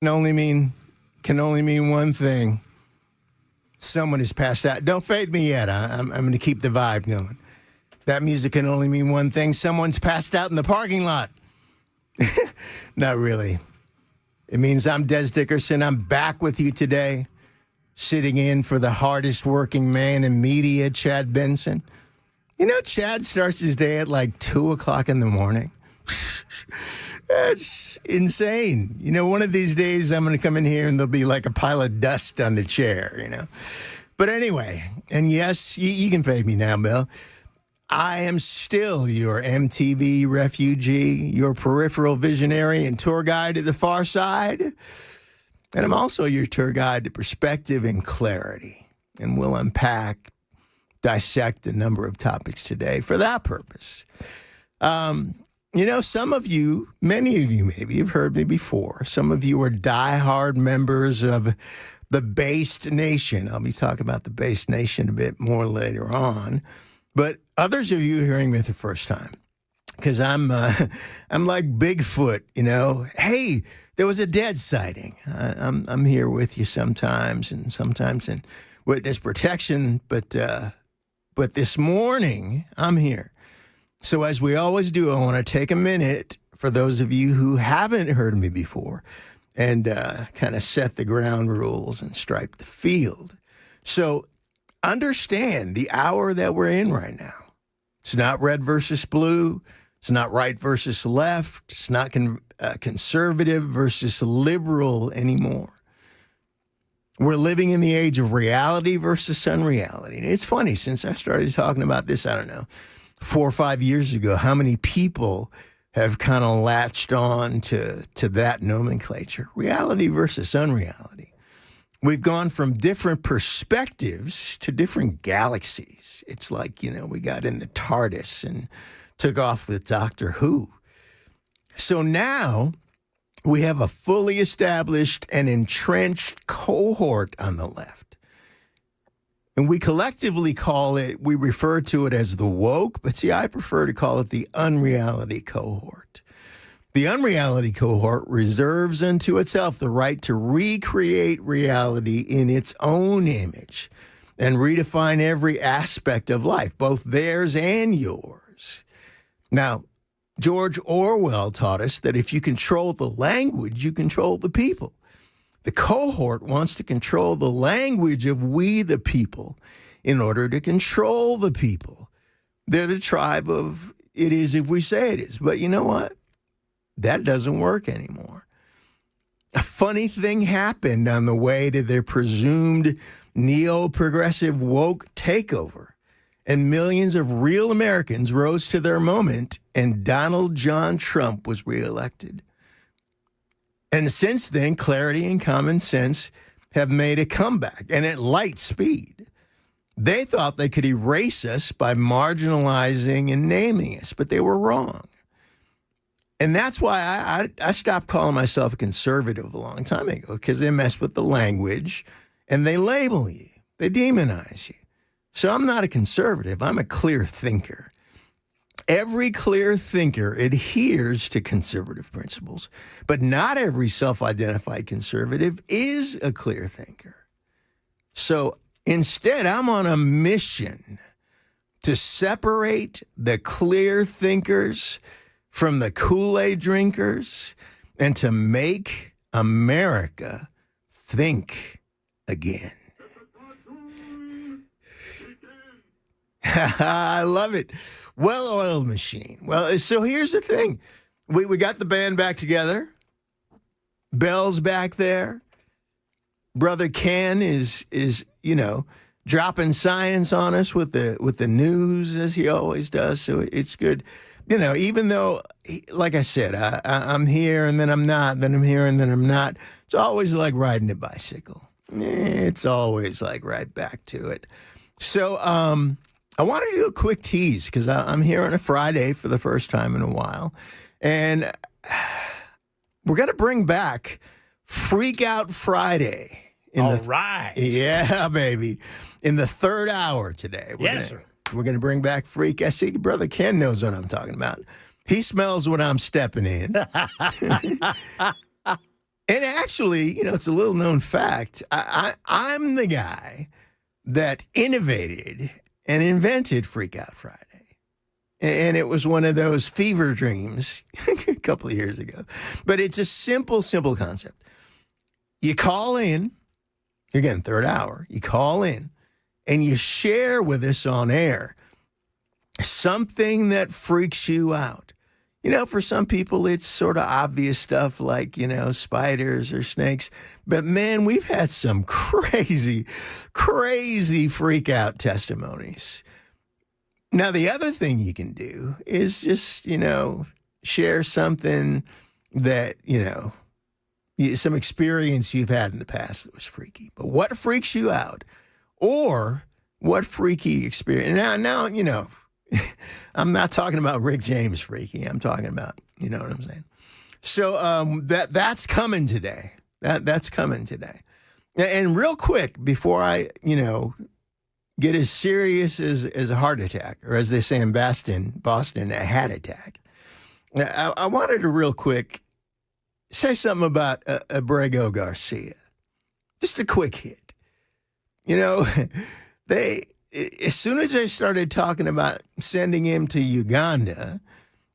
can only mean one thing. Someone is passed out. Don't fade me yet. I'm going to keep the vibe going. That music can only mean one thing. Someone's passed out in the parking lot. Not really. It means I'm Dez Dickerson. I'm back with you today, sitting in for the hardest working man in media, Chad Benson. You know, Chad starts his day at like 2 o'clock in the morning. That's insane. You know, one of these days I'm going to come in here and there'll be like a pile of dust on the chair, you know. But anyway, and yes, you can fade me now, Bill. I am still your MTV refugee, your peripheral visionary and tour guide to the far side. And I'm also your tour guide to perspective and clarity. And we'll unpack, dissect a number of topics today for that purpose. You know, some of you, many of you maybe have heard me before. Some of you are diehard members of the Based Nation. I'll be talking about the Based Nation a bit more later on. But others of you are hearing me for the first time because I'm like Bigfoot, you know. Hey, there was a dead sighting. I'm here with you sometimes and sometimes in witness protection. But this morning, I'm here. So as we always do, I want to take a minute for those of you who haven't heard me before and kind of set the ground rules and stripe the field. So understand the hour that we're in right now. It's not red versus blue. It's not right versus left. It's not conservative versus liberal anymore. We're living in the age of reality versus unreality. And it's funny, since I started talking about this, I don't know, 4 or 5 years ago, how many people have kind of latched on to that nomenclature, reality versus unreality. We've gone from different perspectives to different galaxies. It's like, you know, we got in the TARDIS and took off with Doctor Who. So now we have a fully established and entrenched cohort on the left. And we collectively we refer to it as the woke, but see, I prefer to call it the unreality cohort. The unreality cohort reserves unto itself the right to recreate reality in its own image and redefine every aspect of life, both theirs and yours. Now, George Orwell taught us that if you control the language, you control the people. The cohort wants to control the language of we the people in order to control the people. They're the tribe of it is if we say it is. But you know what? That doesn't work anymore. A funny thing happened on the way to their presumed neo-progressive woke takeover. And millions of real Americans rose to their moment, and Donald John Trump was reelected. And since then, clarity and common sense have made a comeback, and at light speed. They thought they could erase us by marginalizing and naming us, but they were wrong. And that's why I stopped calling myself a conservative a long time ago, because they mess with the language, and they label you. They demonize you. So I'm not a conservative. I'm a clear thinker. Every clear thinker adheres to conservative principles, but not every self-identified conservative is a clear thinker. So instead, I'm on a mission to separate the clear thinkers from the Kool-Aid drinkers and to make America think again. I love it. Well-oiled machine. Well, so here's the thing. We got the band back together. Bell's back there. Brother Ken is dropping science on us with the news, as he always does. So it's good. You know, even though, like I said, I'm here and then I'm not, then I'm here and then I'm not. It's always like riding a bicycle. It's always like right back to it. So, I want to do a quick tease because I'm here on a Friday for the first time in a while. And we're going to bring back Freak Out Friday. Right. Yeah, baby. In the third hour today. Sir. We're going to bring back Freak. I see Brother Ken knows what I'm talking about. He smells what I'm stepping in. And actually, it's a little known fact. I'm the guy that innovated and invented Freak Out Friday. And it was one of those fever dreams a couple of years ago. But it's a simple concept. You call in, again, third hour, you call in, and you share with us on air something that freaks you out. For some people, it's sort of obvious stuff like, spiders or snakes. But, man, we've had some crazy freak out testimonies. Now, the other thing you can do is just, share something that, some experience you've had in the past that was freaky. But what freaks you out? Or what freaky experience? Now, I'm not talking about Rick James freaky. I'm talking about, you know what I'm saying? So that's coming today. That's coming today. And real quick, before I, get as serious as a heart attack, or as they say in Boston, a hat attack, I wanted to real quick say something about Abrego Garcia. Just a quick hit. As soon as they started talking about sending him to Uganda,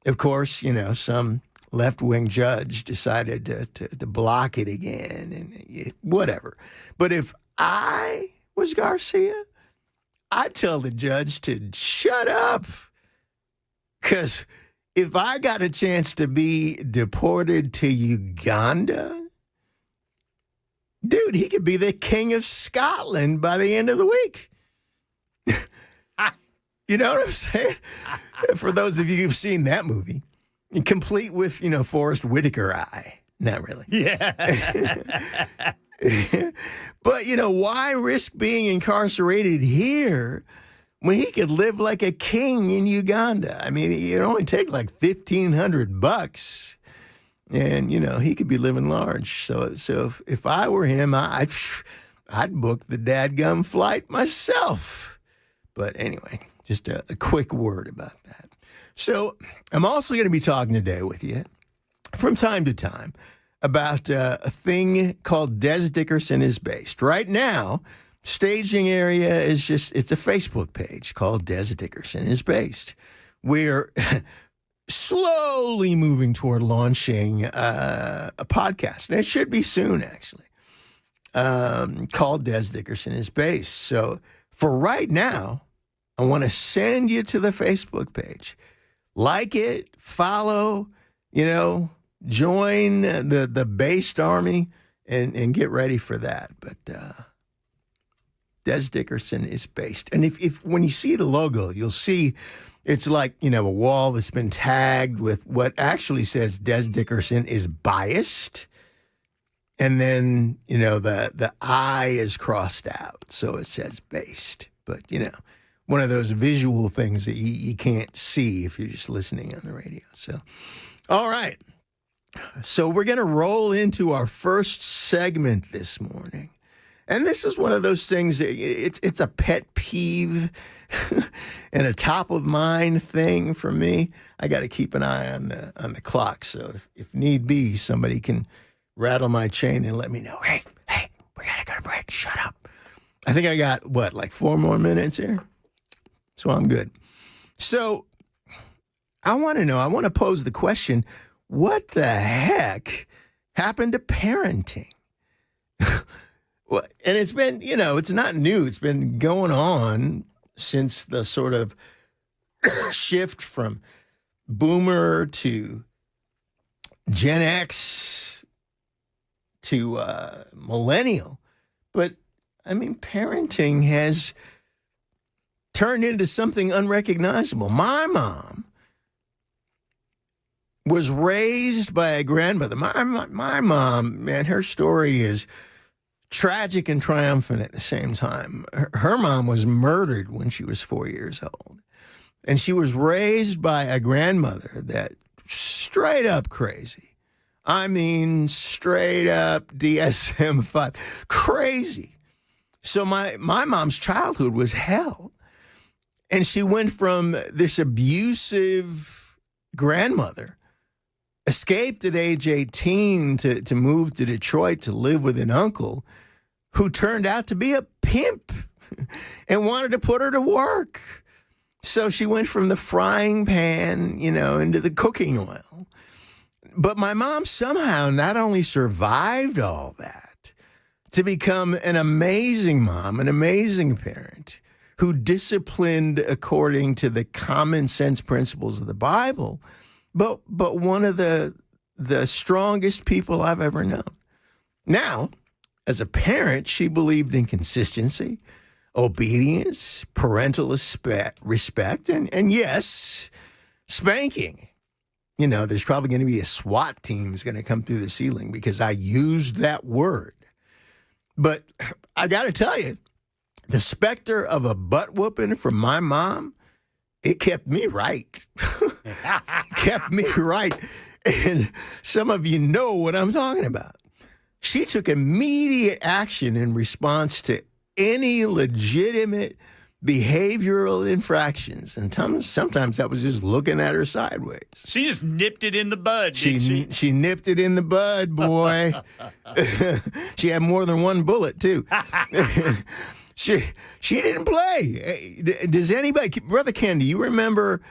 of course, some left-wing judge decided to block it again and whatever. But if I was Garcia, I'd tell the judge to shut up. Because if I got a chance to be deported to Uganda, dude, he could be the king of Scotland by the end of the week. You know what I'm saying? For those of you who've seen that movie, complete with, Forrest Whitaker eye. Not really. Yeah. But, why risk being incarcerated here when he could live like a king in Uganda? I mean, it'd only take like $1,500 and, he could be living large. So if I were him, I'd book the dadgum flight myself. But anyway, just a quick word about that. So I'm also going to be talking today with you from time to time about a thing called Dez Dickerson is Based. Right now, staging area is it's a Facebook page called Dez Dickerson is Based. We're slowly moving toward launching a podcast, and it should be soon, actually, called Dez Dickerson is Based. So for right now, I want to send you to the Facebook page. Like it, follow, join the based army and get ready for that. But Dez Dickerson is Based. And if when you see the logo, you'll see it's like, a wall that's been tagged with what actually says Dez Dickerson is biased. And then, the I is crossed out. So it says based. But, one of those visual things that you can't see if you're just listening on the radio. So, all right. So we're going to roll into our first segment this morning. And this is one of those things, it's a pet peeve and a top of mind thing for me. I got to keep an eye on the clock. So if need be, somebody can rattle my chain and let me know, hey, we got to go to break. Shut up. I think I got, 4 more minutes here? So I'm good. So I want to pose the question, what the heck happened to parenting? Well, and it's been, it's not new. It's been going on since the sort of shift from boomer to Gen X to millennial. But, parenting has turned into something unrecognizable. My mom was raised by a grandmother. My mom, man, her story is tragic and triumphant at the same time. Her mom was murdered when she was 4 years old. And she was raised by a grandmother that straight up crazy. Straight up DSM-5. Crazy. So my mom's childhood was hell. And she went from this abusive grandmother escaped at age 18 to move to Detroit to live with an uncle who turned out to be a pimp and wanted to put her to work. So she went from the frying pan, into the cooking oil. But my mom somehow not only survived all that to become an amazing mom, an amazing parent who disciplined according to the common sense principles of the Bible, but one of the strongest people I've ever known. Now, as a parent, she believed in consistency, obedience, parental respect, and yes, spanking. There's probably going to be a SWAT team is going to come through the ceiling because I used that word. But I got to tell you, the specter of a butt whooping from my mom, it kept me right. Kept me right. And some of you know what I'm talking about. She took immediate action in response to any legitimate behavioral infractions. And sometimes that was just looking at her sideways. She just nipped it in the bud, didn't she? She nipped it in the bud, boy. She had more than one bullet, too. She didn't play. Does anybody, Brother Ken, do you remember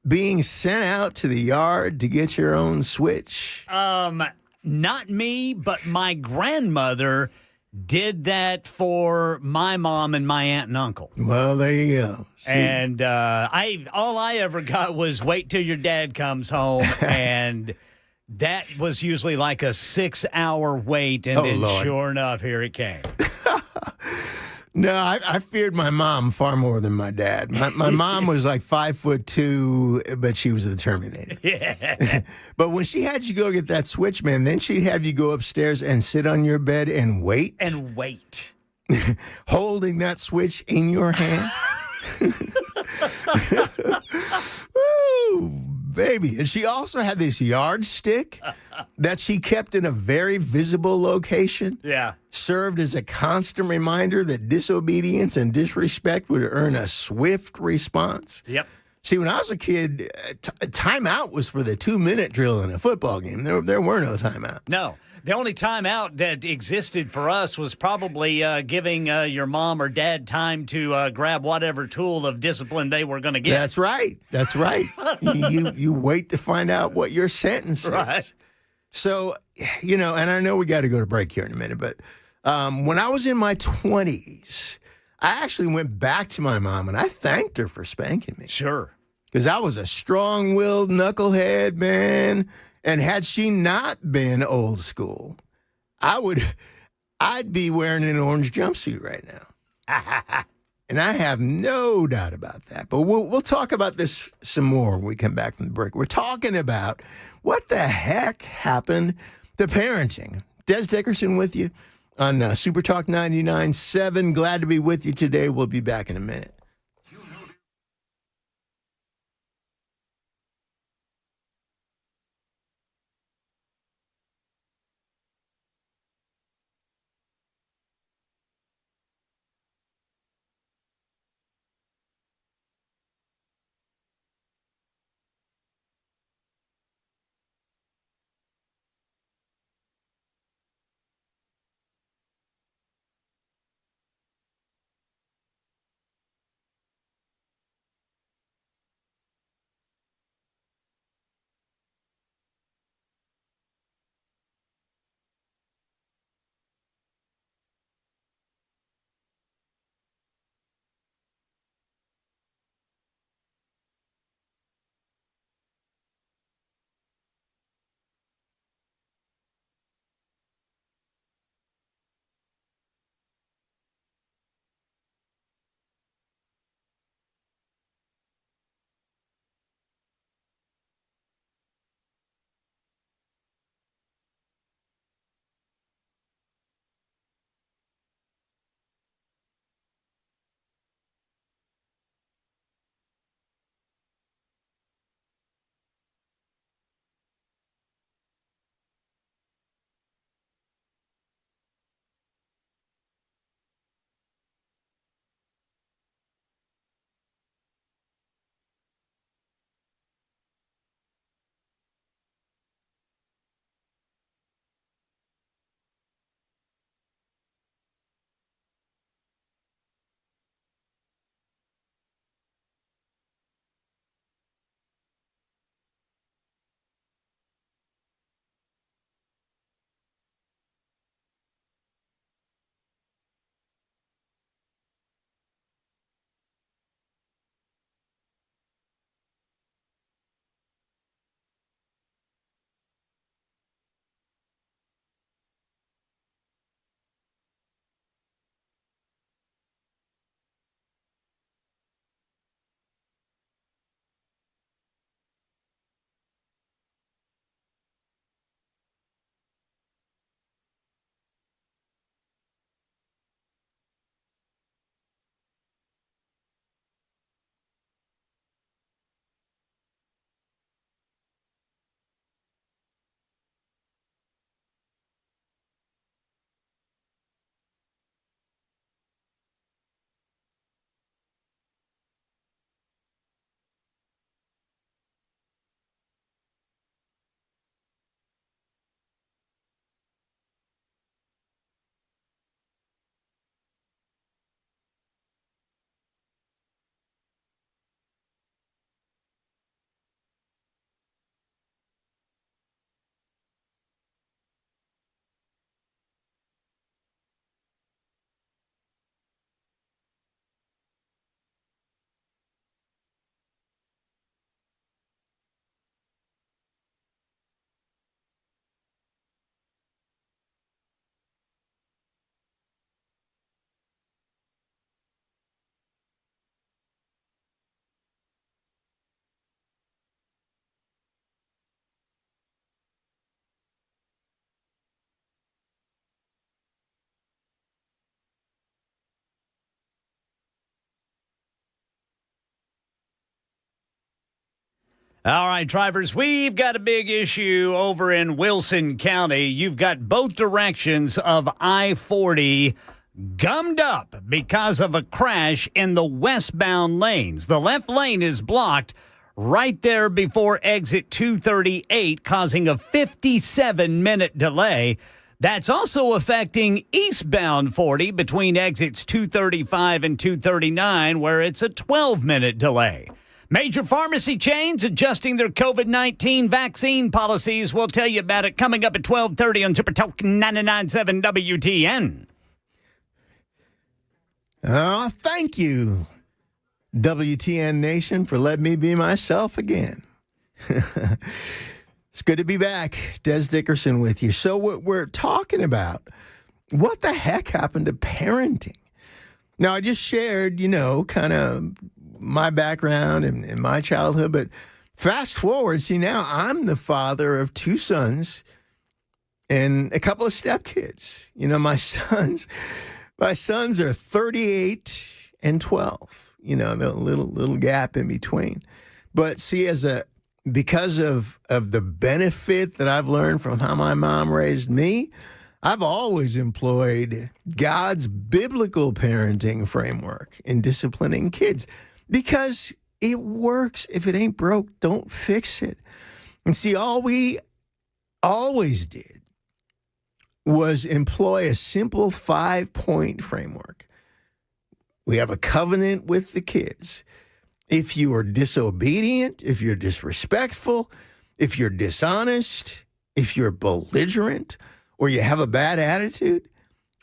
being sent out to the yard to get your own switch? Not me, but my grandmother did that for my mom and my aunt and uncle. Well, there you go. See? And all I ever got was wait till your dad comes home, and that was usually like a 6-hour wait, and then Lord. Sure enough, here it came. No, I feared my mom far more than my dad. My mom was like 5'2", but she was the Terminator. Yeah. But when she had you go get that switch, man, then she'd have you go upstairs and sit on your bed and wait. And wait. Holding that switch in your hand. Woo, baby. And she also had this yardstick that she kept in a very visible location. Yeah. Served as a constant reminder that disobedience and disrespect would earn a swift response. Yep. See, when I was a kid, timeout was for the 2-minute drill in a football game. There were no timeouts. No. The only timeout that existed for us was probably giving your mom or dad time to grab whatever tool of discipline they were going to get. That's right. That's right. you wait to find out what your sentence is. Right. So, and I know we got to go to break here in a minute, but when I was in my 20s, I actually went back to my mom and I thanked her for spanking me. Sure. Because I was a strong-willed knucklehead, man. And had she not been old school, I'd be wearing an orange jumpsuit right now. And I have no doubt about that. But we'll talk about this some more when we come back from the break. We're talking about what the heck happened to parenting. Dez Dickerson with you on Super Talk 99.7. Glad to be with you today. We'll be back in a minute. All right, drivers, we've got a big issue over in Wilson County. You've got both directions of I-40 gummed up because of a crash in the westbound lanes. The left lane is blocked right there before exit 238, causing a 57-minute delay. That's also affecting eastbound 40 between exits 235 and 239, where it's a 12-minute delay. Major pharmacy chains adjusting their COVID-19 vaccine policies. We'll tell you about it coming up at 12:30 on Super Talk 99.7 WTN. Oh, thank you, WTN Nation, for letting me be myself again. It's good to be back. Dez Dickerson with you. So what we're talking about, what the heck happened to parenting? Now, I just shared, kind of my background and my childhood, but fast forward, see, now I'm the father of 2 sons and a couple of stepkids. My sons are 38 and 12, the little gap in between. But see, because of the benefit that I've learned from how my mom raised me, I've always employed God's biblical parenting framework in disciplining kids because it works. If it ain't broke, don't fix it. And see, all we always did was employ a simple 5-point framework. We have a covenant with the kids. If you are disobedient, if you're disrespectful, if you're dishonest, if you're belligerent, or you have a bad attitude,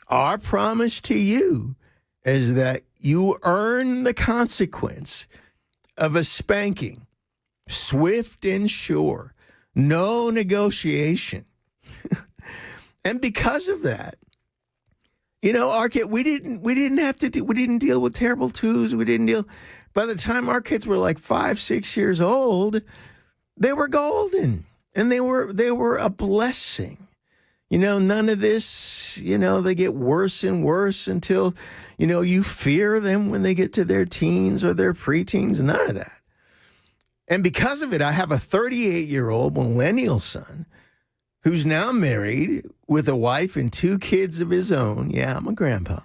our promise to you is that you earn the consequence of a spanking, swift and sure, no negotiation. And because of that, our kid, we didn't deal with terrible twos. By the time our kids were like 5, 6 years old, they were golden and they were a blessing. None of this, they get worse and worse until, you fear them when they get to their teens or their preteens, none of that. And because of it, I have a 38-year-old millennial son who's now married with a wife and 2 kids of his own. Yeah, I'm a grandpa.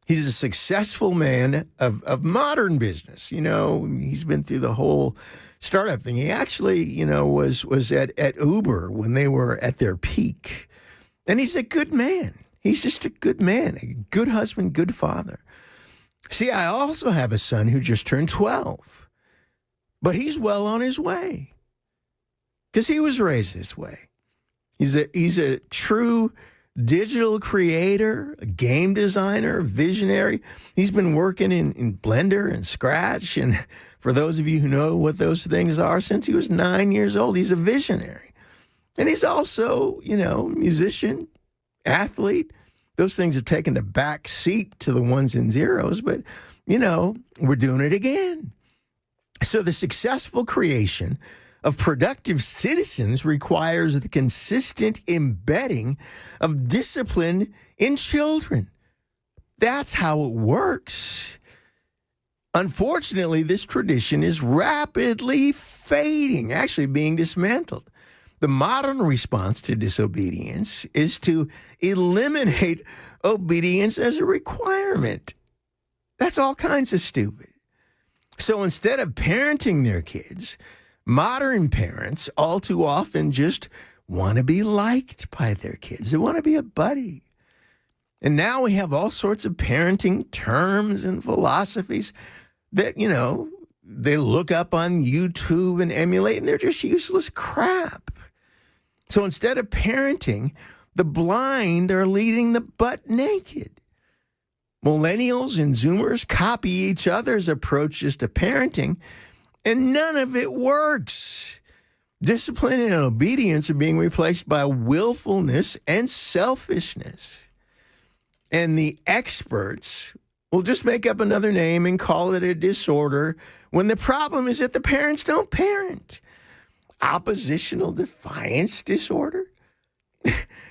He's a successful man of modern business. He's been through the whole startup thing. He actually, was at Uber when they were at their peak. And he's a good man. He's just a good man, a good husband, good father. See, I also have a son who just turned 12, but he's well on his way because he was raised this way. He's a true digital creator, a game designer, visionary. He's been working in Blender and Scratch. And for those of you who know what those things are, since he was 9 years old, he's a visionary. And he's also, musician, athlete. Those things have taken the back seat to the ones and zeros, but, we're doing it again. So the successful creation of productive citizens requires the consistent embedding of discipline in children. That's how it works. Unfortunately, this tradition is rapidly fading, actually being dismantled. The modern response to disobedience is to eliminate obedience as a requirement. That's all kinds of stupid. So instead of parenting their kids, modern parents all too often just want to be liked by their kids. They want to be a buddy. And now we have all sorts of parenting terms and philosophies that, they look up on YouTube and emulate, and they're just useless crap. So instead of parenting, the blind are leading the butt naked. Millennials and Zoomers copy each other's approaches to parenting, and none of it works. Discipline and obedience are being replaced by willfulness and selfishness. And the experts will just make up another name and call it a disorder when the problem is that the parents don't parent. Oppositional defiance disorder?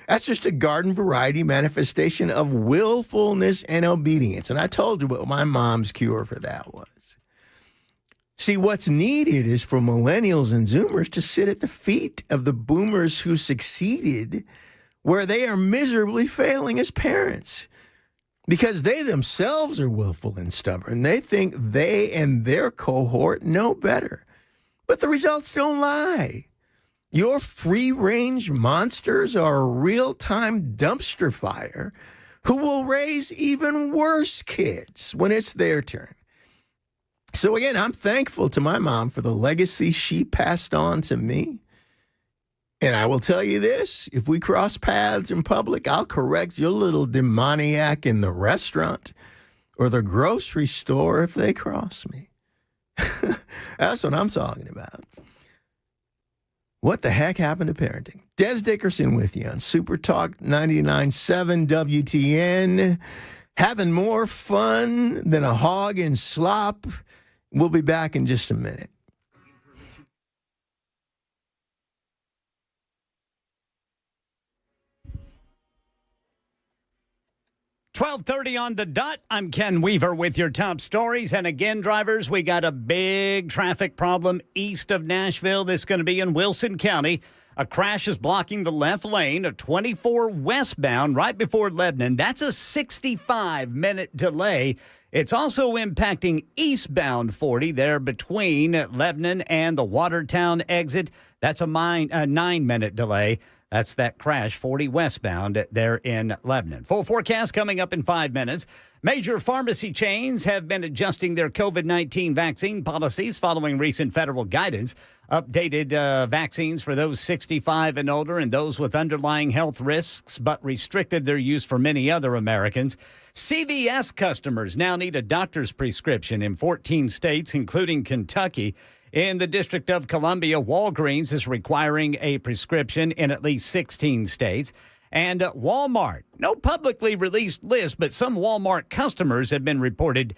That's just a garden variety manifestation of willfulness and obedience. And I told you what my mom's cure for that was. See, what's needed is for millennials and Zoomers to sit at the feet of the boomers who succeeded where they are miserably failing as parents because they themselves are willful and stubborn. They think they and their cohort know better. But the results don't lie. Your free-range monsters are a real-time dumpster fire who will raise even worse kids when it's their turn. So again, I'm thankful to my mom for the legacy she passed on to me. And I will tell you this, if we cross paths in public, I'll correct your little demoniac in the restaurant or the grocery store if they cross me. That's what I'm talking about. What the heck happened to parenting? Dez Dickerson with you on Super Talk 99.7 WTN. Having more fun than a hog in slop. We'll be back in just a minute. $12:30 on the dot. I'm Ken Weaver with your top stories. And again, drivers, we got a big traffic problem east of Nashville. This is going to be in Wilson County. A crash is blocking the left lane of 24 westbound right before Lebanon. That's a 65-minute delay. It's also impacting eastbound 40 there between Lebanon and the Watertown exit. That's a 9-minute delay. That's that crash, 40 westbound there in Lebanon. Full forecast coming up in 5 minutes. Major pharmacy chains have been adjusting their COVID-19 vaccine policies following recent federal guidance. Updated vaccines for those 65 and older and those with underlying health risks, but restricted their use for many other Americans. CVS customers now need a doctor's prescription in 14 states, including Kentucky. In the District of Columbia, Walgreens is requiring a prescription in at least 16 states. And Walmart, no publicly released list, but some Walmart customers have been reported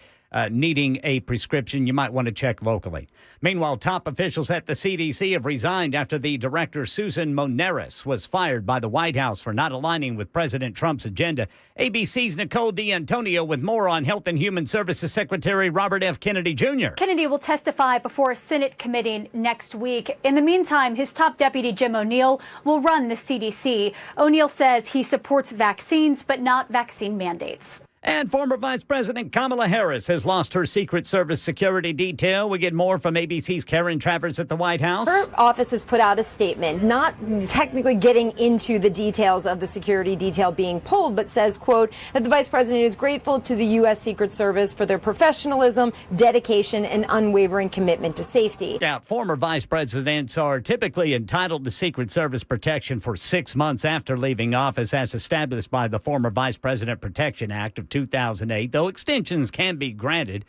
needing a prescription you might want to check locally. Meanwhile, top officials at the CDC have resigned after the director, Susan Moneris, was fired by the White House for not aligning with President Trump's agenda. ABC's Nicole D'Antonio with more on Health and Human Services Secretary Robert F. Kennedy Jr. Kennedy will testify before a Senate committee next week. In the meantime, his top deputy, Jim O'Neill, will run the CDC. O'Neill says he supports vaccines, but not vaccine mandates. And former Vice President Kamala Harris has lost her Secret Service security detail. We get more from ABC's Karen Travers at the White House. Her office has put out a statement, not technically getting into the details of the security detail being pulled, but says, quote, that the vice president is grateful to the U.S. Secret Service for their professionalism, dedication, and unwavering commitment to safety. Yeah, former vice presidents are typically entitled to Secret Service protection for 6 months after leaving office, as established by the former Vice President Protection Act of 2008, though extensions can be granted.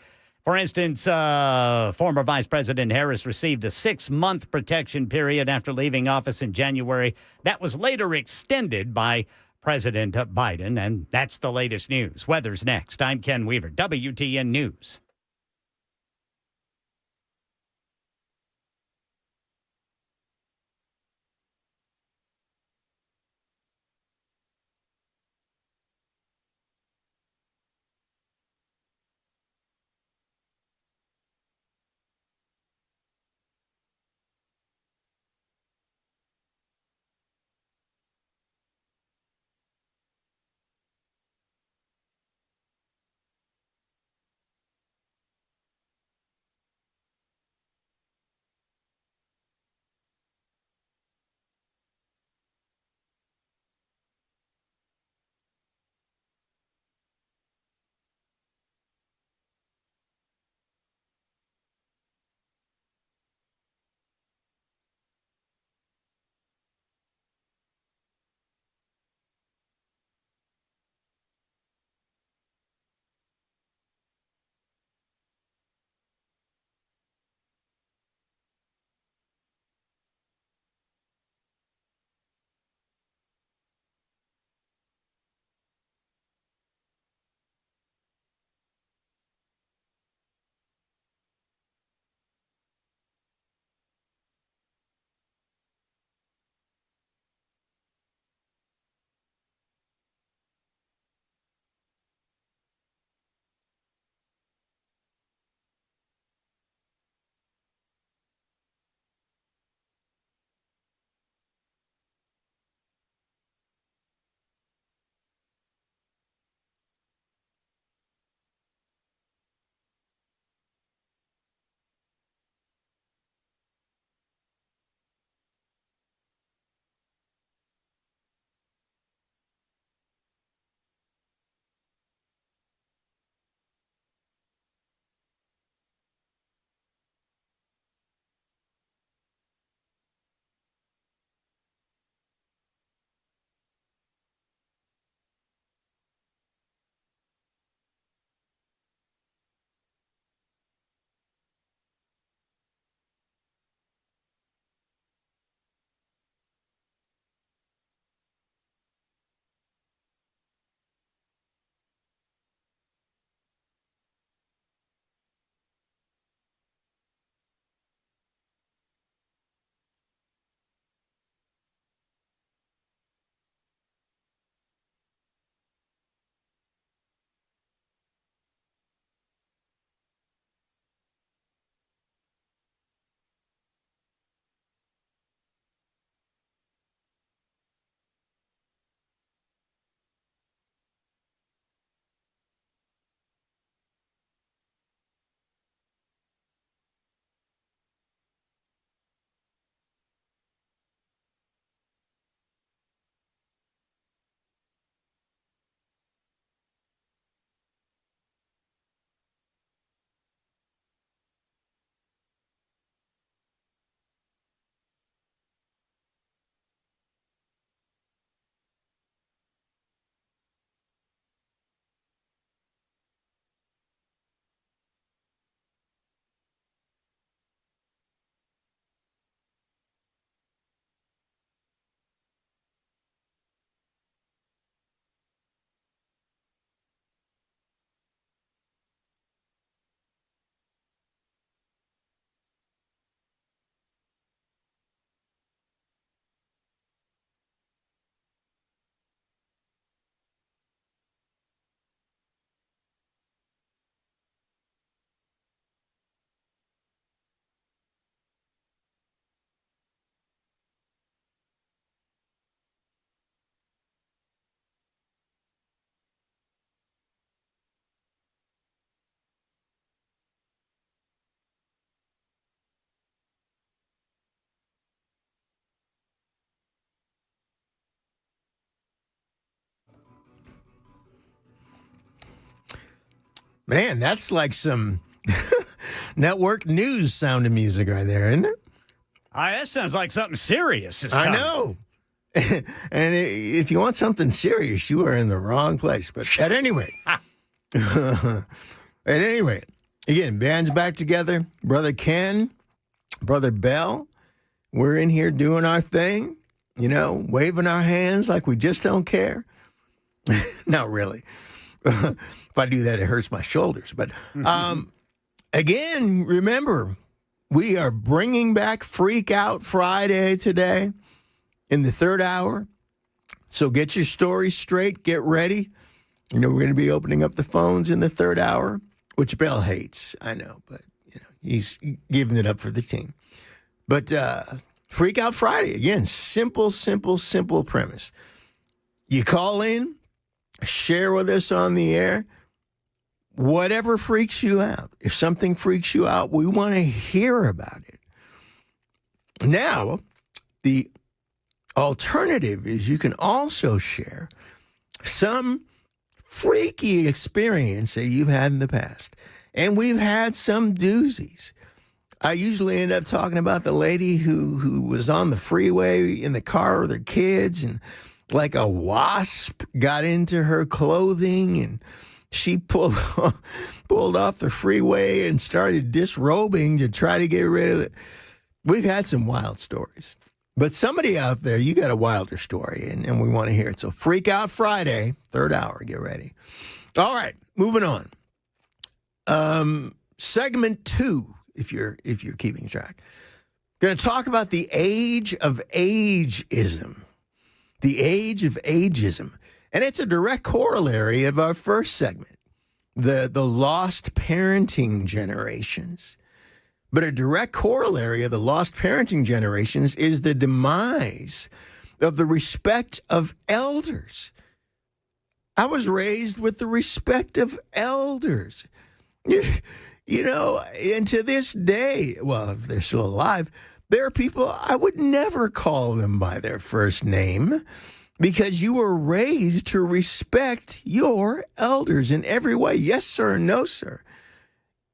For instance, former Vice President Harris received a 6-month protection period after leaving office in January. That was later extended by President Biden, and that's the latest news. Weather's next. I'm Ken Weaver, WTN News. Man, that's like some network news sound of music right there, isn't it? That sounds like something serious is I coming. know. And if you want something serious, you are in the wrong place. But at any rate, again, band's back together. Brother Ken, Brother Bell, we're in here doing our thing, waving our hands like we just don't care. Not really. If I do that, it hurts my shoulders. But again, remember, we are bringing back Freak Out Friday today in the third hour. So get your stories straight. Get ready. We're going to be opening up the phones in the third hour, which Bell hates. I know, but he's giving it up for the team. But Freak Out Friday, again, simple premise. You call in, share with us on the air, whatever freaks you out. If something freaks you out, we want to hear about it. Now, the alternative is you can also share some freaky experience that you've had in the past. And we've had some doozies. I usually end up talking about the lady who was on the freeway in the car with her kids, and like a wasp got into her clothing, and she pulled off the freeway and started disrobing to try to get rid of it. We've had some wild stories. But somebody out there, you got a wilder story, and we want to hear it. So Freak Out Friday, third hour, get ready. All right, moving on. Segment 2, if you're keeping track. Going to talk about the age of ageism. The age of ageism. And it's a direct corollary of our first segment, the lost parenting generations. But a direct corollary of the lost parenting generations is the demise of the respect of elders. I was raised with the respect of elders. And to this day, well, if they're still alive, there are people I would never call them by their first name because you were raised to respect your elders in every way. Yes, sir. No, sir.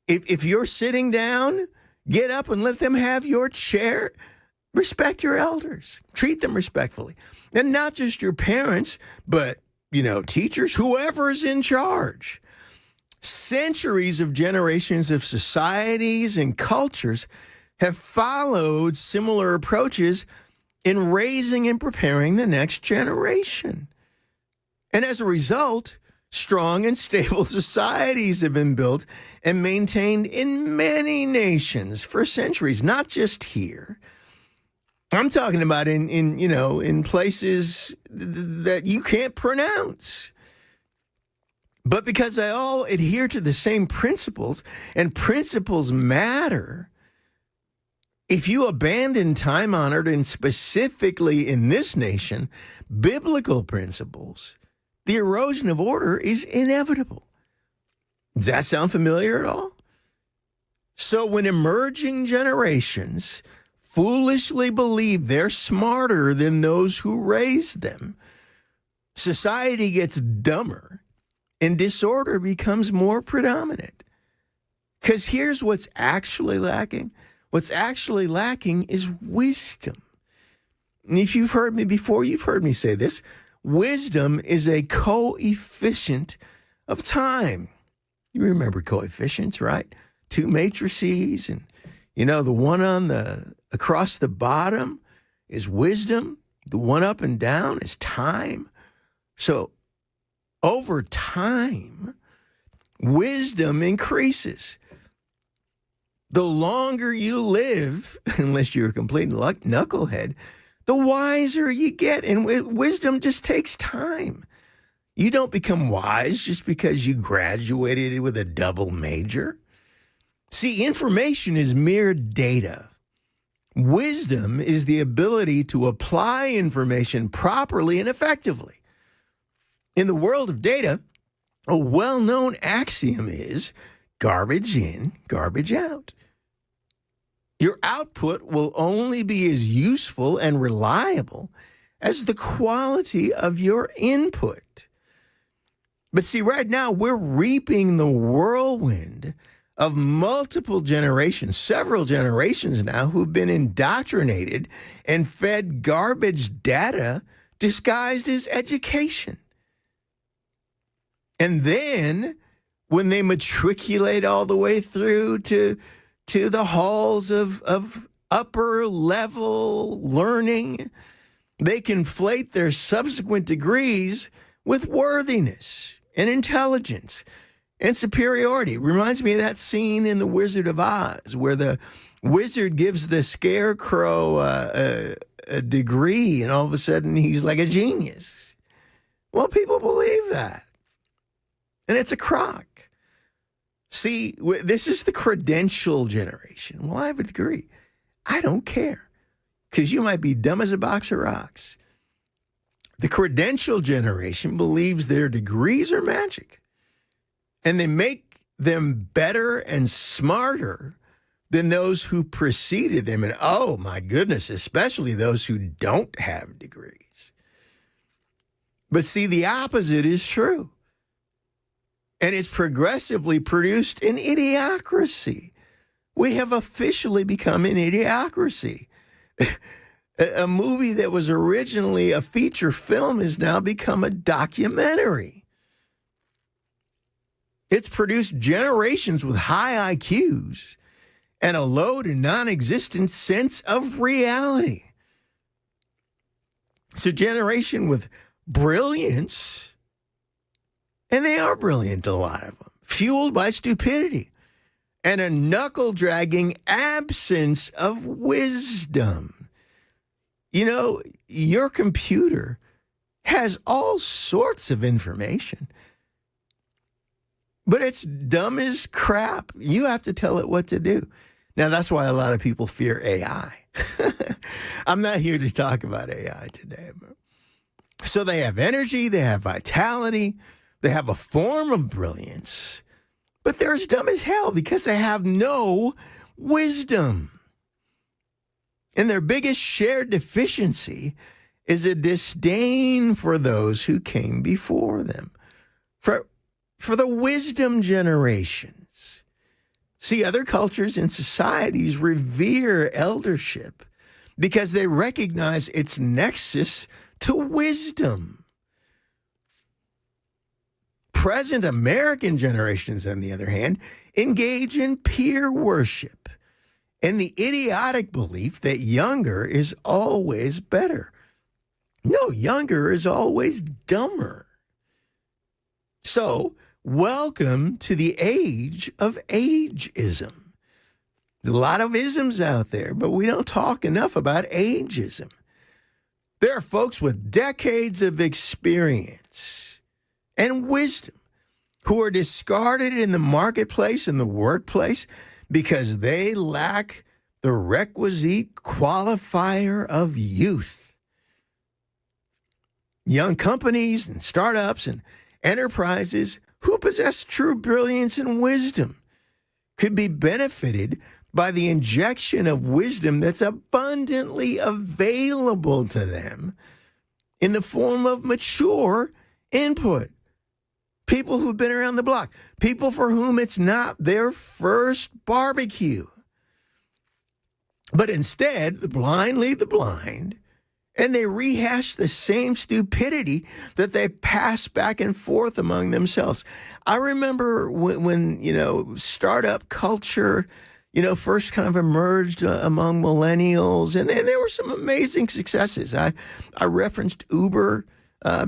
If you're sitting down, get up and let them have your chair. Respect your elders. Treat them respectfully. And not just your parents, but, teachers, whoever's in charge. Centuries of generations of societies and cultures have followed similar approaches in raising and preparing the next generation. And as a result, strong and stable societies have been built and maintained in many nations for centuries, not just here. I'm talking about in places that you can't pronounce. But because they all adhere to the same principles, and principles matter, if you abandon time-honored and specifically in this nation, biblical principles, the erosion of order is inevitable. Does that sound familiar at all? So when emerging generations foolishly believe they're smarter than those who raised them, society gets dumber and disorder becomes more predominant. Because here's what's actually lacking. What's actually lacking is wisdom. And if you've heard me before, you've heard me say this. Wisdom is a coefficient of time. You remember coefficients, right? Two matrices, and the one across the bottom is wisdom. The one up and down is time. So over time, wisdom increases. The longer you live, unless you're a complete knucklehead, the wiser you get. And wisdom just takes time. You don't become wise just because you graduated with a double major. See, information is mere data. Wisdom is the ability to apply information properly and effectively. In the world of data, a well-known axiom is garbage in, garbage out. Your output will only be as useful and reliable as the quality of your input. But see, right now we're reaping the whirlwind of multiple generations, several generations now, who've been indoctrinated and fed garbage data disguised as education. And then when they matriculate all the way through to the halls of upper level learning, they conflate their subsequent degrees with worthiness and intelligence and superiority. Reminds me of that scene in The Wizard of Oz where the wizard gives the scarecrow a degree and all of a sudden he's like a genius. Well, people believe that. And it's a crock. See, this is the credential generation. Well, I have a degree. I don't care because you might be dumb as a box of rocks. The credential generation believes their degrees are magic, and they make them better and smarter than those who preceded them. And oh my goodness, especially those who don't have degrees. But see, the opposite is true. And it's progressively produced an idiocracy. We have officially become an idiocracy. A movie that was originally a feature film has now become a documentary. It's produced generations with high IQs and a low to non-existent sense of reality. It's a generation with brilliance, and they are brilliant, a lot of them, fueled by stupidity and a knuckle-dragging absence of wisdom. You know, your computer has all sorts of information, but it's dumb as crap. You have to tell it what to do. Now, that's why a lot of people fear AI. I'm not here to talk about AI today. So they have energy, they have vitality, they have a form of brilliance, but they're as dumb as hell because they have no wisdom. And their biggest shared deficiency is a disdain for those who came before them, for the wisdom generations. See, other cultures and societies revere eldership because they recognize its nexus to wisdom. Present American generations, on the other hand, engage in peer worship and the idiotic belief that younger is always better. No, younger is always dumber. So, welcome to the age of ageism. There's a lot of isms out there, but we don't talk enough about ageism. There are folks with decades of experience and wisdom who are discarded in the marketplace and the workplace because they lack the requisite qualifier of youth. Young companies and startups and enterprises who possess true brilliance and wisdom could be benefited by the injection of wisdom that's abundantly available to them in the form of mature input. People who've been around the block, people for whom it's not their first barbecue. But instead, the blind lead the blind, and they rehash the same stupidity that they pass back and forth among themselves. I remember when startup culture, first kind of emerged among millennials, and there were some amazing successes. I referenced Uber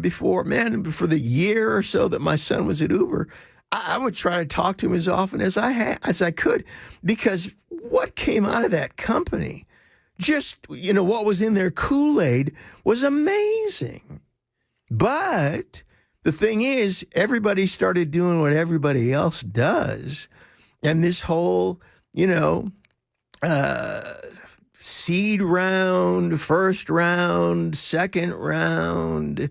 before. Man, for the year or so that my son was at Uber, I would try to talk to him as often as I could, because what came out of that company, just, what was in their Kool-Aid was amazing. But the thing is, everybody started doing what everybody else does. And this whole, seed round, first round, second round,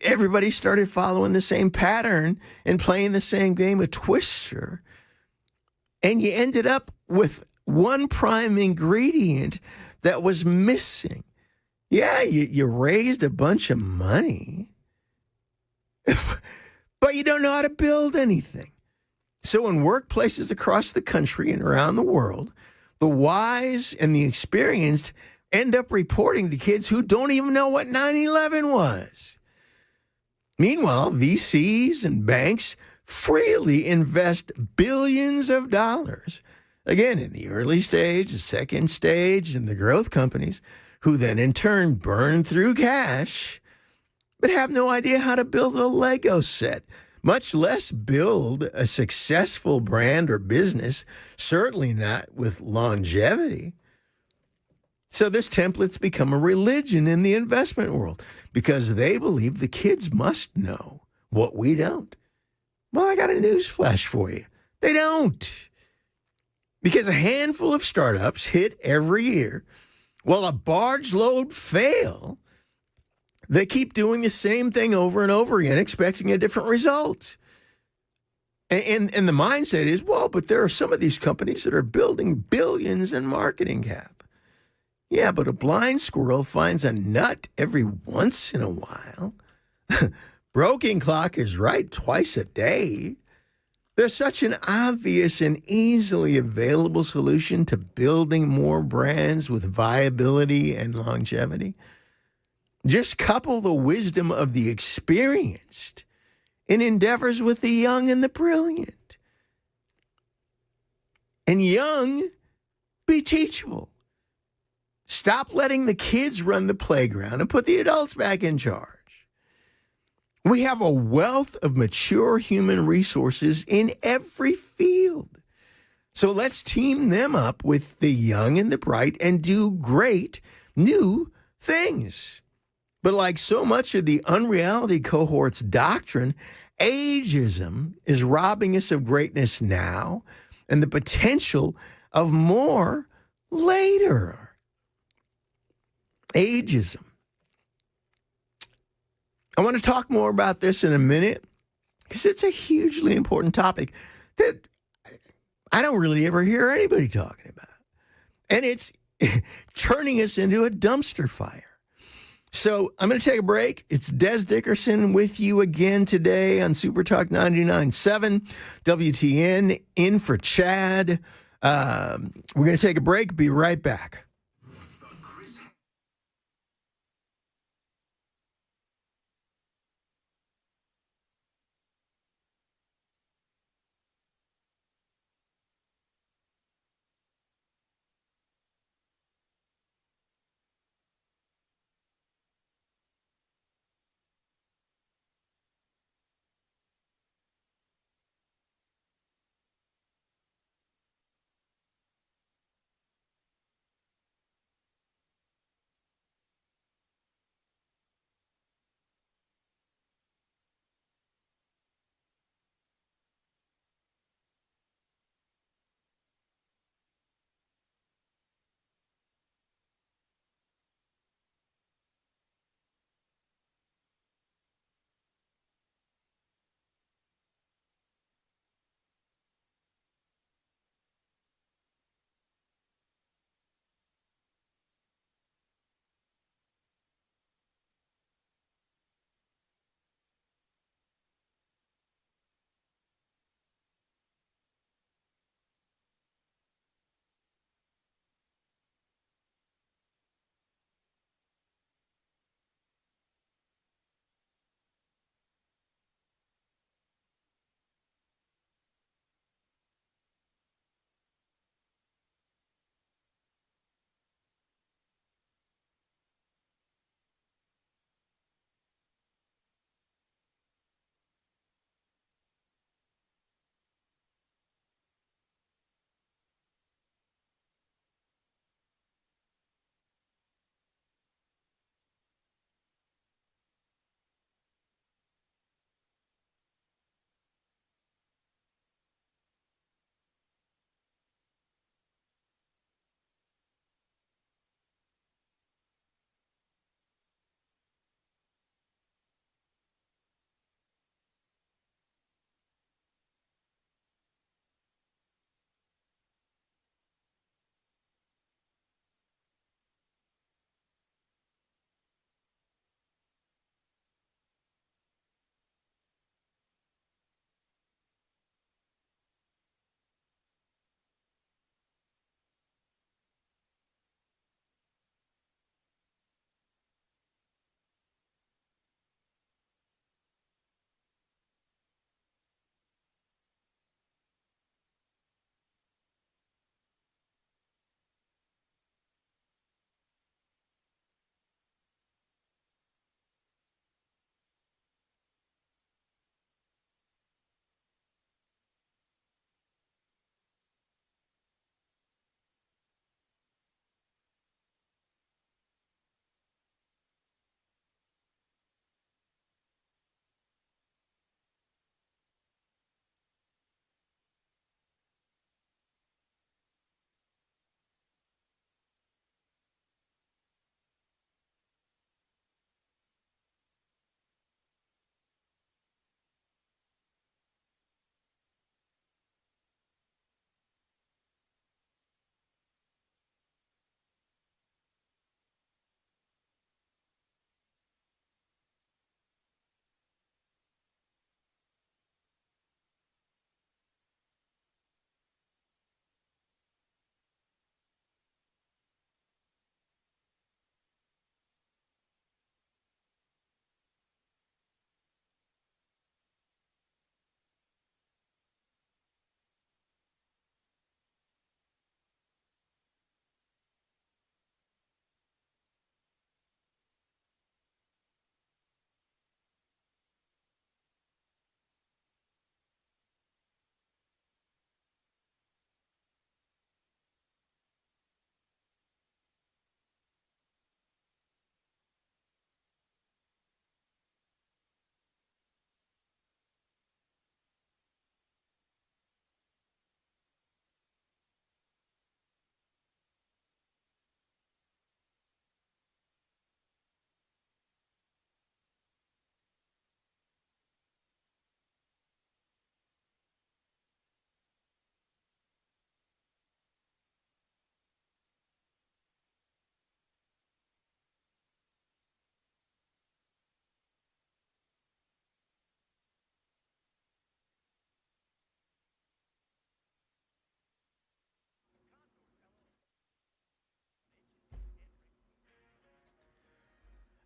everybody started following the same pattern and playing the same game of Twister. And you ended up with one prime ingredient that was missing. Yeah, you raised a bunch of money, but you don't know how to build anything. So in workplaces across the country and around the world, the wise and the experienced end up reporting to kids who don't even know what 9/11 was. Meanwhile, VCs and banks freely invest billions of dollars, again, in the early stage, the second stage, and the growth companies, who then in turn burn through cash, but have no idea how to build a Lego set, much less build a successful brand or business, certainly not with longevity. So this template's become a religion in the investment world because they believe the kids must know what we don't. Well, I got a news flash for you. They don't. Because a handful of startups hit every year while a barge load fail. They keep doing the same thing over and over again, expecting a different result. And the mindset is, well, but there are some of these companies that are building billions in marketing cap. Yeah, but a blind squirrel finds a nut every once in a while. Broken clock is right twice a day. There's such an obvious and easily available solution to building more brands with viability and longevity. Just couple the wisdom of the experienced in endeavors with the young and the brilliant. And young, be teachable. Stop letting the kids run the playground and put the adults back in charge. We have a wealth of mature human resources in every field. So let's team them up with the young and the bright and do great new things. But like so much of the unreality cohort's doctrine, ageism is robbing us of greatness now and the potential of more later. Ageism. I want to talk more about this in a minute because it's a hugely important topic that I don't really ever hear anybody talking about. And it's turning us into a dumpster fire. So I'm going to take a break. It's Dez Dickerson with you again today on Super Talk 99.7 WTN, in for Chad. We're going to take a break. Be right back.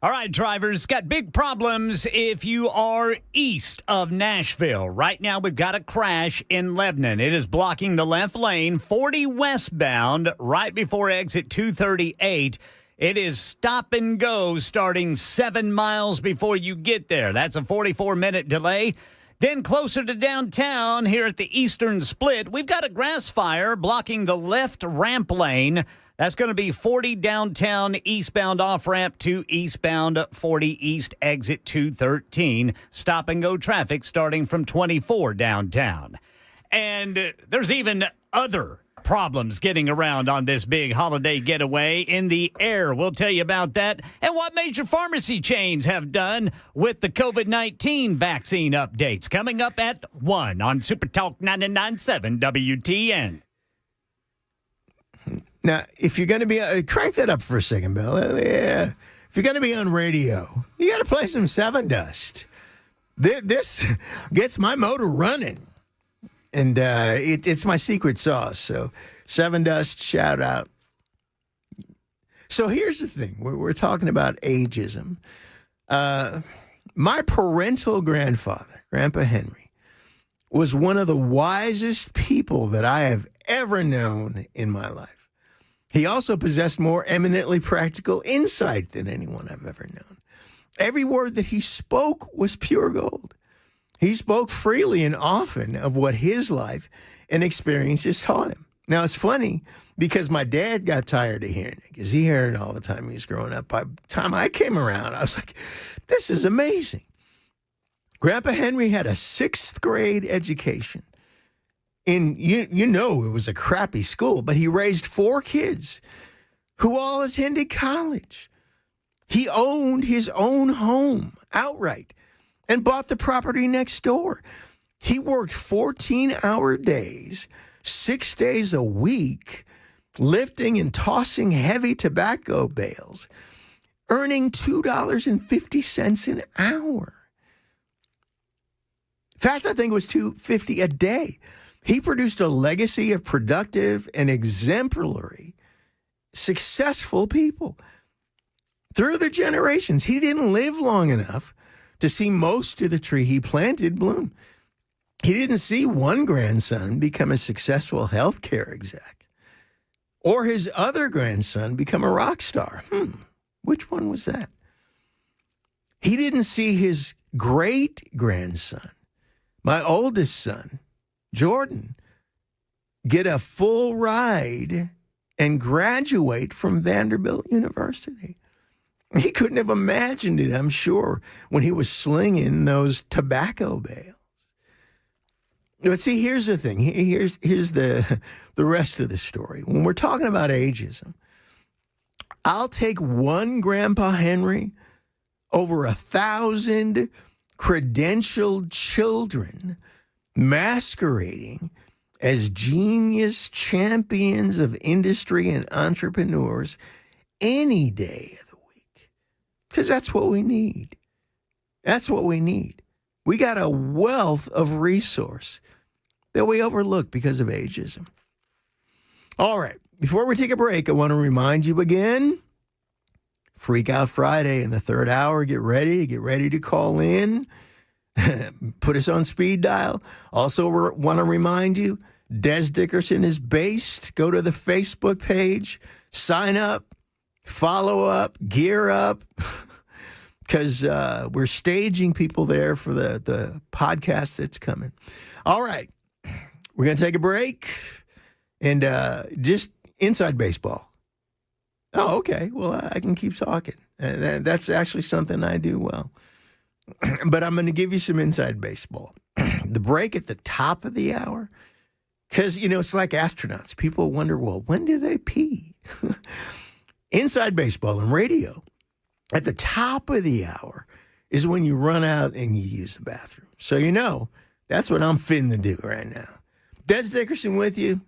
All right, drivers, got big problems if you are east of Nashville. Right now, we've got a crash in Lebanon. It is blocking the left lane, 40 westbound, right before exit 238. It is stop and go starting 7 miles before you get there. That's a 44-minute delay. Then closer to downtown, here at the eastern split, we've got a grass fire blocking the left ramp lane. That's going to be 40 downtown eastbound off-ramp to eastbound 40 east exit 213. Stop and go traffic starting from 24 downtown. And there's even other problems getting around on this big holiday getaway in the air. We'll tell you about that and what major pharmacy chains have done with the COVID-19 vaccine updates. Coming up at 1 on Super Talk 99.7 WTN. Now, if you're going to be, crank that up for a second, Bill. Yeah. If you're going to be on radio, you got to play some Seven Dust. This gets my motor running, and it's my secret sauce. So, Seven Dust, shout out. So here's the thing: we're talking about ageism. My parental grandfather, Grandpa Henry, was one of the wisest people that I have ever known in my life. He also possessed more eminently practical insight than anyone I've ever known. Every word that he spoke was pure gold. He spoke freely and often of what his life and experiences taught him. Now, it's funny because my dad got tired of hearing it because he heard it all the time he was growing up. By the time I came around, I was like, this is amazing. Grandpa Henry had a 6th grade education. And you know it was a crappy school, but he raised 4 kids who all attended college. He owned his own home outright and bought the property next door. He worked 14-hour days, 6 days a week, lifting and tossing heavy tobacco bales, earning $2.50 an hour. In fact, I think it was $2.50 a day. He produced a legacy of productive and exemplary, successful people. Through the generations, he didn't live long enough to see most of the tree he planted bloom. He didn't see one grandson become a successful healthcare exec or his other grandson become a rock star. Which one was that? He didn't see his great-grandson, my oldest son, Jordan, get a full ride and graduate from Vanderbilt University. He couldn't have imagined it, I'm sure, when he was slinging those tobacco bales. But see, here's the thing. Here's the rest of the story. When we're talking about ageism, I'll take one Grandpa Henry over 1,000 credentialed children masquerading as genius champions of industry and entrepreneurs any day of the week. Because that's what we need. That's what we need. We got a wealth of resource that we overlook because of ageism. All right. Before we take a break, I want to remind you again, Freak Out Friday in the 3rd hour. Get ready to call in. Put us on speed dial. Also want to remind you, Dez Dickerson is based. Go to the Facebook page, sign up, follow up, gear up, because we're staging people there for the podcast that's coming. All right. We're going to take a break and just inside baseball. Oh, okay. Well, I can keep talking. That's actually something I do well. But I'm going to give you some inside baseball. The break at the top of the hour, because, it's like astronauts. People wonder, well, when do they pee? Inside baseball and radio, at the top of the hour is when you run out and you use the bathroom. So that's what I'm finna do right now. Dez Dickerson with you.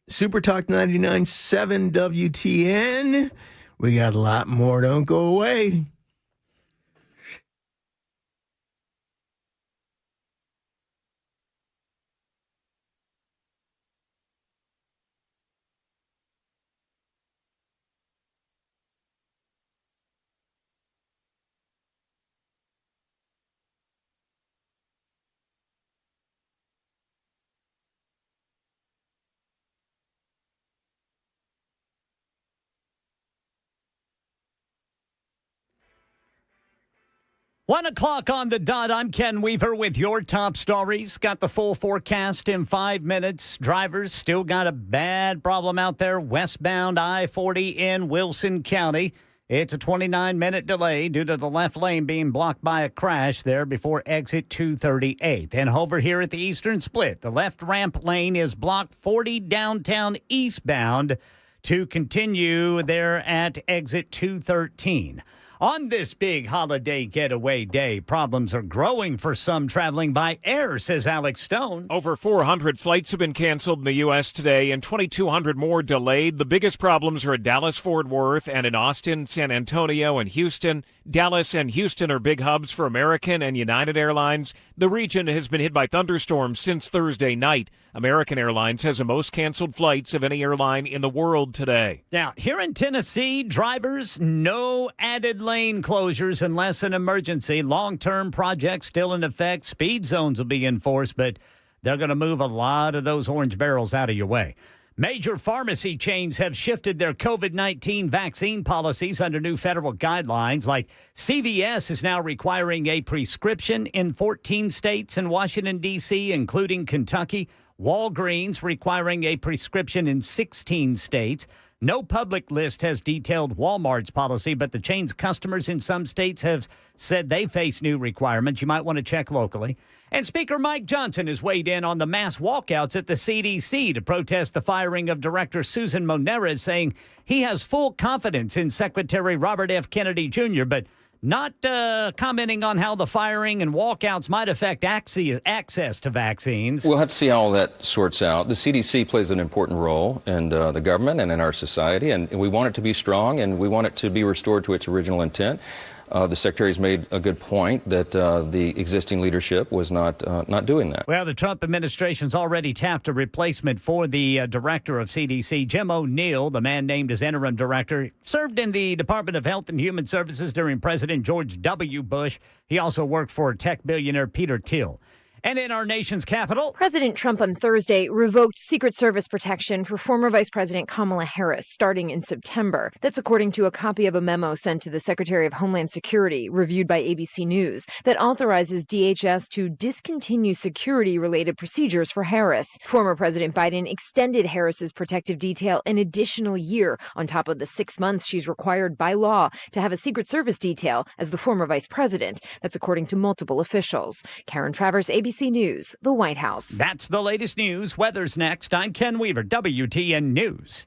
Super Talk 99.7 WTN. We got a lot more. Don't go away. 1 o'clock on the dot. I'm Ken Weaver with your top stories. Got the full forecast in 5 minutes. Drivers still got a bad problem out there westbound I-40 in Wilson County. It's a 29-minute delay due to the left lane being blocked by a crash there before exit 238. And over here at the Eastern Split, the left ramp lane is blocked 40 downtown eastbound to continue there at exit 213. On this big holiday getaway day, problems are growing for some traveling by air, says Alex Stone. Over 400 flights have been canceled in the U.S. today and 2,200 more delayed. The biggest problems are at Dallas-Fort Worth and in Austin, San Antonio, and Houston. Dallas and Houston are big hubs for American and United Airlines. The region has been hit by thunderstorms since Thursday night. American Airlines has the most canceled flights of any airline in the world today. Now, here in Tennessee, drivers, no added lane closures unless an emergency. Long-term projects still in effect. Speed zones will be enforced, but they're going to move a lot of those orange barrels out of your way. Major pharmacy chains have shifted their COVID-19 vaccine policies under new federal guidelines. Like CVS is now requiring a prescription in 14 states and Washington, D.C., including Kentucky. Walgreens requiring a prescription in 16 states. No public list has detailed Walmart's policy, but the chain's customers in some states have said they face new requirements. You might want to check locally. And Speaker Mike Johnson has weighed in on the mass walkouts at the CDC to protest the firing of Director Susan Monera, saying he has full confidence in Secretary Robert F. Kennedy Jr., but not commenting on how the firing and walkouts might affect access to vaccines. We'll have to see how all that sorts out. The CDC plays an important role in the government and in our society, and we want it to be strong, and we want it to be restored to its original intent. The Secretary's made a good point that the existing leadership was not doing that. Well, the Trump administration's already tapped a replacement for the director of CDC, Jim O'Neill, the man named as interim director, served in the Department of Health and Human Services during President George W. Bush. He also worked for tech billionaire Peter Thiel. And in our nation's capital, President Trump on Thursday revoked Secret Service protection for former Vice President Kamala Harris starting in September. That's according to a copy of a memo sent to the Secretary of Homeland Security, reviewed by ABC News, that authorizes DHS to discontinue security-related procedures for Harris. Former President Biden extended Harris's protective detail an additional year on top of the 6 months she's required by law to have a Secret Service detail as the former vice president. That's according to multiple officials. Karen Travers, ABC News, the White House. That's the latest news. Weather's next. I'm Ken Weaver, WTN News.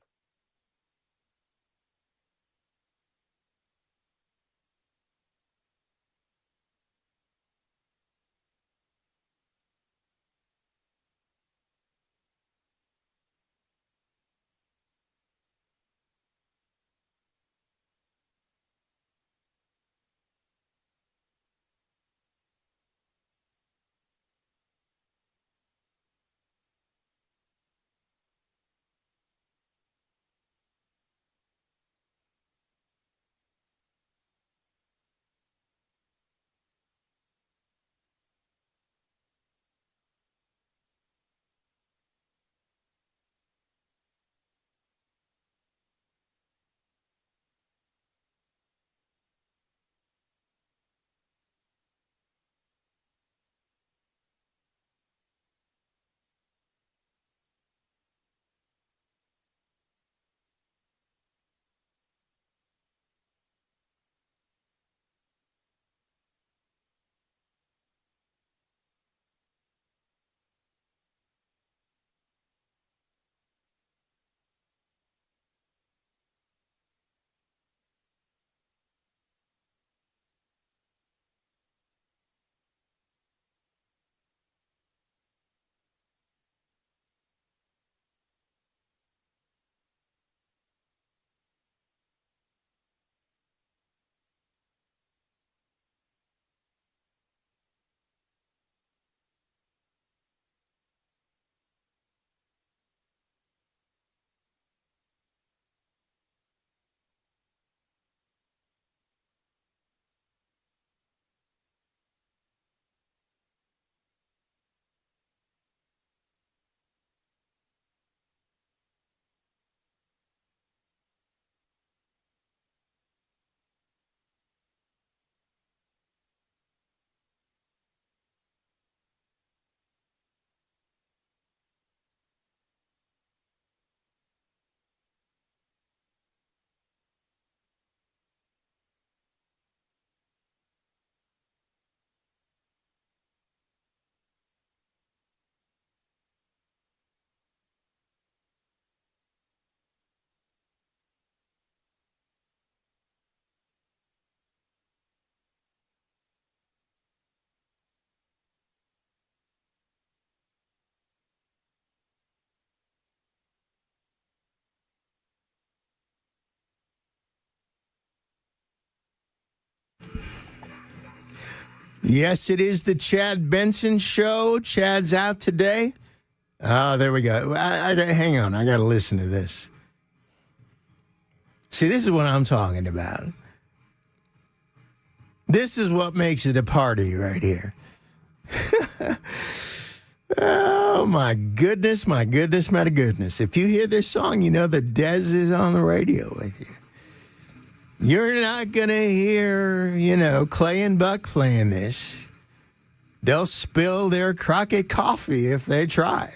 Yes, it is the Chad Benson Show. Chad's out today. Oh, there we go. Hang on. I got to listen to this. See, this is what I'm talking about. This is what makes it a party right here. Oh, my goodness, my goodness, my goodness. If you hear this song, you know that Dez is on the radio with you. You're not going to hear, Clay and Buck playing this. They'll spill their Crockett coffee if they try.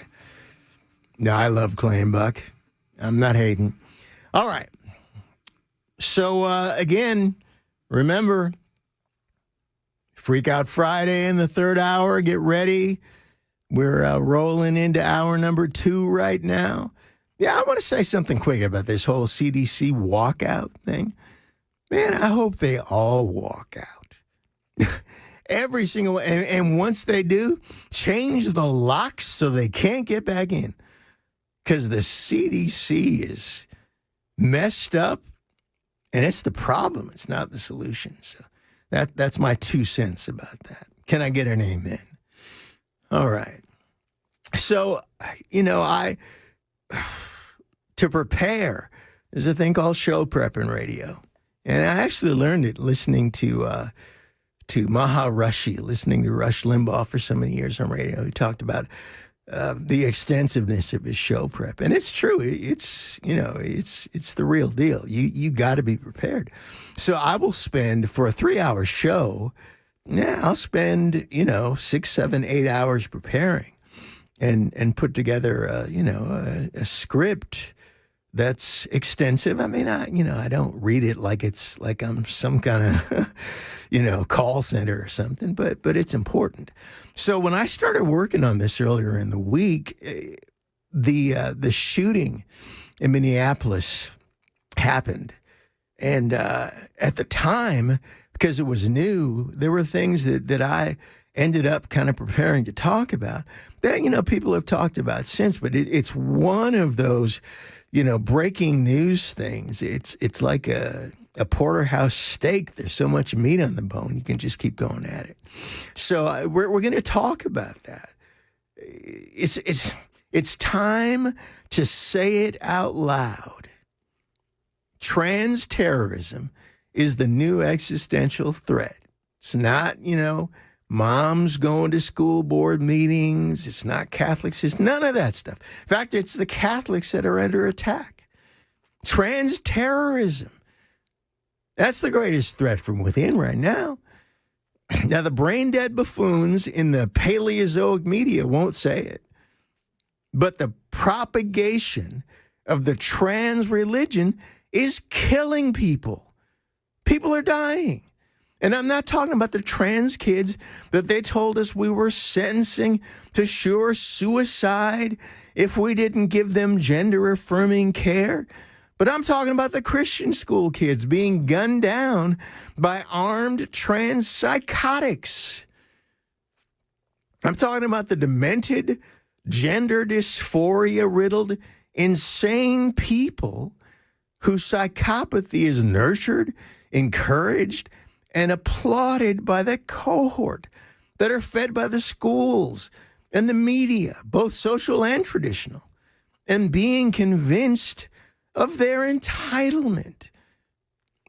No, I love Clay and Buck. I'm not hating. All right. So, again, remember, Freak Out Friday in the third hour. Get ready. We're rolling into hour number 2 right now. Yeah, I want to say something quick about this whole CDC walkout thing. Man, I hope they all walk out. Every single one. And once they do, change the locks so they can't get back in. Because the CDC is messed up, and it's the problem. It's not the solution. So that's my 2 cents about that. Can I get an amen? All right. So, to prepare, there's a thing called show prep in radio. And I actually learned it listening to Maharishi, listening to Rush Limbaugh for so many years on radio. He talked about the extensiveness of his show prep. And it's true. It's the real deal. You got to be prepared. So I will spend, for a 3-hour show, I'll spend, 6, 7, 8 hours preparing and put together, a script that's extensive. I mean, I don't read it like it's like I'm some kind of, call center or something, but it's important. So when I started working on this earlier in the week, the shooting in Minneapolis happened. And at the time, because it was new, there were things that I ended up kind of preparing to talk about that, people have talked about since, but it's one of those, breaking news things. It's like a porterhouse steak. There's so much meat on the bone, you can just keep going at it. So we're going to talk about that. It's time to say it out loud. Trans terrorism is the new existential threat. It's not, moms going to school board meetings. It's not Catholics. It's none of that stuff. In fact, it's the Catholics that are under attack. Trans terrorism. That's the greatest threat from within right now. Now, the brain-dead buffoons in the Paleozoic media won't say it. But the propagation of the trans religion is killing people. People are dying. And I'm not talking about the trans kids that they told us we were sentencing to sure suicide if we didn't give them gender-affirming care. But I'm talking about the Christian school kids being gunned down by armed trans psychotics. I'm talking about the demented, gender dysphoria-riddled, insane people whose psychopathy is nurtured, encouraged, and applauded by the cohort that are fed by the schools and the media, both social and traditional, and being convinced of their entitlement.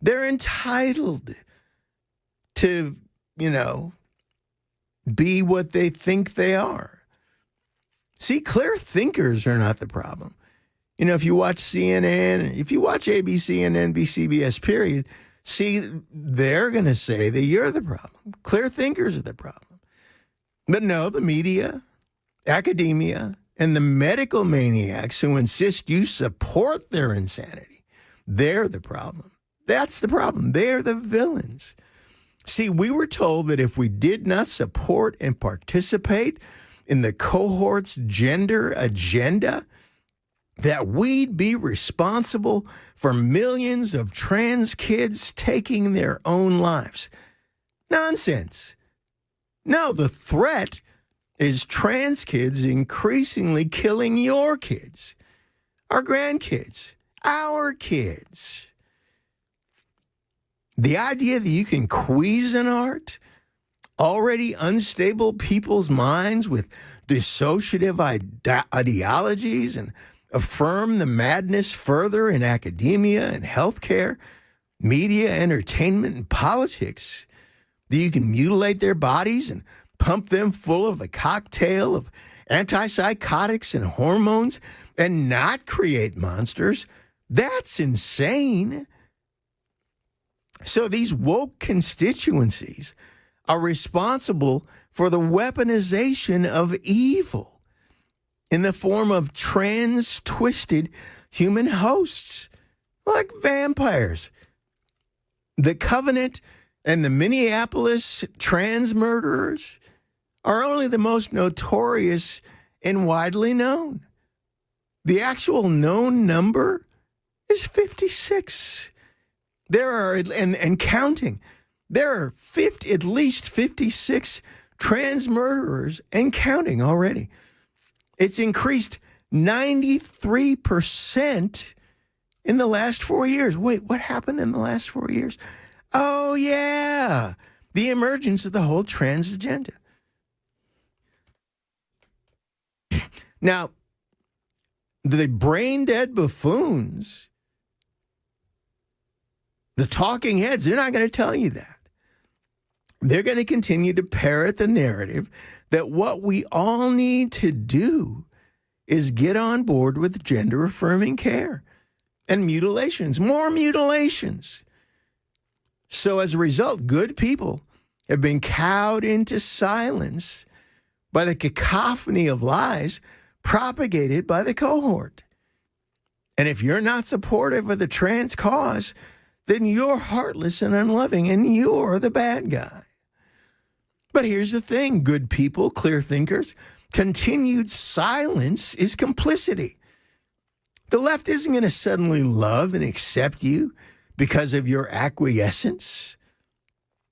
They're entitled to, be what they think they are. See, clear thinkers are not the problem. If you watch CNN, if you watch ABC and NBC, period, see, they're going to say that you're the problem. Clear thinkers are the problem. But no, the media, academia, and the medical maniacs who insist you support their insanity, they're the problem. That's the problem. They're the villains. See, we were told that if we did not support and participate in the cohort's gender agenda, that we'd be responsible for millions of trans kids taking their own lives. Nonsense. No, the threat is trans kids increasingly killing your kids, our grandkids, our kids. The idea that you can Cuisinart already unstable people's minds with dissociative ideologies and affirm the madness further in academia and healthcare, media, entertainment, and politics, that you can mutilate their bodies and pump them full of a cocktail of antipsychotics and hormones and not create monsters. That's insane. So these woke constituencies are responsible for the weaponization of evil in the form of trans-twisted human hosts like vampires. The Covenant and the Minneapolis trans murderers are only the most notorious and widely known. The actual known number is 56. There are, and counting, there are at least 56 trans murderers and counting already. It's increased 93% in the last 4 years. Wait, what happened in the last 4 years? Oh, yeah, the emergence of the whole trans agenda. Now, the brain-dead buffoons, the talking heads, they're not going to tell you that. They're going to continue to parrot the narrative that what we all need to do is get on board with gender-affirming care and mutilations, more mutilations. So as a result, good people have been cowed into silence by the cacophony of lies propagated by the cohort. And if you're not supportive of the trans cause, then you're heartless and unloving, and you're the bad guy. But here's the thing, good people, clear thinkers, continued silence is complicity. The left isn't going to suddenly love and accept you because of your acquiescence.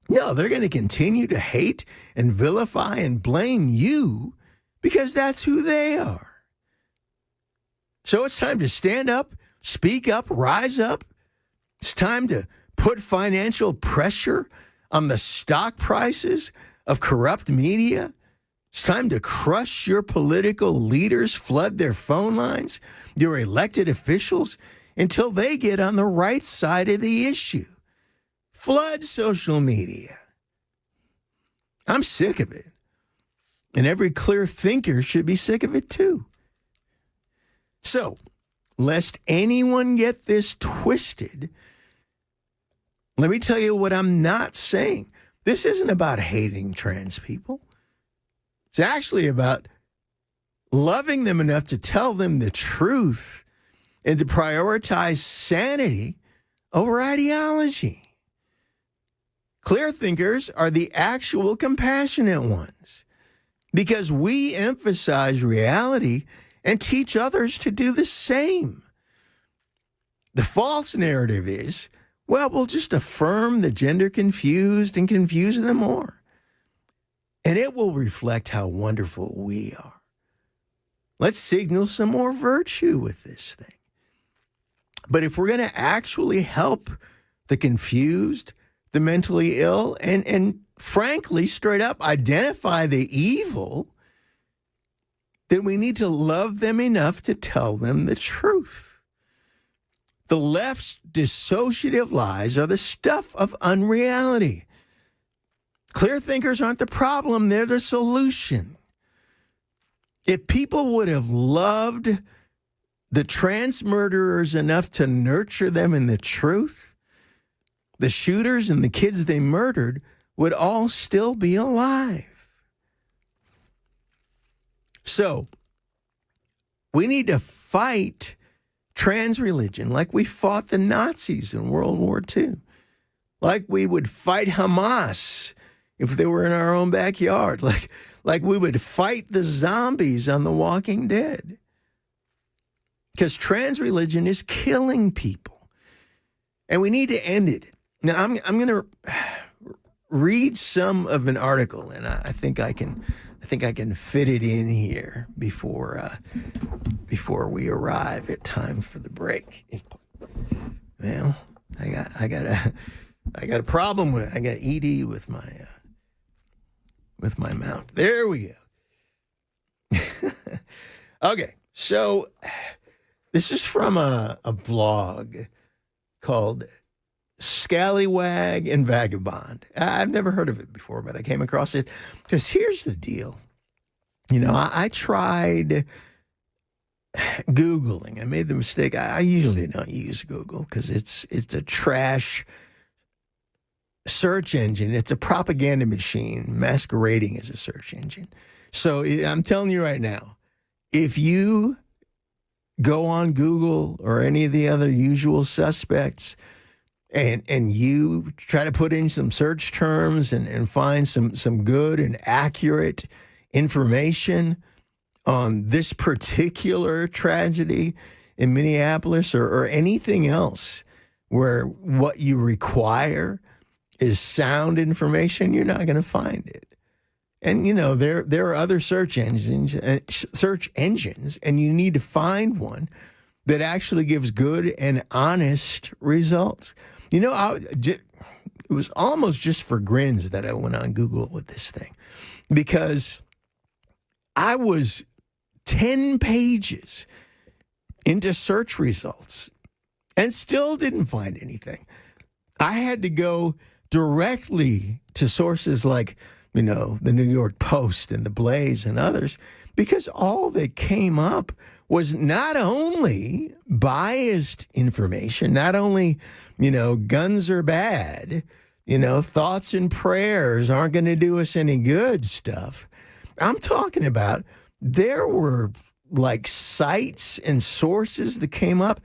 No, they're going to continue to hate and vilify and blame you because that's who they are. So it's time to stand up, speak up, rise up. It's time to put financial pressure on the stock prices of corrupt media. It's time to crush your political leaders, flood their phone lines, your elected officials, until they get on the right side of the issue. Flood social media. I'm sick of it. And every clear thinker should be sick of it too. So, lest anyone get this twisted, let me tell you what I'm not saying. This isn't about hating trans people. It's actually about loving them enough to tell them the truth and to prioritize sanity over ideology. Clear thinkers are the actual compassionate ones because we emphasize reality and teach others to do the same. The false narrative is, well, we'll just affirm the gender confused and confuse them more. And it will reflect how wonderful we are. Let's signal some more virtue with this thing. But if we're going to actually help the confused, the mentally ill, and frankly, straight up identify the evil, then we need to love them enough to tell them the truth. The left's dissociative lies are the stuff of unreality. Clear thinkers aren't the problem, they're the solution. If people would have loved the trans murderers enough to nurture them in the truth, the shooters and the kids they murdered would all still be alive. So, we need to fight trans religion like we fought the Nazis in World War II, like we would fight Hamas if they were in our own backyard, like we would fight the zombies on The Walking Dead. Because trans religion is killing people, and we need to end it. Now, I'm going to read some of an article, and I think I can fit it in here before we arrive at time for the break. Well, I got a problem with, I got ED with my with my mouth. There we go. Okay, so this is from a blog called Scallywag and Vagabond. I've never heard of it before, but I came across it because here's the deal. You know, I tried Googling. I made the mistake. I usually don't use Google because it's a trash search engine. It's a propaganda machine masquerading as a search engine. So I'm telling you right now, if you go on Google or any of the other usual suspects and you try to put in some search terms and find some good and accurate information on this particular tragedy in Minneapolis or anything else where what you require is sound information, you're not going to find it. And, you know, there are other search engines, and you need to find one that actually gives good and honest results. You know, it was almost just for grins that I went on Google with this thing because I was 10 pages into search results and still didn't find anything. I had to go directly to sources like, you know, the New York Post and the Blaze and others, because all that came up was not only biased information, not only, you know, guns are bad, you know, thoughts and prayers aren't going to do us any good stuff. I'm talking about there were like sites and sources that came up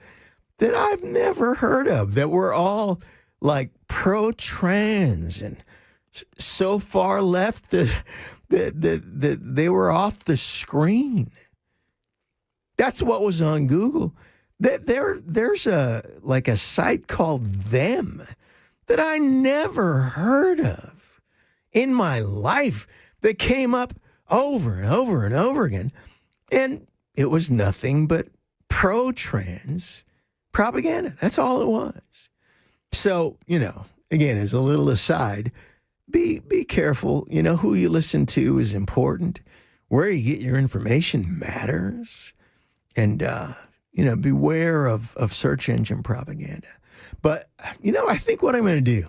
that I've never heard of that were all like pro-trans and so far left that they were off the screen. That's what was on Google. There's a site called Them that I never heard of in my life that came up over and over and over again. And it was nothing but pro-trans propaganda. That's all it was. So, you know, again, as a little aside, be careful. You know, who you listen to is important. Where you get your information matters. And, you know, beware of search engine propaganda. But, you know, I think what I'm going to do,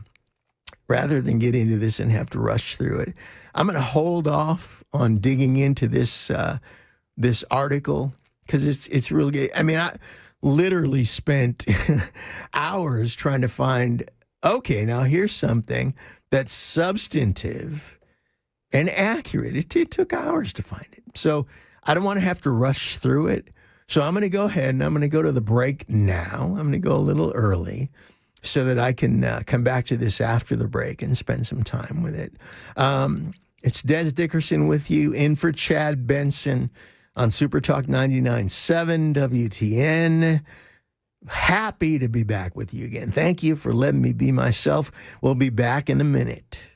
rather than get into this and have to rush through it, I'm going to hold off on digging into this this article because it's really good. I mean, I literally spent hours trying to find, okay, now here's something that's substantive and accurate. It took hours to find it. So I don't want to have to rush through it. So I'm going to go ahead and I'm going to go to the break now. I'm going to go a little early so that I can come back to this after the break and spend some time with it. It's Dez Dickerson with you, in for Chad Benson on Super Talk 99.7 WTN. Happy to be back with you again. Thank you for letting me be myself. We'll be back in a minute.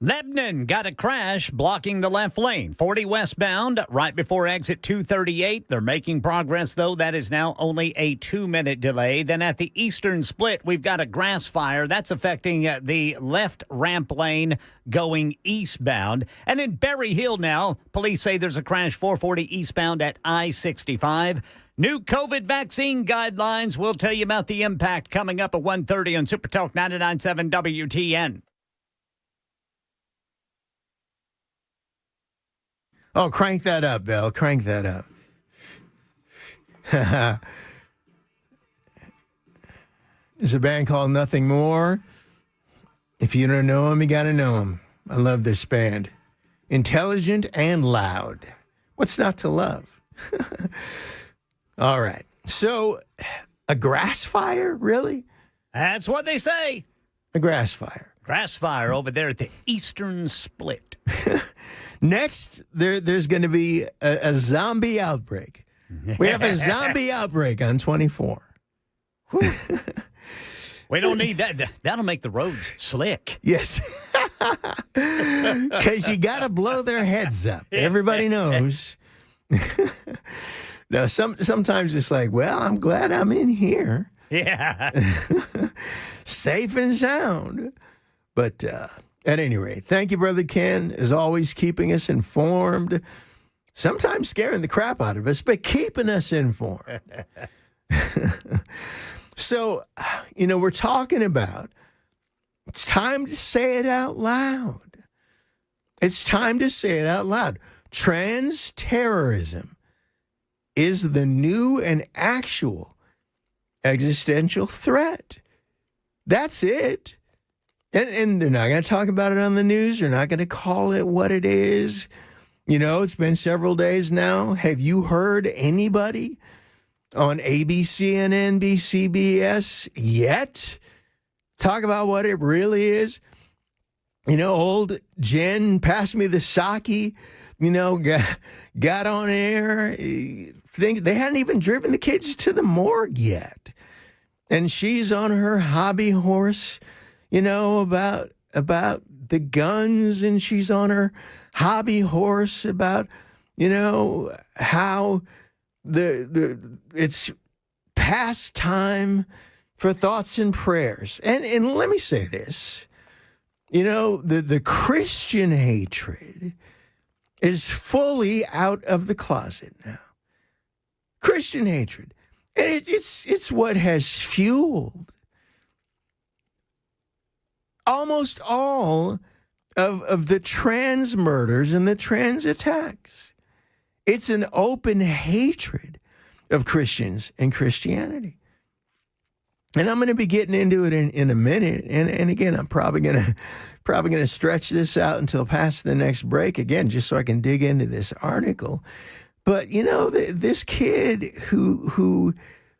Lebanon got a crash blocking the left lane. 40 westbound right before exit 238. They're making progress, though. That is now only a 2-minute delay. Then at the eastern split, we've got a grass fire. That's affecting the left ramp lane going eastbound. And in Berry Hill now, police say there's a crash 440 eastbound at I-65. New COVID vaccine guidelines. We'll tell you about the impact coming up at 1:30 on Super Talk 99.7 WTN. Oh, crank that up, Bill. Crank that up. There's a band called Nothing More. If you don't know them, you got to know them. I love this band. Intelligent and loud. What's not to love? All right. So, a grass fire? Really? That's what they say. A grass fire. Grass fire over there at the eastern split. Next, there's going to be a zombie outbreak. We have a zombie outbreak on 24. We don't need that. That'll make the roads slick. Yes. Because you got to blow their heads up. Everybody knows. Now, sometimes it's like, well, I'm glad I'm in here. Yeah. Safe and sound. But at any rate, thank you, Brother Ken, as always, keeping us informed. Sometimes scaring the crap out of us, but keeping us informed. So, we're talking about, it's time to say it out loud. It's time to say it out loud. Trans terrorism is the new and actual existential threat. That's it. And they're not going to talk about it on the news. They're not going to call it what it is. It's been several days now. Have you heard anybody on ABC and NBC yet talk about what it really is? Old Jen, pass me the sake, got on air. They hadn't even driven the kids to the morgue yet. And she's on her hobby horse, about the guns, and she's on her hobby horse about, how it's past time for thoughts and prayers. And let me say this, the Christian hatred is fully out of the closet now. Christian hatred. And it's what has fueled almost all of the trans murders and the trans attacks. It's an open hatred of Christians and Christianity. And I'm going to be getting into it in a minute. And again, I'm probably going to stretch this out until past the next break again, just so I can dig into this article. But, this kid who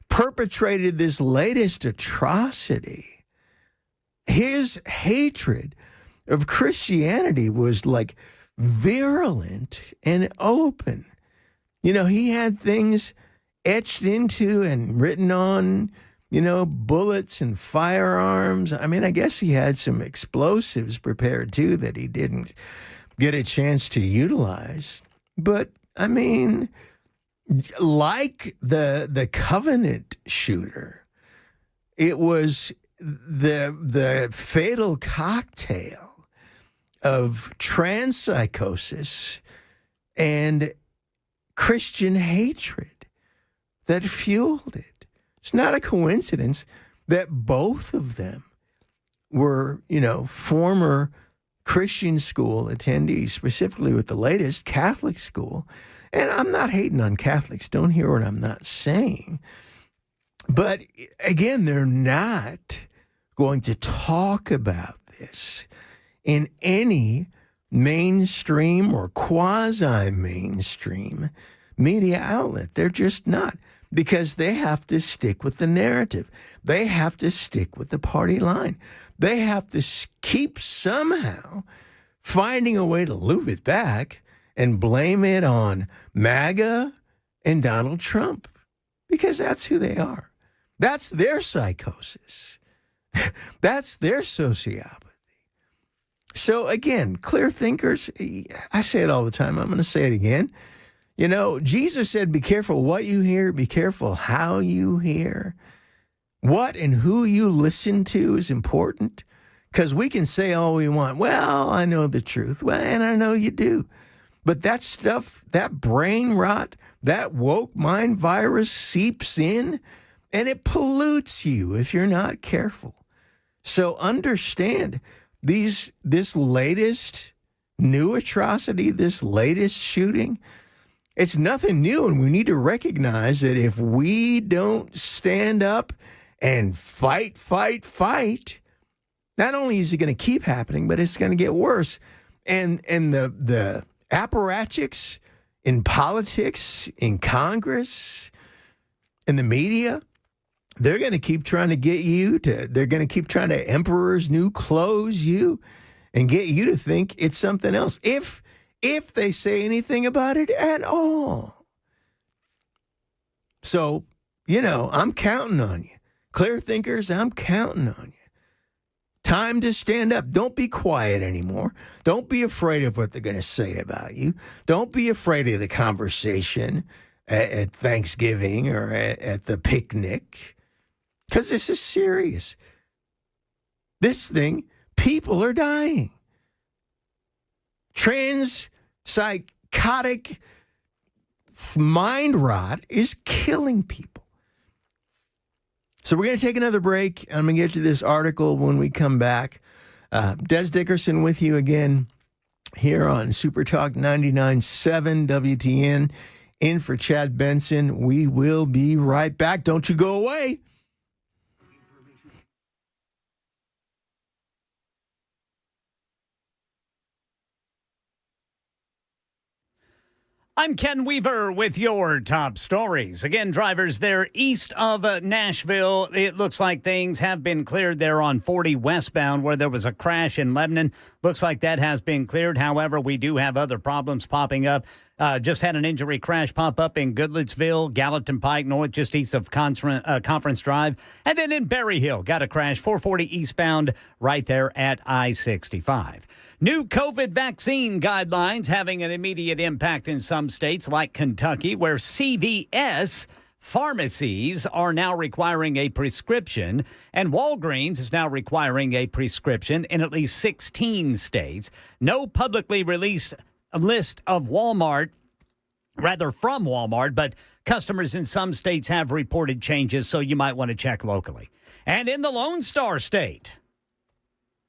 perpetrated this latest atrocity, his hatred of Christianity was like virulent and open. He had things etched into and written on, bullets and firearms. I mean, I guess he had some explosives prepared too that he didn't get a chance to utilize. But I mean, like the Covenant shooter, it was the fatal cocktail of trans psychosis and Christian hatred that fueled it. It's not a coincidence that both of them were, former Christian school attendees, specifically with the latest Catholic school. And I'm not hating on Catholics. Don't hear what I'm not saying. But again, they're not going to talk about this in any mainstream or quasi-mainstream media outlet. They're just not, because they have to stick with the narrative. They have to stick with the party line. They have to keep somehow finding a way to loop it back and blame it on MAGA and Donald Trump, because that's who they are. That's their psychosis. That's their sociopathy. So again, clear thinkers, I say it all the time. I'm going to say it again. You know, Jesus said, be careful what you hear, be careful how you hear. What and who you listen to is important, because we can say all we want. Well, I know the truth. Well, and I know you do. But that stuff, that brain rot, that woke mind virus seeps in and it pollutes you if you're not careful. So understand this latest new atrocity, this latest shooting, it's nothing new. And we need to recognize that if we don't stand up and fight, not only is it going to keep happening, but it's going to get worse. And the apparatchiks in politics, in Congress, in the media, they're going to keep trying to get you to, they're going to keep trying to emperor's new clothes you and get you to think it's something else. If they say anything about it at all. So, you know, I'm counting on you. Clear thinkers, I'm counting on you. Time to stand up. Don't be quiet anymore. Don't be afraid of what they're going to say about you. Don't be afraid of the conversation at Thanksgiving or at the picnic, because this is serious. This thing, people are dying. Psychotic mind rot is killing people. So we're going to take another break. I'm going to get to this article when we come back. Dez Dickerson with you again here on Super Talk 99.7 WTN. In for Chad Benson. We will be right back. Don't you go away. I'm Ken Weaver with your top stories. Again, drivers there east of Nashville, it looks like things have been cleared there on 40 westbound where there was a crash in Lebanon. Looks like that has been cleared. However, we do have other problems popping up. Just had an injury crash pop up in Goodlettsville, Gallatin Pike North, just east of Conference Drive. And then in Berry Hill, got a crash, 440 eastbound right there at I-65. New COVID vaccine guidelines having an immediate impact in some states like Kentucky, where CVS pharmacies are now requiring a prescription, and Walgreens is now requiring a prescription in at least 16 states. No publicly released list of from Walmart, but customers in some states have reported changes, so you might want to check locally. And in the Lone Star State,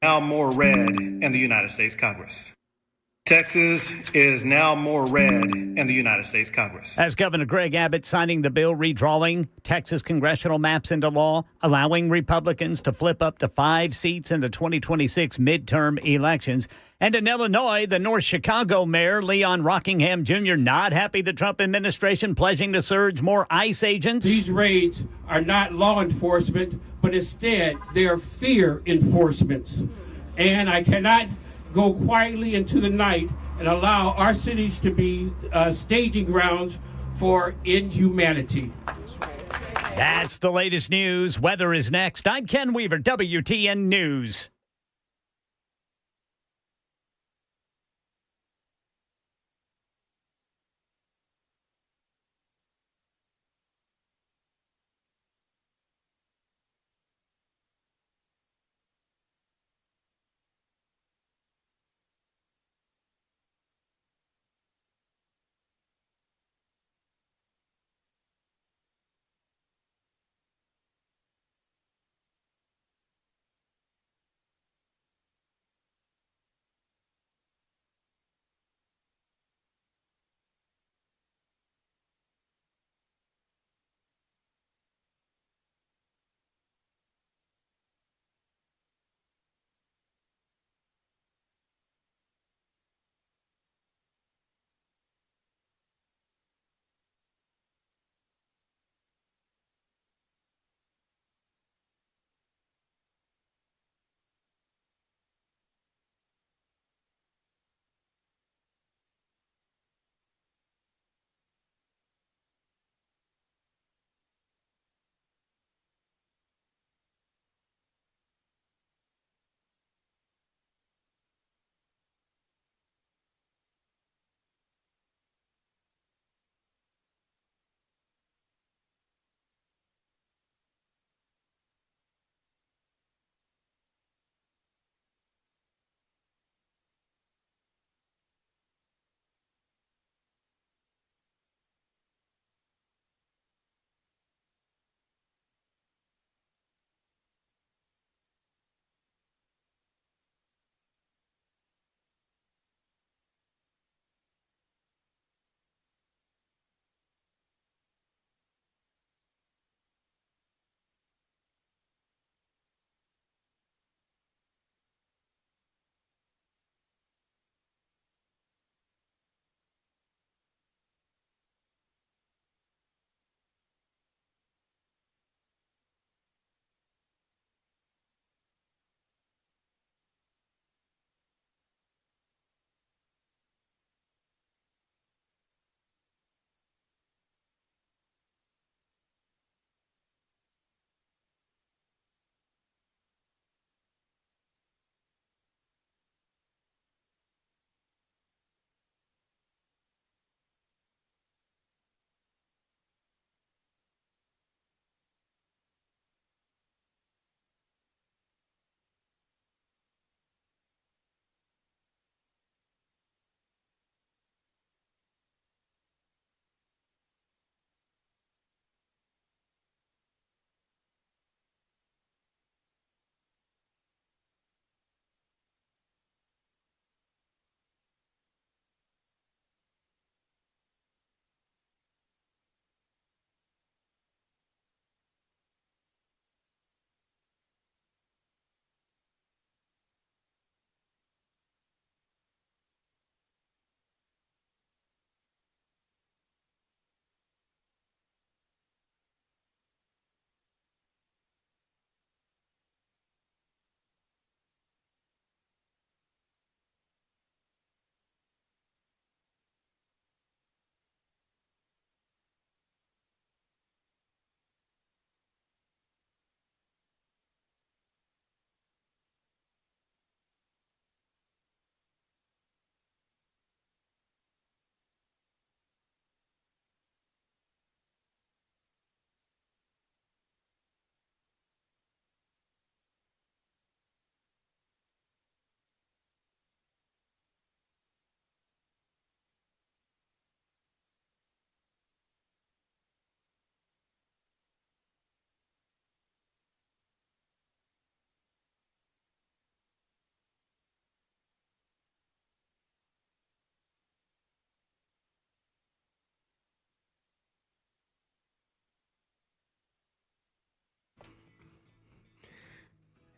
now more red in the United States Congress. Texas is now more red in the United States Congress. As Governor Greg Abbott signing the bill redrawing Texas congressional maps into law, allowing Republicans to flip up to 5 seats in the 2026 midterm elections. And in Illinois, the North Chicago mayor, Leon Rockingham Jr., not happy the Trump administration pledging to surge more ICE agents. These raids are not law enforcement, but instead they are fear enforcements. And I cannot go quietly into the night and allow our cities to be staging grounds for inhumanity. That's the latest news. Weather is next. I'm Ken Weaver, WTN News.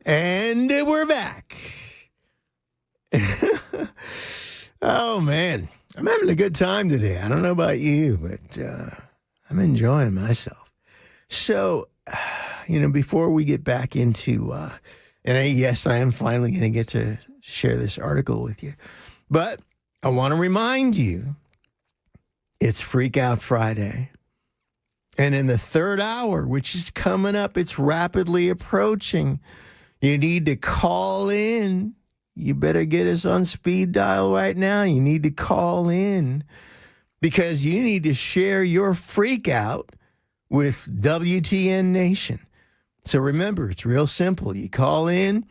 And we're back. Oh, man. I'm having a good time today. I don't know about you, but I'm enjoying myself. So, before we get back into, yes, I am finally going to get to share this article with you. But I want to remind you, it's Freak Out Friday. And in the third hour, which is coming up, it's rapidly approaching. You need to call in. You better get us on speed dial right now. You need to call in because you need to share your freak out with WTN Nation. So remember, it's real simple. You call in,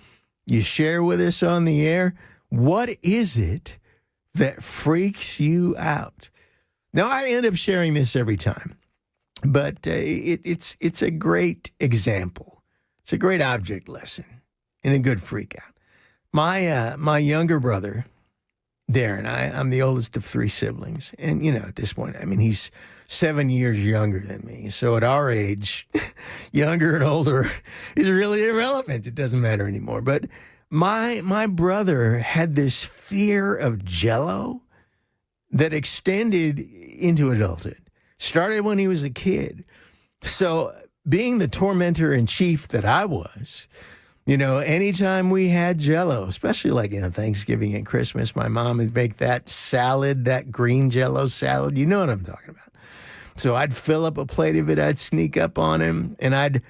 you share with us on the air. What is it that freaks you out? Now, I end up sharing this every time, but it's a great example. It's a great object lesson and a good freak out. My younger brother, Darren, I'm the oldest of three siblings. And, at this point, he's 7 years younger than me. So at our age, younger and older is really irrelevant. It doesn't matter anymore. But my brother had this fear of Jell-O that extended into adulthood. Started when he was a kid. So being the tormentor in chief that I was, anytime we had Jell-O, especially like, Thanksgiving and Christmas, my mom would make that salad, that green Jell-O salad. You know what I'm talking about. So I'd fill up a plate of it. I'd sneak up on him and I'd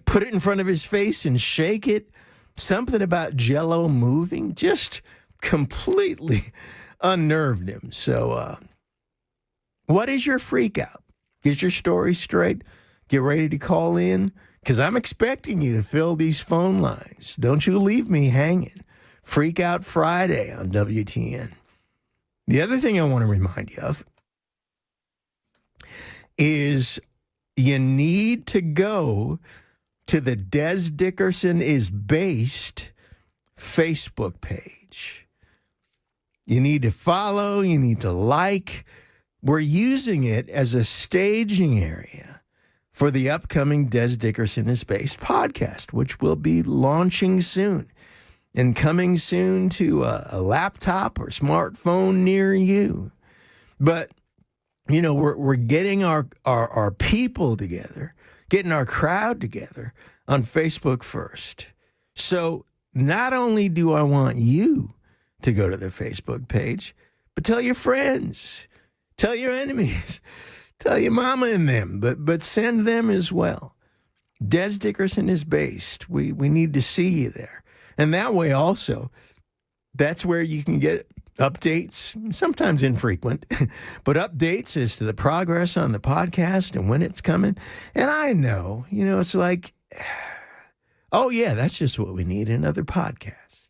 put it in front of his face and shake it. Something about Jell-O moving just completely unnerved him. So what is your freak out? Get your story straight. Get ready to call in. Because I'm expecting you to fill these phone lines. Don't you leave me hanging. Freak Out Friday on WTN. The other thing I want to remind you of is you need to go to the Dez Dickerson is Based Facebook page. You need to follow. You need to like. We're using it as a staging area for the upcoming Dez Dickerson is Based podcast, which will be launching soon and coming soon to a laptop or smartphone near you. But, we're getting our people together, getting our crowd together on Facebook first. So not only do I want you to go to the Facebook page, but tell your friends, tell your enemies, tell your mama and them, but send them as well. Dez Dickerson is Based. We need to see you there. And that way also, that's where you can get updates, sometimes infrequent, but updates as to the progress on the podcast and when it's coming. And I know, it's like, oh yeah, that's just what we need, another podcast.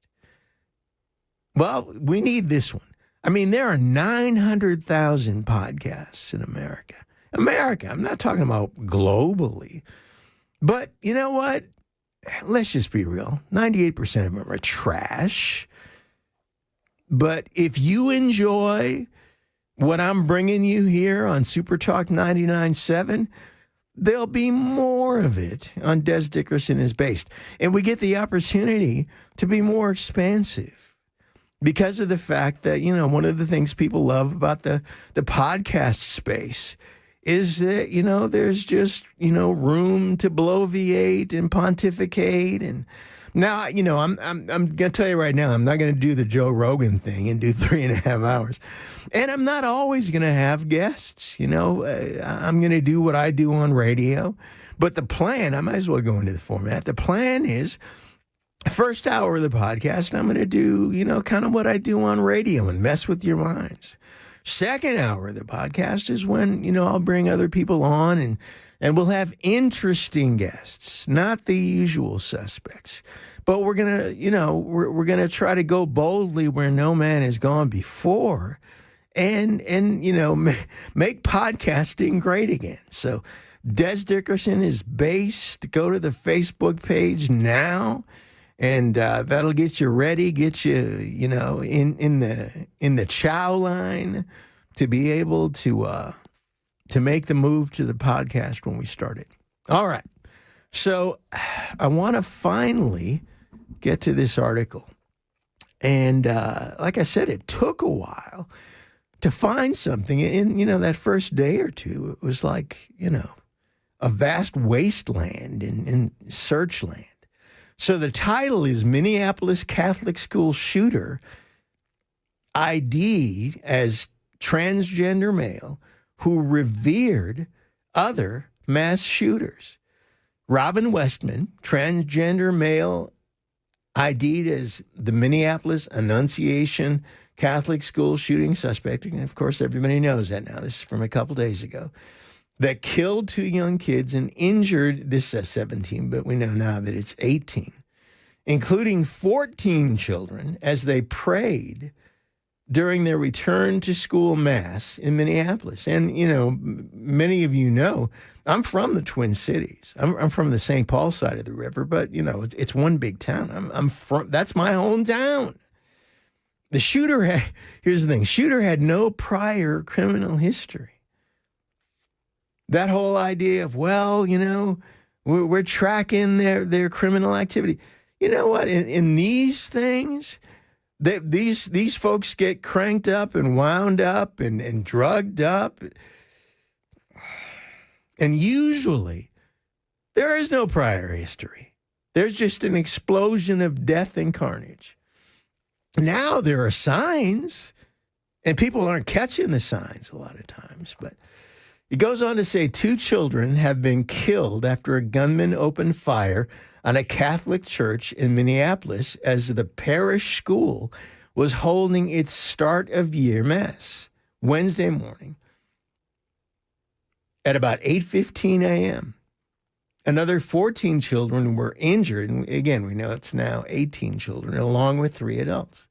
Well, we need this one. There are 900,000 podcasts in America. I'm not talking about globally. But you know what? Let's just be real. 98% of them are trash. But if you enjoy what I'm bringing you here on Super Talk 99.7, there'll be more of it on Dez Dickerson is Based. And we get the opportunity to be more expansive. Because of the fact that, one of the things people love about the podcast space is that, there's just, room to bloviate and pontificate. And now, I'm going to tell you right now, I'm not going to do the Joe Rogan thing and do 3.5 hours. And I'm not always going to have guests. I'm going to do what I do on radio. But the plan, I might as well go into the format. The plan is, first hour of the podcast, I'm going to do, kind of what I do on radio and mess with your minds. Second hour of the podcast is when, I'll bring other people on and we'll have interesting guests, not the usual suspects. But we're going to, we're going to try to go boldly where no man has gone before and make podcasting great again. So Dez Dickerson is Based. Go to the Facebook page now. And that'll get you ready, get you, in the chow line to be able to make the move to the podcast when we start it. All right. So I want to finally get to this article. And like I said, it took a while to find something. In, that first day or two, it was like, a vast wasteland in search land. So the title is Minneapolis Catholic School Shooter ID'd as transgender male who revered other mass shooters. Robin Westman, transgender male ID'd as the Minneapolis Annunciation Catholic School shooting suspect. And of course, everybody knows that now. This is from a couple days ago. That killed 2 young kids and injured, this says 17, but we know now that it's 18, including 14 children as they prayed during their return to school mass in Minneapolis. And, many of you know, I'm from the Twin Cities. I'm from the St. Paul side of the river, but, it's one big town. That's my hometown. The shooter here's the thing, shooter had no prior criminal history. That whole idea of, we're tracking their criminal activity. You know what? In these things, these folks get cranked up and wound up and drugged up. And usually, there is no prior history. There's just an explosion of death and carnage. Now there are signs, and people aren't catching the signs a lot of times, but it goes on to say 2 children have been killed after a gunman opened fire on a Catholic church in Minneapolis as the parish school was holding its start of year mass Wednesday morning at about 8:15 a.m. Another 14 children were injured, and again, we know it's now 18 children, along with 3 adults.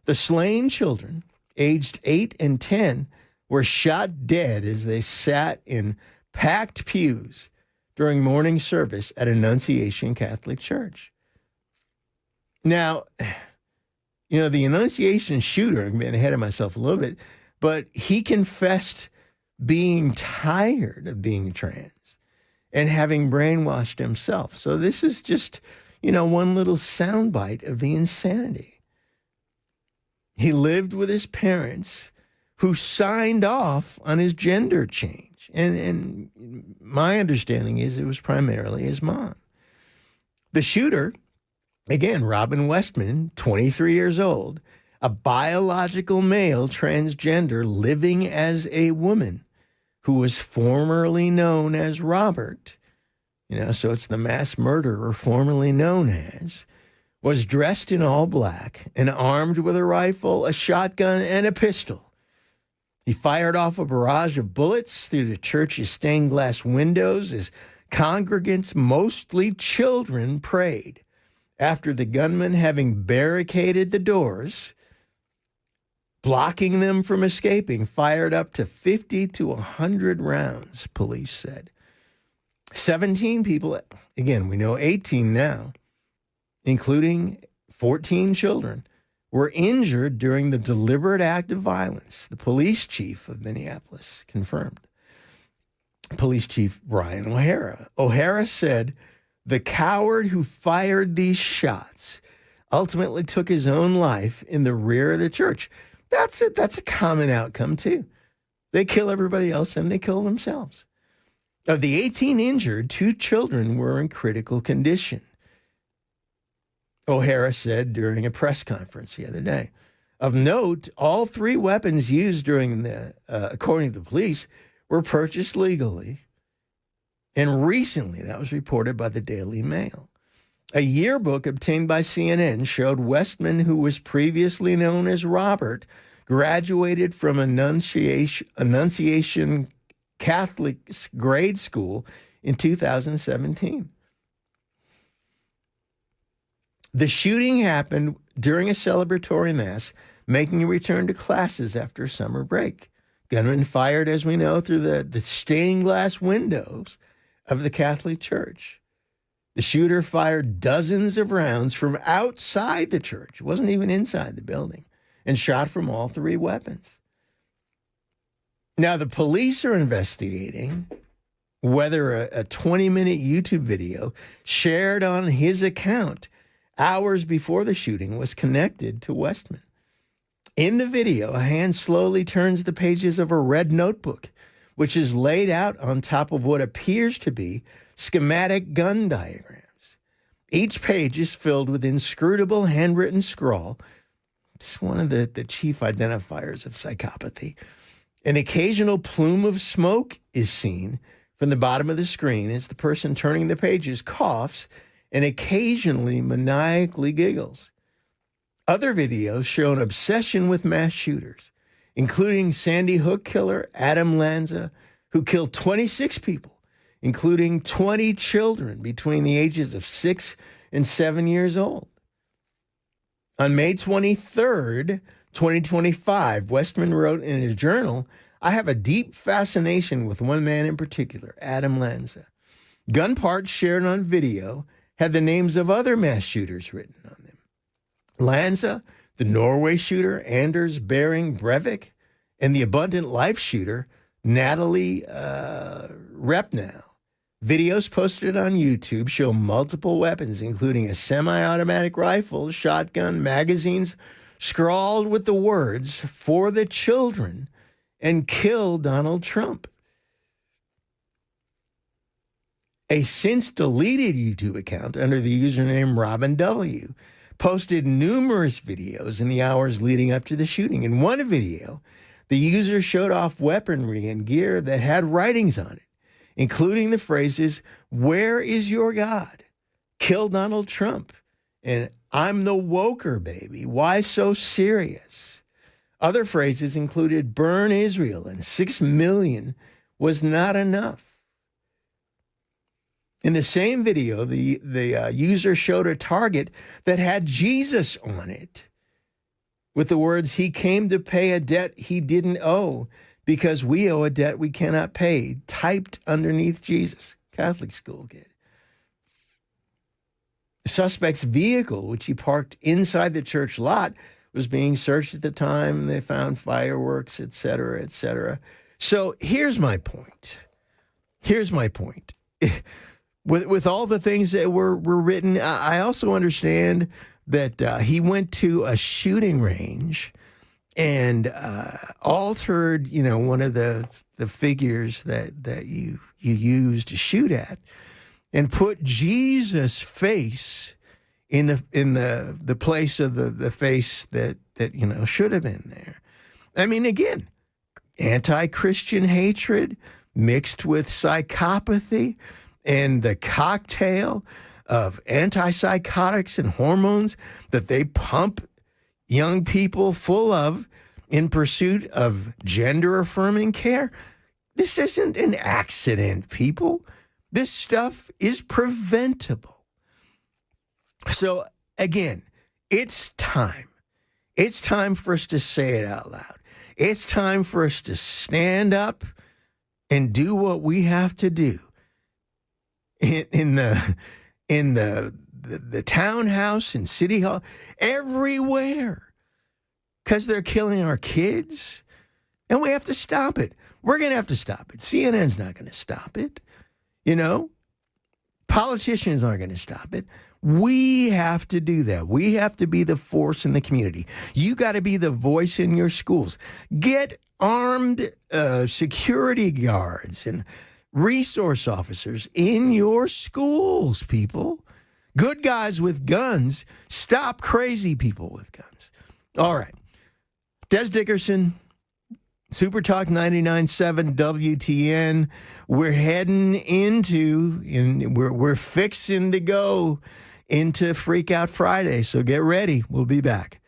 The slain children, aged 8 and 10, were shot dead as they sat in packed pews during morning service at Annunciation Catholic Church. Now, the Annunciation shooter, I'm getting ahead of myself a little bit, but he confessed being tired of being trans and having brainwashed himself. So this is just, one little soundbite of the insanity. He lived with his parents who signed off on his gender change. And my understanding is it was primarily his mom. The shooter, again, Robin Westman, 23 years old, a biological male transgender living as a woman who was formerly known as Robert, so it's the mass murderer formerly known as, was dressed in all black and armed with a rifle, a shotgun, and a pistol. He fired off a barrage of bullets through the church's stained glass windows as congregants, mostly children, prayed. After the gunman, having barricaded the doors, blocking them from escaping, fired up to 50 to 100 rounds, police said. 17 people, again, we know 18 now, including 14 children, were injured during the deliberate act of violence, the police chief of Minneapolis confirmed. Police Chief Brian O'Hara. O'Hara said the coward who fired these shots ultimately took his own life in the rear of the church. That's it. That's a common outcome, too. They kill everybody else and they kill themselves. Of the 18 injured, 2 children were in critical condition, O'Hara said during a press conference the other day. Of note, all 3 weapons used during according to the police, were purchased legally. And recently, that was reported by the Daily Mail. A yearbook obtained by CNN showed Westman, who was previously known as Robert, graduated from Annunciation Catholic grade school in 2017. The shooting happened during a celebratory mass, making a return to classes after summer break. Gunman fired, as we know, through the stained glass windows of the Catholic Church. The shooter fired dozens of rounds from outside the church. It wasn't even inside the building, and shot from all 3 weapons. Now, the police are investigating whether a 20-minute YouTube video shared on his account hours before the shooting, was connected to Westman. In the video, a hand slowly turns the pages of a red notebook, which is laid out on top of what appears to be schematic gun diagrams. Each page is filled with inscrutable handwritten scrawl. It's one of the chief identifiers of psychopathy. An occasional plume of smoke is seen from the bottom of the screen as the person turning the pages coughs and occasionally maniacally giggles. Other videos show an obsession with mass shooters, including Sandy Hook killer Adam Lanza, who killed 26 people, including 20 children between the ages of 6 and 7 years old. On May 23rd, 2025, Westman wrote in his journal, "I have a deep fascination with one man in particular, Adam Lanza." Gun parts shared on video had the names of other mass shooters written on them. Lanza, the Norway shooter Anders Behring Breivik, and the Abundant Life shooter Natalie Repnow. Videos posted on YouTube show multiple weapons, including a semi-automatic rifle, shotgun, magazines, scrawled with the words, "For the children," and "Kill Donald Trump." A since-deleted YouTube account under the username Robin W. posted numerous videos in the hours leading up to the shooting. In one video, the user showed off weaponry and gear that had writings on it, including the phrases, "Where is your God?" "Kill Donald Trump," and "I'm the woker, baby. Why so serious?" Other phrases included "Burn Israel" and 6 million was not enough. In the same video, the user showed a target that had Jesus on it with the words, "He came to pay a debt he didn't owe because we owe a debt we cannot pay," typed underneath Jesus. Catholic school kid. The suspect's vehicle, which he parked inside the church lot, was being searched at the time. They found fireworks, et cetera, et cetera. So here's my point. With all the things that were written, I also understand that he went to a shooting range and altered, one of the figures that you used to shoot at, and put Jesus' face in the place of the face that should have been there. I mean, again, anti-Christian hatred mixed with psychopathy and the cocktail of antipsychotics and hormones that they pump young people full of in pursuit of gender-affirming care. This isn't an accident, people. This stuff is preventable. So, again, it's time. It's time for us to say it out loud. It's time for us to stand up and do what we have to do in the townhouse and city hall, everywhere, because they're killing our kids, and we have to stop it. We're going to have to stop it. CNN's not going to stop it. Politicians aren't going to stop it. We have to do that. We have to be the force in the community. You got to be the voice in your schools. Get armed security guards and resource officers in your schools, people. Good guys with guns. Stop crazy people with guns. All right. Dez Dickerson, Super Talk 99.7 WTN. We're heading we're fixing to go into Freak Out Friday. So get ready. We'll be back.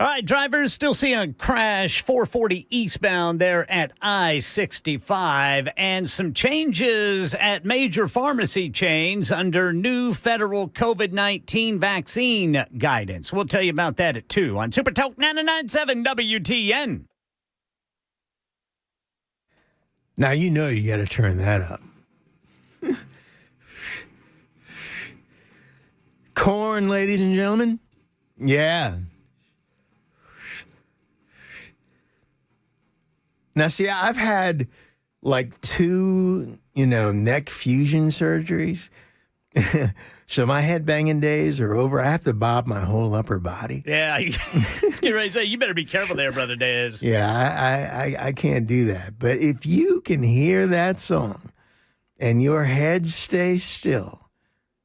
All right, drivers still seeing a crash 440 eastbound there at I-65 and some changes at major pharmacy chains under new federal COVID-19 vaccine guidance. We'll tell you about that at 2 on Super Talk 99.7 WTN. Now, you know you got to turn that up. Corn, ladies and gentlemen. Yeah. Now, see, I've had like 2, neck fusion surgeries. So my head banging days are over. I have to bob my whole upper body. Yeah, I was getting ready to say, you better be careful there, Brother Dez. Yeah, I can't do that. But if you can hear that song and your head stays still,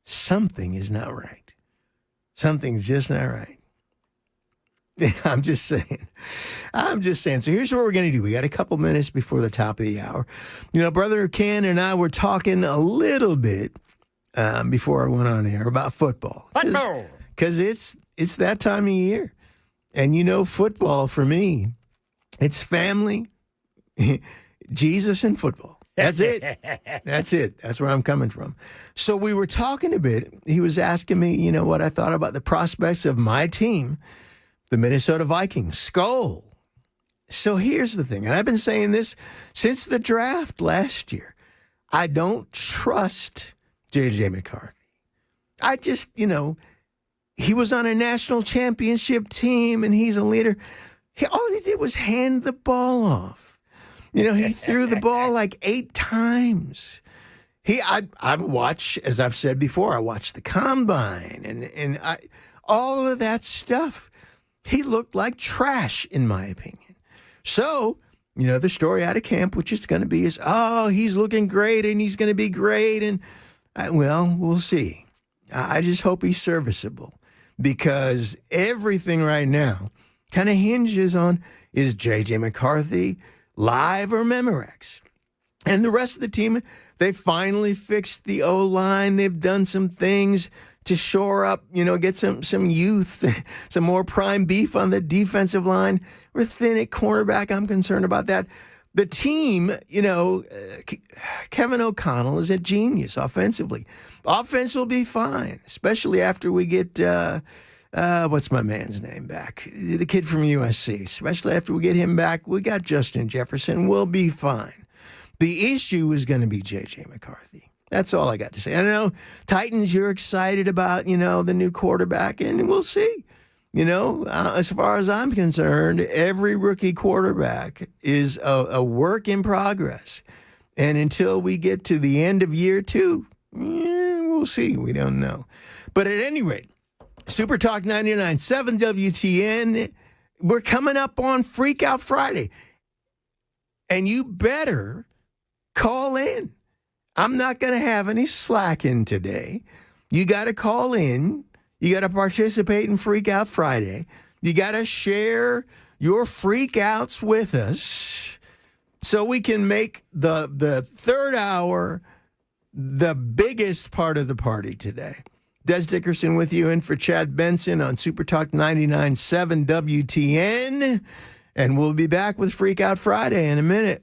something is not right. Something's just not right. I'm just saying. So here's what we're going to do. We got a couple minutes before the top of the hour. Brother Ken and I were talking a little bit before I went on air about football. Because it's that time of year. And football for me, it's family, Jesus, and football. That's it. That's it. That's where I'm coming from. So we were talking a bit. He was asking me, what I thought about the prospects of my team, the Minnesota Vikings. Skull. So here's the thing, and I've been saying this since the draft last year. I don't trust J.J. McCarthy. I just, he was on a national championship team, and he's a leader. All he did was hand the ball off. He threw the ball like 8 times. I watch, as I've said before, I watched the combine and all of that stuff. He looked like trash, in my opinion. So, the story out of camp, which is going to be is, he's looking great and he's going to be great. And, we'll see. I just hope he's serviceable because everything right now kind of hinges on, is J.J. McCarthy live or Memorex? And the rest of the team, they finally fixed the O-line. They've done some things to shore up, get some youth, some more prime beef on the defensive line. We're thin at cornerback. I'm concerned about that. The team, Kevin O'Connell is a genius offensively. Offense will be fine, especially after we get, what's my man's name back? The kid from USC. Especially after we get him back, we got Justin Jefferson. We'll be fine. The issue is going to be J.J. McCarthy. That's all I got to say. I know, Titans, you're excited about, the new quarterback, and we'll see. As far as I'm concerned, every rookie quarterback is a work in progress. And until we get to the end of year 2, we'll see. We don't know. But at any rate, Super Talk 99.7 WTN, we're coming up on Freak Out Friday. And you better call in. I'm not going to have any slacking today. You got to call in. You got to participate in Freak Out Friday. You got to share your freak outs with us so we can make the third hour the biggest part of the party today. Dez Dickerson with you in for Chad Benson on Super Talk 99.7 WTN. And we'll be back with Freak Out Friday in a minute.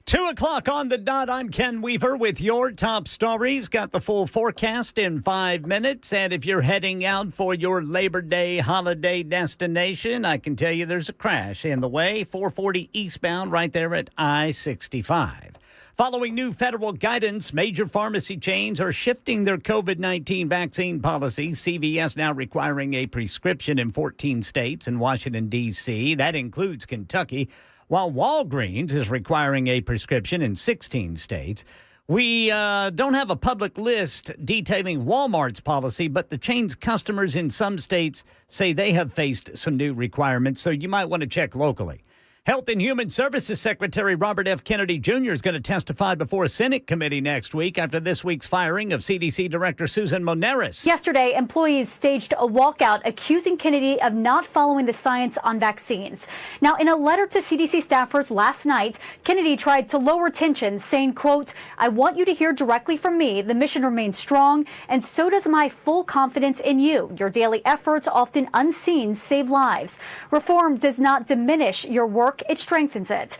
Two o'clock on the dot. I'm Ken Weaver with your top stories. Got the full forecast in 5 minutes. And if you're heading out for your Labor Day holiday destination, I can tell you there's a crash in the way. 440 eastbound right there at I-65. Following new federal guidance, major pharmacy chains are shifting their COVID-19 vaccine policies. CVS now requiring a prescription in 14 states and Washington, D.C. That includes Kentucky, while Walgreens is requiring a prescription in 16 states. We don't have a public list detailing Walmart's policy, but the chain's customers in some states say they have faced some new requirements, so you might want to check locally. Health and Human Services Secretary Robert F. Kennedy Jr. is going to testify before a Senate committee next week after this week's firing of CDC Director Susan Moneris. Yesterday, employees staged a walkout accusing Kennedy of not following the science on vaccines. Now, in a letter to CDC staffers last night, Kennedy tried to lower tensions, saying, quote, "I want you to hear directly from me. The mission remains strong, and so does my full confidence in you. Your daily efforts, often unseen, save lives. Reform does not diminish your work. It strengthens it."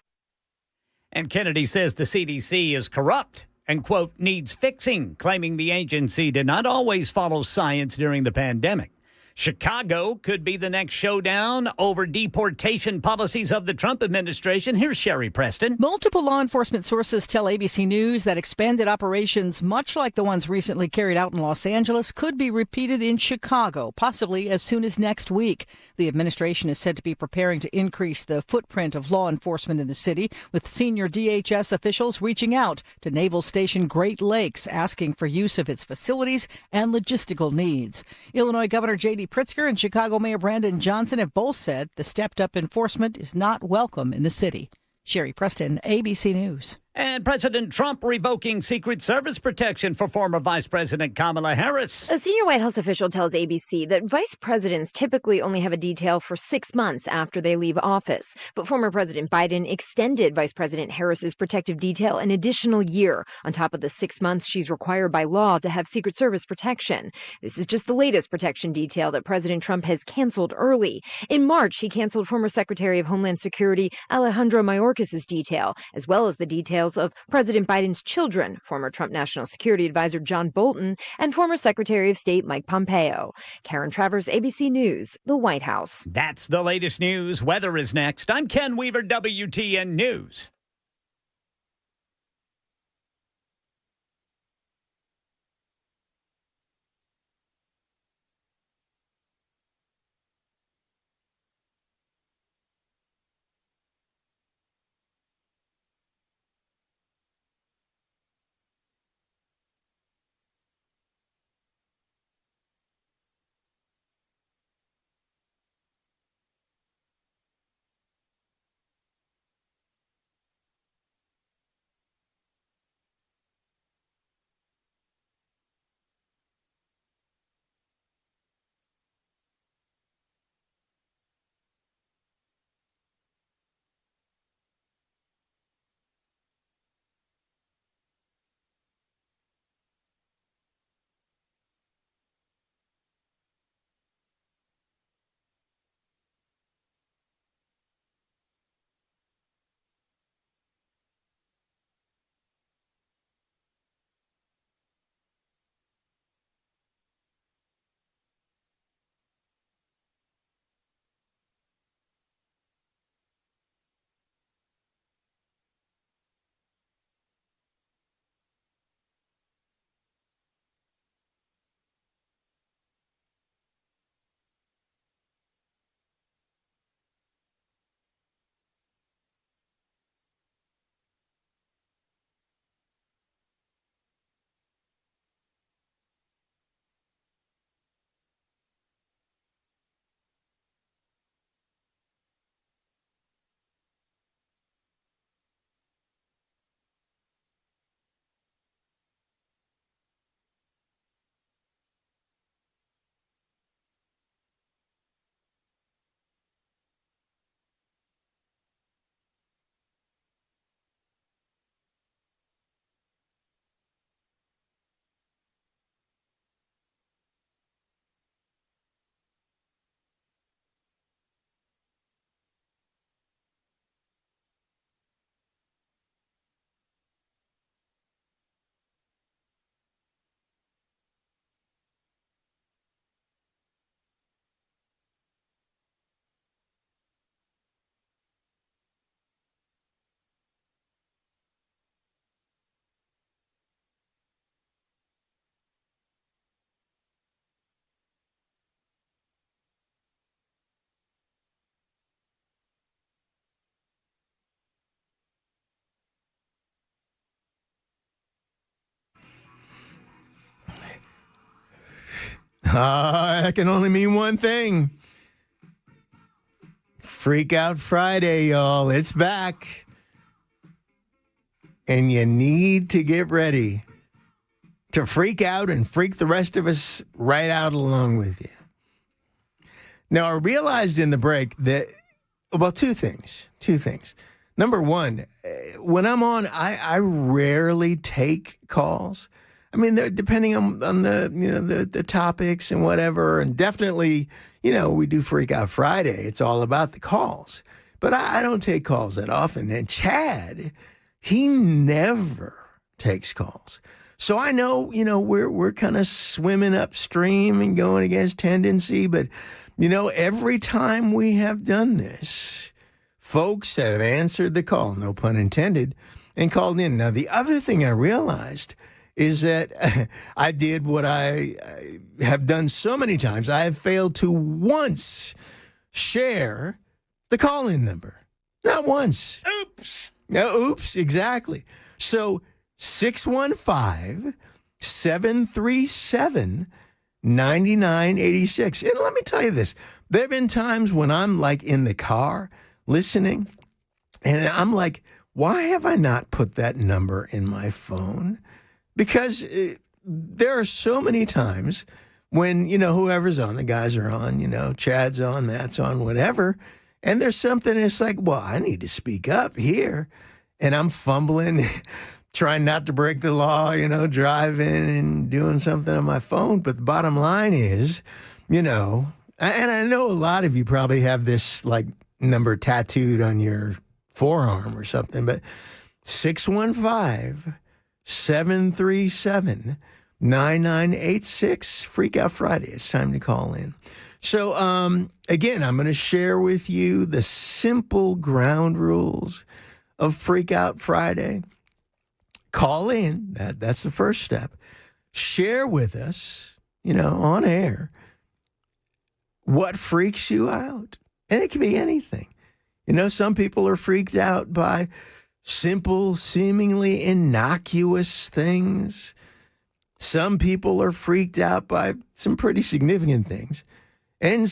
And Kennedy says the CDC is corrupt and, quote, needs fixing, claiming the agency did not always follow science during the pandemic. Chicago could be the next showdown over deportation policies of the Trump administration. Here's Sherry Preston. Multiple law enforcement sources tell ABC News that expanded operations, much like the ones recently carried out in Los Angeles, could be repeated in Chicago, possibly as soon as next week. The administration is said to be preparing to increase the footprint of law enforcement in the city, with senior DHS officials reaching out to Naval Station Great Lakes, asking for use of its facilities and logistical needs. Illinois Governor J.D. Pritzker and Chicago Mayor Brandon Johnson have both said the stepped-up enforcement is not welcome in the city. Sherry Preston, ABC News. And President Trump revoking Secret Service protection for former Vice President Kamala Harris. A senior White House official tells ABC that vice presidents typically only have a detail for 6 months after they leave office. But former President Biden extended Vice President Harris's protective detail an additional year on top of the 6 months she's required by law to have Secret Service protection. This is just the latest protection detail that President Trump has canceled early. In March, he canceled former Secretary of Homeland Security Alejandro Mayorkas's detail, as well as the details of President Biden's children, former Trump National Security Advisor John Bolton, and former Secretary of State Mike Pompeo. Karen Travers, ABC News, the White House. That's the latest news. Weather is next. I'm Ken Weaver, WTN News. That can only mean one thing. Freak Out Friday, y'all. It's back. And you need to get ready to freak out and freak the rest of us right out along with you. Now, I realized in the break that, well, two things. Number one, when I'm on, I rarely take calls. I mean, depending on the topics and whatever, and definitely, we do Freak Out Friday. It's all about the calls. But I don't take calls that often. And Chad, he never takes calls. So I know, we're kind of swimming upstream and going against tendency. But, every time we have done this, folks have answered the call, no pun intended, and called in. Now, the other thing I realized is that I did what I have done so many times. I have failed to once share the call-in number. Not once. Oops. No, oops, exactly. So 615-737-9986. And let me tell you this. There have been times when I'm like in the car listening, and I'm like, why have I not put that number in my phone? Because there are so many times when, whoever's on, the guys are on, Chad's on, Matt's on, whatever, and there's something that's like, well, I need to speak up here. And I'm fumbling, trying not to break the law, driving and doing something on my phone. But the bottom line is, and I know a lot of you probably have this like number tattooed on your forearm or something, but 615-737-9986, Freak Out Friday. It's time to call in. So, again, I'm going to share with you the simple ground rules of Freak Out Friday. Call in. That's the first step. Share with us, on air, what freaks you out. And it can be anything. Some people are freaked out by simple, seemingly innocuous things. Some people are freaked out by some pretty significant things. And,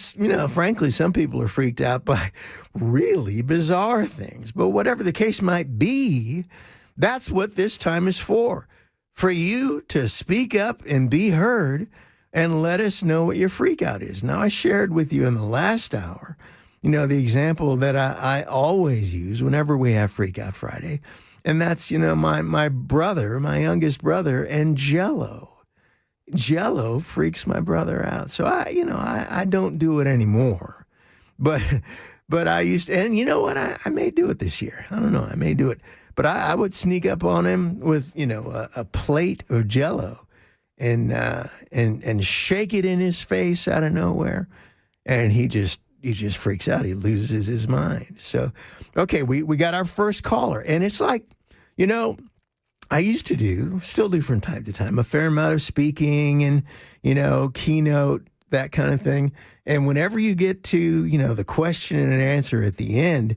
frankly, some people are freaked out by really bizarre things. But whatever the case might be, that's what this time is for you to speak up and be heard and let us know what your freak out is. Now, I shared with you in the last hour, the example that I always use whenever we have Freak Out Friday, and that's, my brother, my youngest brother, and Jell-O. Jell-O freaks my brother out. So I don't do it anymore, but I used to, and you know what? I may do it this year. I don't know. I may do it, but I would sneak up on him with, a plate of Jell-O and shake it in his face out of nowhere. And he just freaks out. He loses his mind. So, okay, we got our first caller, and it's like, I used to still do from time to time, a fair amount of speaking and, keynote, that kind of thing. And whenever you get to, the question and answer at the end,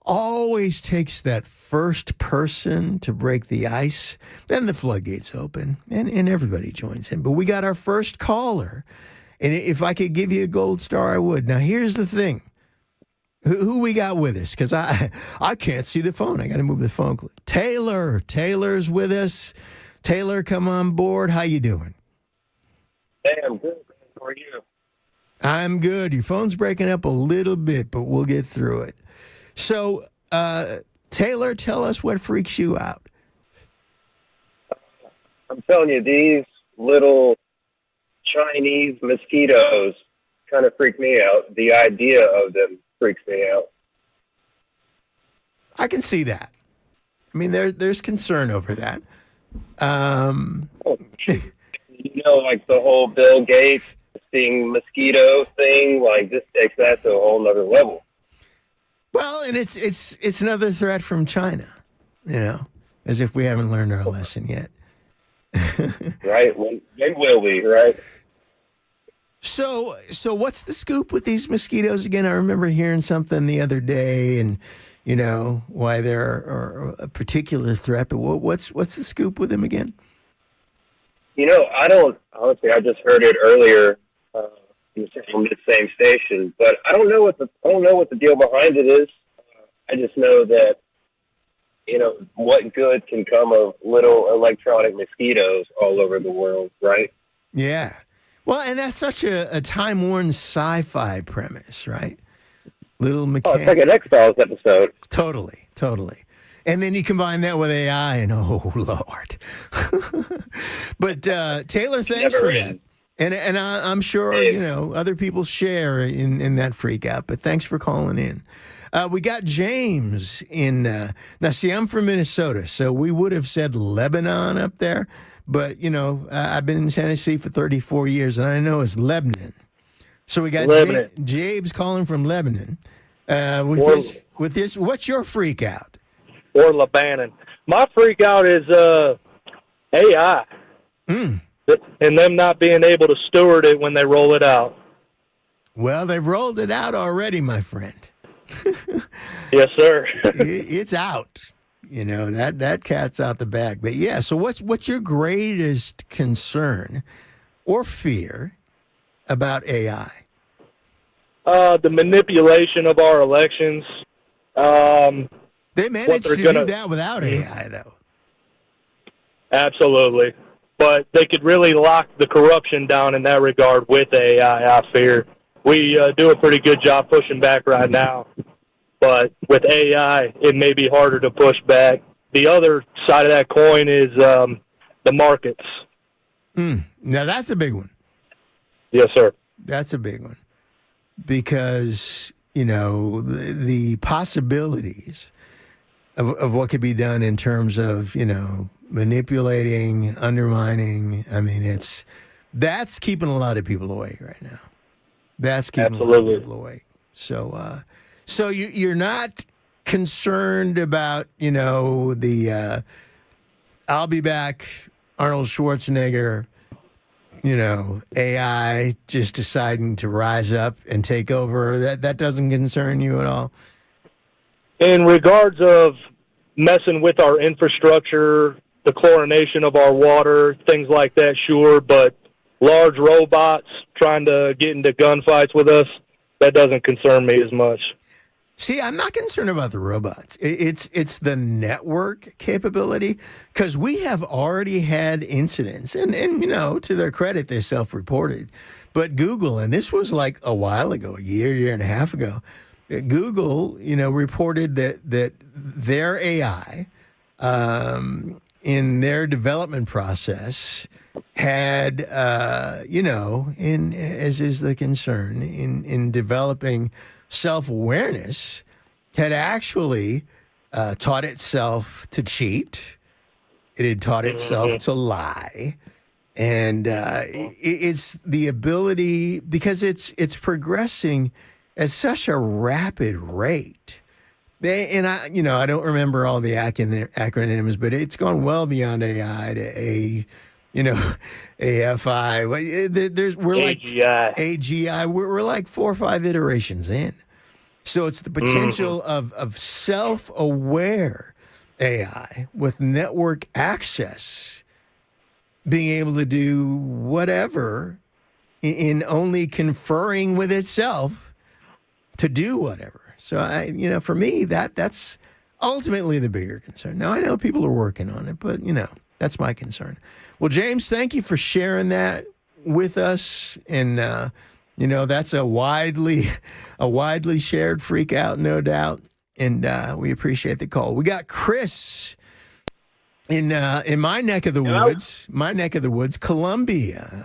always takes that first person to break the ice. Then the floodgates open and everybody joins in. But we got our first caller. And if I could give you a gold star, I would. Now, here's the thing. Who we got with us? Because I can't see the phone. I got to move the phone. Taylor's with us. Taylor, come on board. How you doing? Hey, I'm good. How are you? I'm good. Your phone's breaking up a little bit, but we'll get through it. So, Taylor, tell us what freaks you out. I'm telling you, these little Chinese mosquitoes kind of freak me out. The idea of them freaks me out. I can see that. I mean, there's concern over that. Like the whole Bill Gates seeing mosquito thing, like this takes that to a whole nother level. Well, and it's another threat from China, as if we haven't learned our lesson yet. Right? When will we, right? So what's the scoop with these mosquitoes again? I remember hearing something the other day, and why they're a particular threat. But what's the scoop with them again? I don't honestly. I just heard it earlier on this same station. But I don't know what the deal behind it is. I just know that, what good can come of little electronic mosquitoes all over the world, right? Yeah. Well, and that's such a time-worn sci-fi premise, right? Little mechanic. It's like an X-Files episode. Totally. And then you combine that with AI, and oh, Lord. But, Taylor, thanks for that. And I'm sure, other people share in that freak out, but thanks for calling in. We got James in, now see, I'm from Minnesota, so we would have said Lebanon up there, but, I've been in Tennessee for 34 years, and I know it's Lebanon. So we got James calling from Lebanon. With this, what's your freak out? Or Lebanon. My freak out is AI. And them not being able to steward it when they roll it out. Well, they've rolled it out already, my friend. Yes, sir. It's out. That cat's out the bag. But yeah, so what's your greatest concern or fear about AI? The manipulation of our elections. They managed to do that without AI, though. Absolutely. But they could really lock the corruption down in that regard with AI, I fear. We do a pretty good job pushing back right now. But with AI, it may be harder to push back. The other side of that coin is the markets. Now, that's a big one. Yes, sir. That's a big one. Because, the possibilities of what could be done in terms of, manipulating, undermining. I mean, that's keeping a lot of people awake right now. That's keeping a lot of people awake. So, you're not concerned about, the I'll be back, Arnold Schwarzenegger, AI just deciding to rise up and take over. That doesn't concern you at all? In regards of messing with our infrastructure, the chlorination of our water, things like that, sure, but large robots trying to get into gunfights with us, that doesn't concern me as much. See, I'm not concerned about the robots. It's the network capability, because we have already had incidents, and to their credit, they self-reported. But Google, and this was like a while ago, a year and a half ago, Google, reported that their AI in their development process had, as is the concern, in developing self-awareness, had actually taught itself to cheat. It had taught itself to lie. And it's the ability, because it's progressing at such a rapid rate. I don't remember all the acronyms, but it's gone well beyond AI to AFI. We're like AGI. We're like 4 or 5 iterations in. So it's the potential of self-aware AI with network access being able to do whatever in only conferring with itself to do whatever. So for me, that's ultimately the bigger concern. Now, I know people are working on it, but that's my concern. Well, James, thank you for sharing that with us. And that's a widely shared freak out, no doubt. And we appreciate the call. We got Chris in my neck of the woods, Columbia.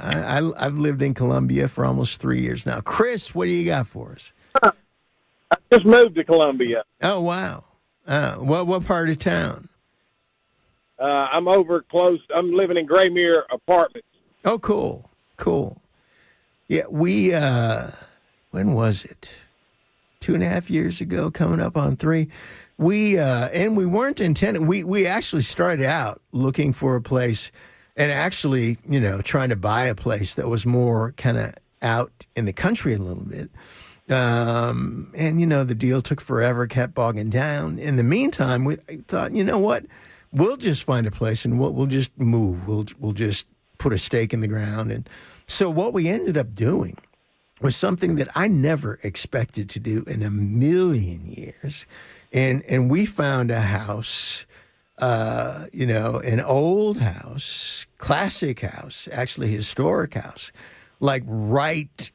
I've lived in Columbia for almost 3 years now. Chris, what do you got for us? I just moved to Columbia. Oh, wow. What part of town? I'm over close. I'm living in Graymere Apartments. Oh, cool. Yeah, we, when was it? 2.5 years ago, coming up on 3. We weren't intending, we actually started out looking for a place and actually, trying to buy a place that was more kind of out in the country a little bit. And, the deal took forever, kept bogging down. In the meantime, we thought, what? We'll just find a place and we'll just move. We'll just put a stake in the ground. And so what we ended up doing was something that I never expected to do in a million years. And we found a house, an old house, classic house, actually historic house, like right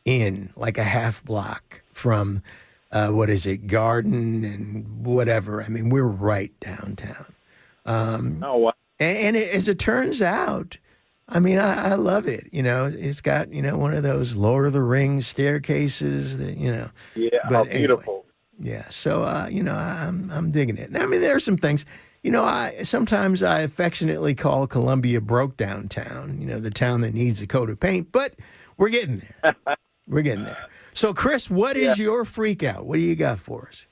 in, like a half block from, Garden and whatever. I mean, we're right downtown. Oh, wow. And as it turns out, I mean, I love it. It's got, one of those Lord of the Rings staircases that, Yeah, But beautiful. yeah. So, I'm digging it. I mean, there are some things, sometimes I affectionately call Columbia broke downtown, the town that needs a coat of paint, but we're getting there. We're getting there. So, Chris, what is your freak out? What do you got for us?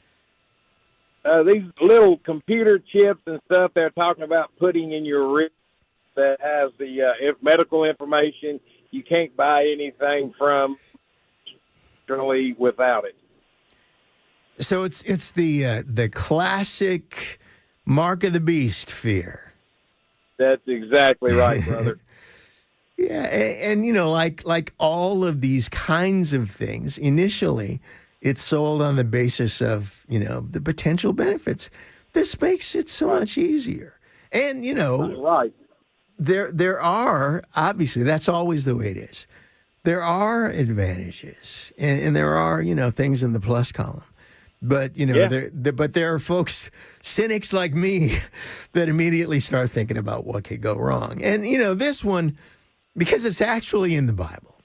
These little computer chips and stuff they're talking about putting in your wrist that has the medical information. You can't buy anything from really without it. So it's the classic mark of the beast fear. That's exactly right, brother. Yeah, and like all of these kinds of things, initially it's sold on the basis of, the potential benefits. This makes it so much easier. And, right. There are, obviously, that's always the way it is. There are advantages, and there are, things in the plus column. But, there are folks, cynics like me, that immediately start thinking about what could go wrong. And, this one, because it's actually in the Bible,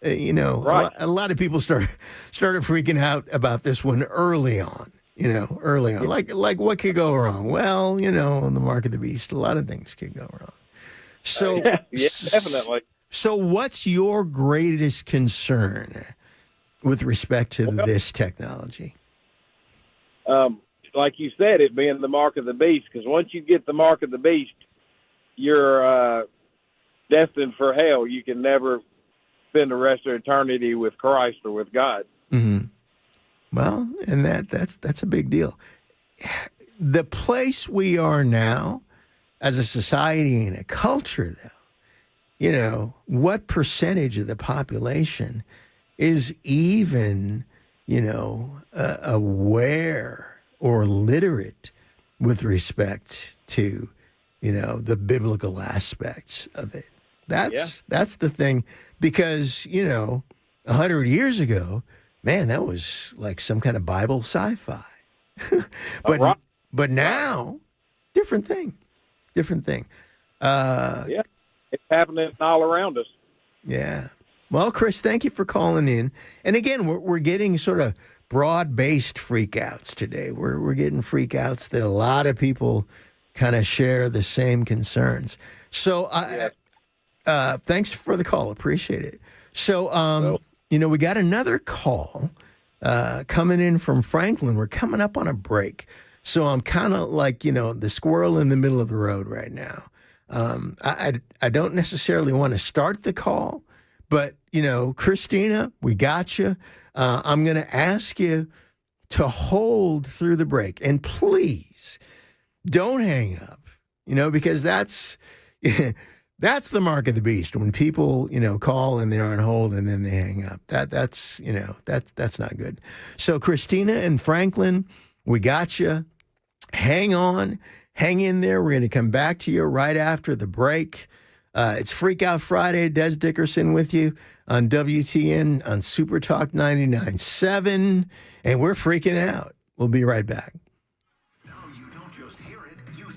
right. a lot of people started freaking out about this one early on, like what could go wrong? Well, on the mark of the beast, a lot of things could go wrong. So, yeah, definitely. So what's your greatest concern with respect to this technology? Like you said, it being the mark of the beast, because once you get the mark of the beast, you're destined for hell. You can never spend the rest of eternity with Christ or with God. Mm-hmm. Well, and that's a big deal. The place we are now as a society and a culture, though, what percentage of the population is even, aware or literate with respect to, the biblical aspects of it? That's the thing, because, 100 years ago, man, that was like some kind of Bible sci-fi. But now, different thing. It's happening all around us. Yeah. Well, Chris, thank you for calling in. And again, we're getting sort of broad-based freakouts today. We're getting freakouts that a lot of people kind of share the same concerns. So, thanks for the call. Appreciate it. So, we got another call coming in from Franklin. We're coming up on a break. So I'm kind of like, the squirrel in the middle of the road right now. I don't necessarily want to start the call, but, Christina, we got you. I'm going to ask you to hold through the break. And please don't hang up, because that's the mark of the beast. When people, call and they're on hold and then they hang up. That's not good. So Christina and Franklin, we got you. Hang on. Hang in there. We're going to come back to you right after the break. It's Freak Out Friday. Dez Dickerson with you on WTN on Super Talk 99.7. And we're freaking out. We'll be right back. No, you don't just hear it. You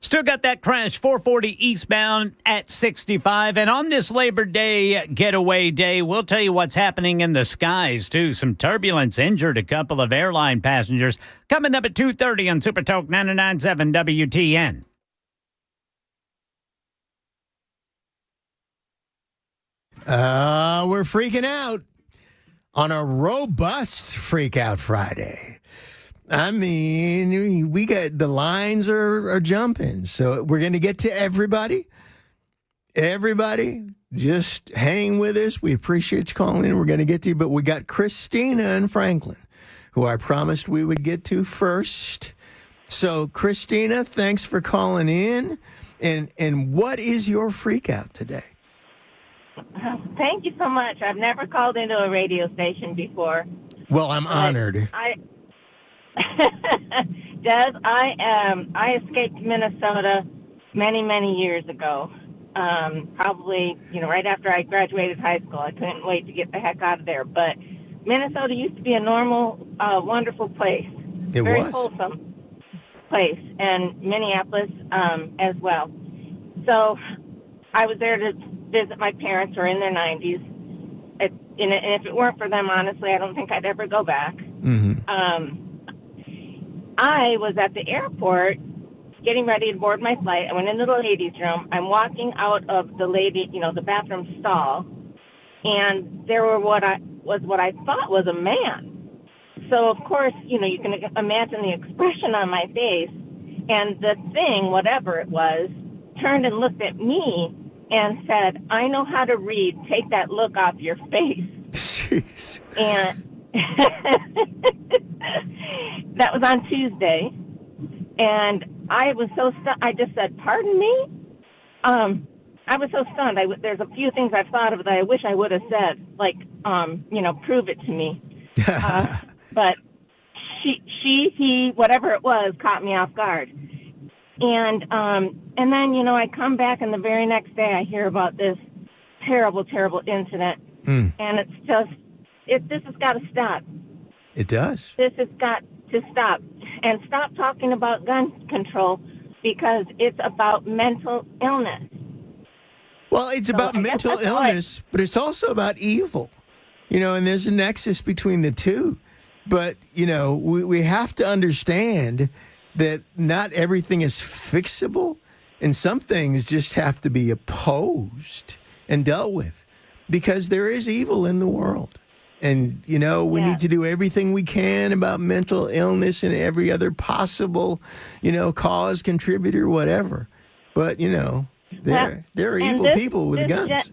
Still got that crash 440 eastbound at 65. And on this Labor Day getaway day, we'll tell you what's happening in the skies, too. Some turbulence injured a couple of airline passengers. Coming up at 2:30 on Super Talk 99.7 WTN. We're freaking out on a robust Freak Out Friday. I mean, we got the lines are jumping, so we're going to get to everybody. Everybody, just hang with us. We appreciate you calling in. We're going to get to you, but we got Christina in Franklin, who I promised we would get to first. So, Christina, thanks for calling in. And what is your freak out today? Thank you so much. I've never called into a radio station before. Well, I'm honored. Dez, I escaped Minnesota many years ago. Probably, right after I graduated high school. I couldn't wait to get the heck out of there. But Minnesota used to be a normal, wonderful place. It Very was. wholesome place. And Minneapolis as well. So I was there to visit my parents who are in their 90s. And if it weren't for them, honestly, I don't think I'd ever go back. Mm-hmm. I was at the airport getting ready to board my flight. I went into the ladies' room. I'm walking out of the bathroom stall, and there were what I thought was a man. So, of course, you can imagine the expression on my face, and the thing, whatever it was, turned and looked at me and said, "I know how to read. Take that look off your face." Jeez. And that was on Tuesday, and I was so I just said, "Pardon me." I was so stunned. There's a few things I've thought of that I wish I would have said, like, prove it to me. But he, whatever it was, caught me off guard. And then, I come back, and the very next day I hear about this terrible incident. And it's just, this has got to stop. It does. This has got to stop. And stop talking about gun control, because it's about mental illness. Well, it's about mental illness, but it's also about evil. And there's a nexus between the two. But, we have to understand that not everything is fixable, and some things just have to be opposed and dealt with, because there is evil in the world. And, we need to do everything we can about mental illness and every other possible, cause, contributor, whatever. But, there are evil people with guns.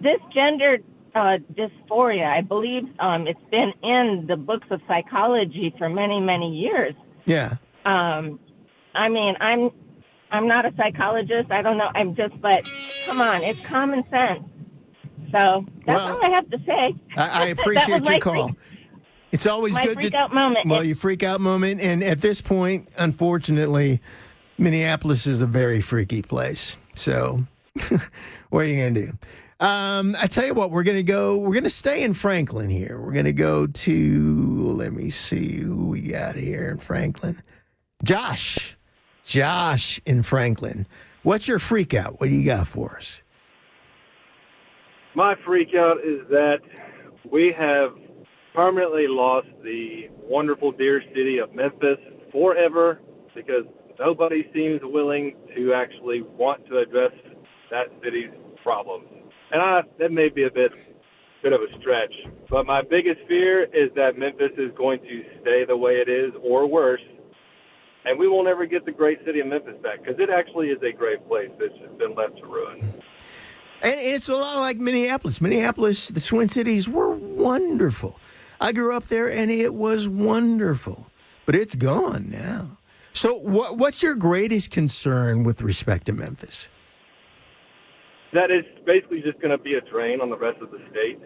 This gender dysphoria, I believe it's been in the books of psychology for many years. Yeah. I mean, I'm not a psychologist. I don't know. But come on, it's common sense. So that's all I have to say. I appreciate your call. It's always good to. Freak out moment. Well, your freak out moment, and at this point, unfortunately, Minneapolis is a very freaky place. So, what are you going to do? I tell you what, we're going to stay in Franklin here. We're going to go to, let me see who we got here in Franklin. Josh in Franklin. What's your freak out? What do you got for us? My freak out is that we have permanently lost the wonderful dear city of Memphis forever, because nobody seems willing to actually want to address that city's problems. And that may be a bit of a stretch, but my biggest fear is that Memphis is going to stay the way it is or worse, and we won't ever get the great city of Memphis back, because it actually is a great place that's just been left to ruin. And it's a lot like Minneapolis. Minneapolis, the Twin Cities were wonderful. I grew up there, and it was wonderful, but it's gone now. So what's your greatest concern with respect to Memphis? That it's basically just going to be a drain on the rest of the state.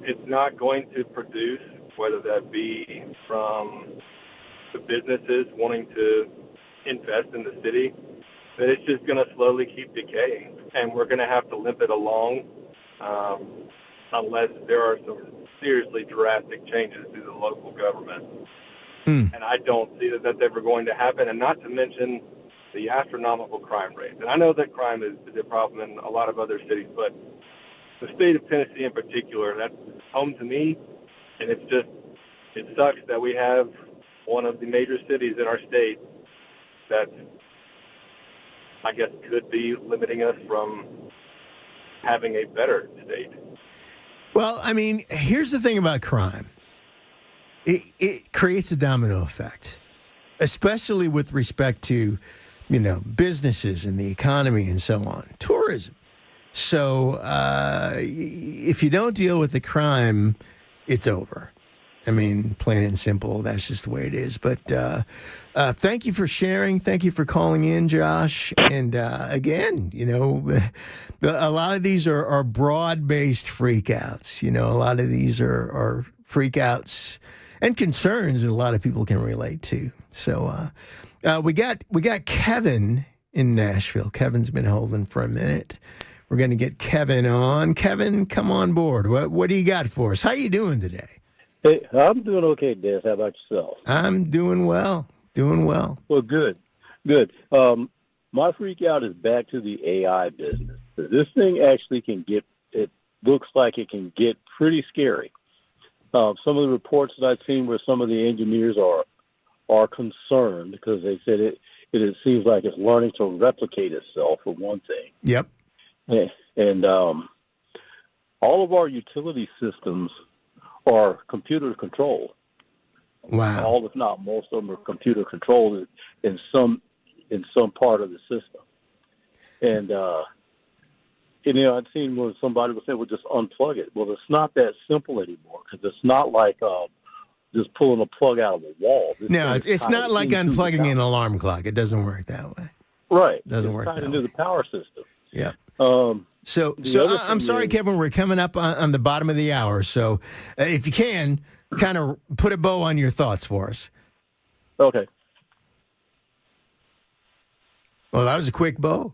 It's not going to produce, whether that be from the businesses wanting to invest in the city, that it's just going to slowly keep decaying. And we're going to have to limp it along unless there are some seriously drastic changes to the local government. And I don't see that that's ever going to happen. And not to mention the astronomical crime rate. And I know that crime is a problem in a lot of other cities, but the state of Tennessee in particular, that's home to me, and it sucks that we have one of the major cities in our state that I guess could be limiting us from having a better state. Well, I mean, here's the thing about crime. It creates a domino effect, especially with respect to, businesses and the economy and so on, tourism. So if you don't deal with the crime, it's over. I mean, plain and simple, that's just the way it is. But thank you for sharing. Thank you for calling in, Josh. And again, a lot of these are broad-based freakouts. A lot of these are freakouts and concerns that a lot of people can relate to. So we got Kevin in Nashville. Kevin's been holding for a minute. We're going to get Kevin on. Kevin, come on board. What do you got for us? How you doing today? Hey, I'm doing okay, Dez. How about yourself? I'm doing well. Well, good. My freak out is back to the AI business. This thing actually it looks like it can get pretty scary. Some of the reports that I've seen where some of the engineers are concerned because they said it seems like it's learning to replicate itself, for one thing. Yep. And all of our utility systems are computer controlled. Wow. All, if not most of them, are computer controlled in some part of the system. And I've seen where somebody would say, "Well, just unplug it." Well, it's not that simple anymore because it's not like just pulling a plug out of the wall. No, it's not like unplugging an alarm clock. It doesn't work that way. Right. It doesn't work that way. Tied into the power system. Yeah. So I'm sorry, Kevin, we're coming up on the bottom of the hour. So if you can, kind of put a bow on your thoughts for us. Okay. Well, that was a quick bow.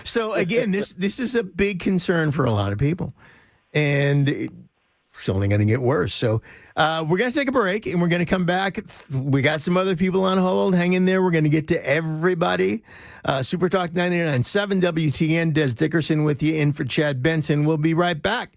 So again, this is a big concern for a lot of people. And it's only going to get worse. So we're going to take a break, and we're going to come back. We got some other people on hold. Hang in there. We're going to get to everybody. Super Talk 99.7 WTN. Dez Dickerson with you, in for Chad Benson. We'll be right back.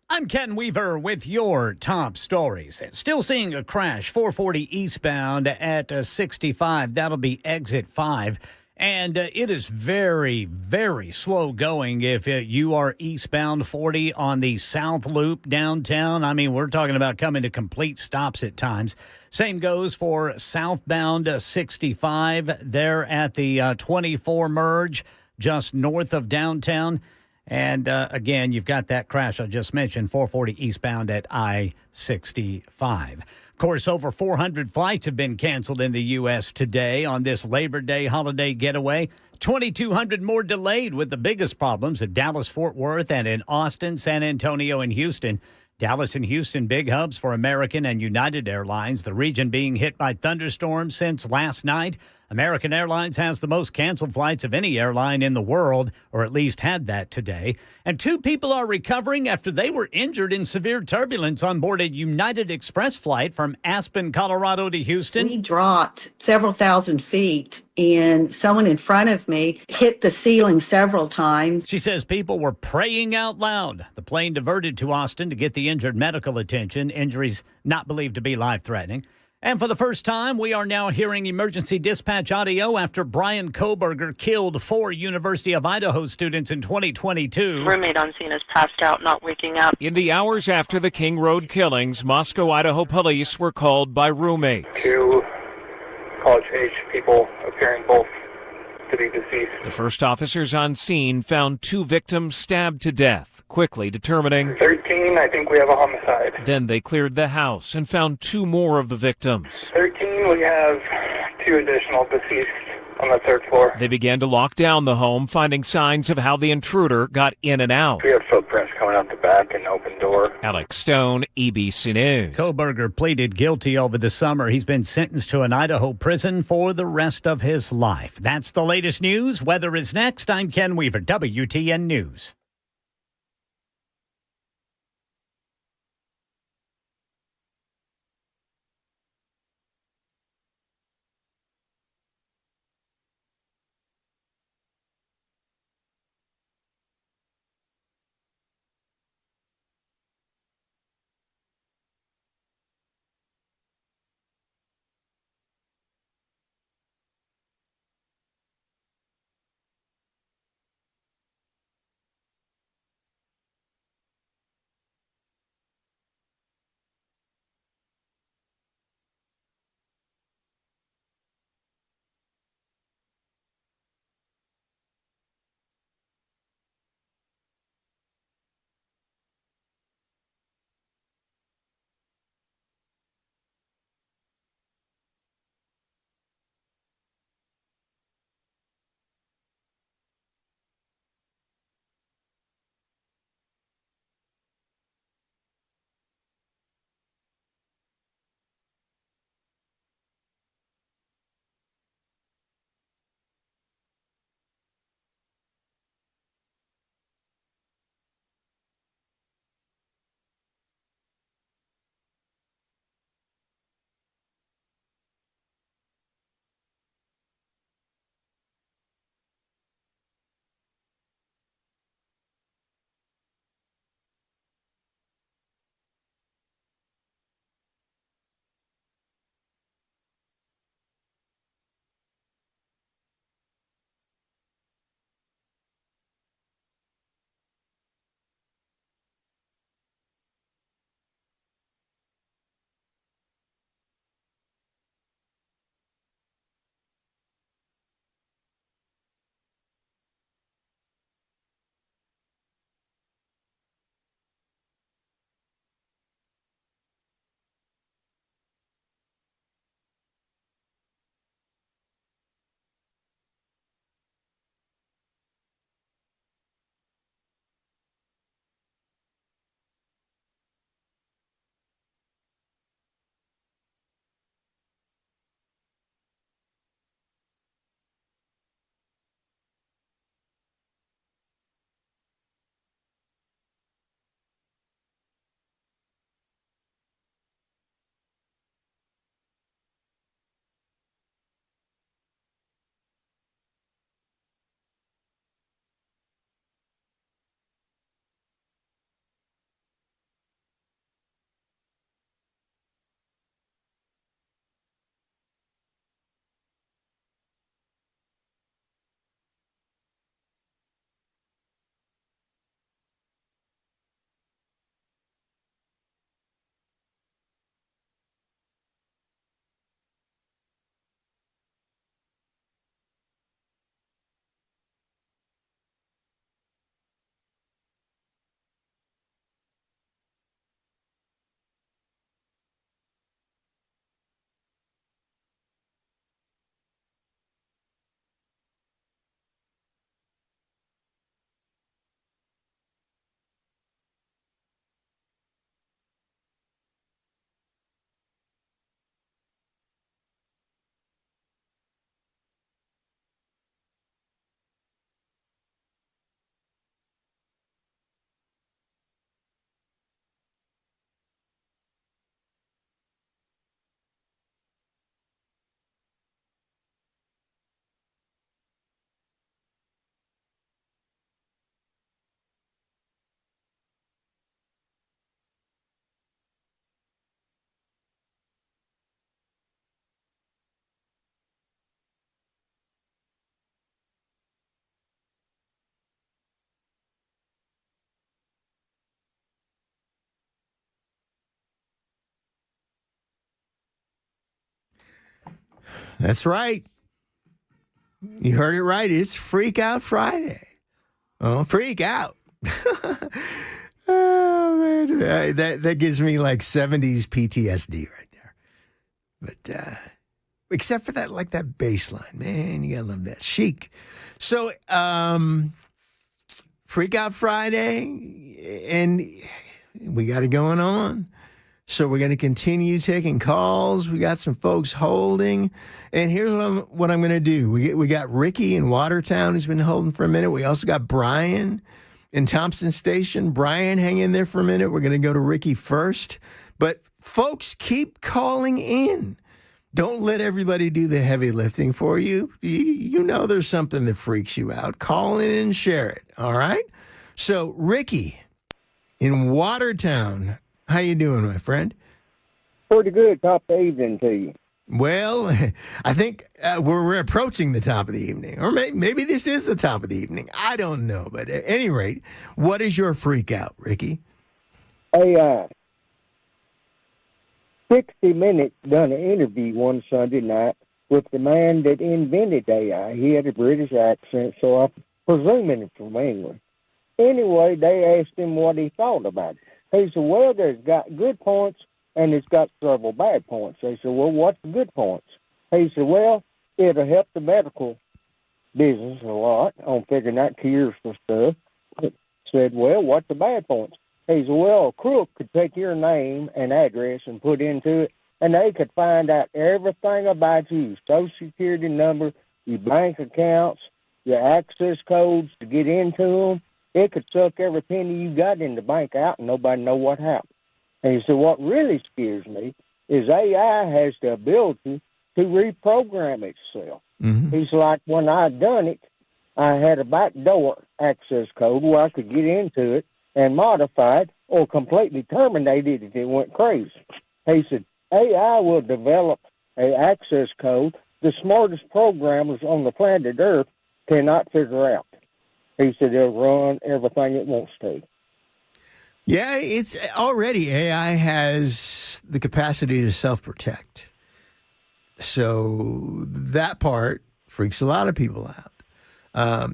I'm Ken Weaver with your top stories. Still seeing a crash, 440 eastbound at 65. That'll be exit 5. And it is very, very slow going if you are eastbound 40 on the South Loop downtown. I mean, we're talking about coming to complete stops at times. Same goes for southbound 65 there at the 24 merge just north of downtown. And again, you've got that crash I just mentioned, 440 eastbound at I-65. Of course, over 400 flights have been canceled in the U.S. today on this Labor Day holiday getaway. 2,200 more delayed, with the biggest problems at Dallas, Fort Worth, and in Austin, San Antonio, and Houston. Dallas and Houston, big hubs for American and United Airlines, the region being hit by thunderstorms since last night. American Airlines has the most canceled flights of any airline in the world, or at least had that today. And 2 people are recovering after they were injured in severe turbulence on board a United Express flight from Aspen, Colorado to Houston. We dropped several thousand feet, and someone in front of me hit the ceiling several times. She says people were praying out loud. The plane diverted to Austin to get the injured medical attention, injuries not believed to be life-threatening. And for the first time, we are now hearing emergency dispatch audio after Brian Kohberger killed 4 University of Idaho students in 2022. Roommate on scene is passed out, not waking up. In the hours after the King Road killings, Moscow, Idaho police were called by roommates. 2 college-age people appearing both to be deceased. The first officers on scene found 2 victims stabbed to death, quickly determining 13, I think we have a homicide. Then they cleared the house and found 2 more of the victims. 13, we have 2 additional deceased on the 3rd floor. They began to lock down the home, finding signs of how the intruder got in and out. We have footprints coming out the back and open door. Alex Stone, EBC News. Kohberger pleaded guilty over the summer. He's been sentenced to an Idaho prison for the rest of his life. That's the latest news. Weather is next. I'm Ken Weaver, WTN News. That's right. You heard it right. It's Freak Out Friday. Oh, freak out. Oh, man. That gives me like 70s PTSD right there. But except for that, like that bass line. Man, you gotta love that. Chic. So, Freak Out Friday, and we got it going on. So we're going to continue taking calls. We got some folks holding. And here's what I'm going to do. We got Ricky in Watertown who's been holding for a minute. We also got Brian in Thompson Station. Brian, hang in there for a minute. We're going to go to Ricky first. But folks, keep calling in. Don't let everybody do the heavy lifting for you. You know there's something that freaks you out. Call in and share it, all right? So, Ricky in Watertown, how you doing, my friend? Pretty good. Top of the evening to you. Well, I think we're approaching the top of the evening. Or maybe this is the top of the evening. I don't know. But at any rate, what is your freak out, Ricky? AI. 60 Minutes done an interview one Sunday night with the man that invented AI. He had a British accent, so I'm presuming it's from England. Anyway, they asked him what he thought about it. He said, well, there's got good points, and it's got several bad points. They said, well, what's the good points? He said, well, it'll help the medical business a lot on figuring out cures for stuff. Said, well, what's the bad points? He said, well, a crook could take your name and address and put into it, and they could find out everything about you, Social Security number, your bank accounts, your access codes to get into them. It could suck every penny you got in the bank out and nobody know what happened. And he said, what really scares me is AI has the ability to reprogram itself. Mm-hmm. He's like, when I done it, I had a backdoor access code where I could get into it and modify it or completely terminate it if it went crazy. He said, AI will develop an access code the smartest programmers on the planet Earth cannot figure out. He said they'll run everything it wants to. Yeah, it's already AI has the capacity to self-protect. So that part freaks a lot of people out. I'm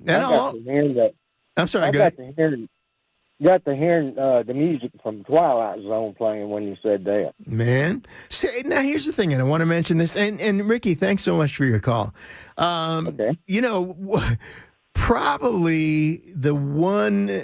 sorry, I got to hear the music from Twilight Zone playing when you said that. Man. See, now here's the thing, and I want to mention this. And Ricky, thanks so much for your call. Okay. You know, probably the one,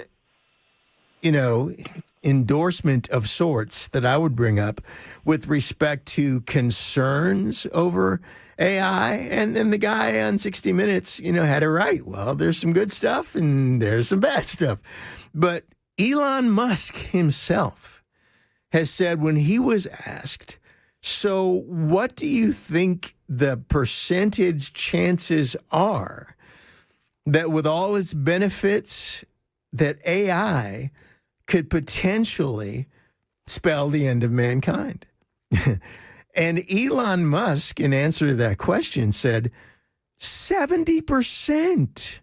endorsement of sorts that I would bring up with respect to concerns over AI, and then the guy on 60 Minutes, had it right. Well, there's some good stuff and there's some bad stuff. But Elon Musk himself has said when he was asked, so what do you think the percentage chances are that with all its benefits that AI could potentially spell the end of mankind? And Elon Musk, in answer to that question, said 70%.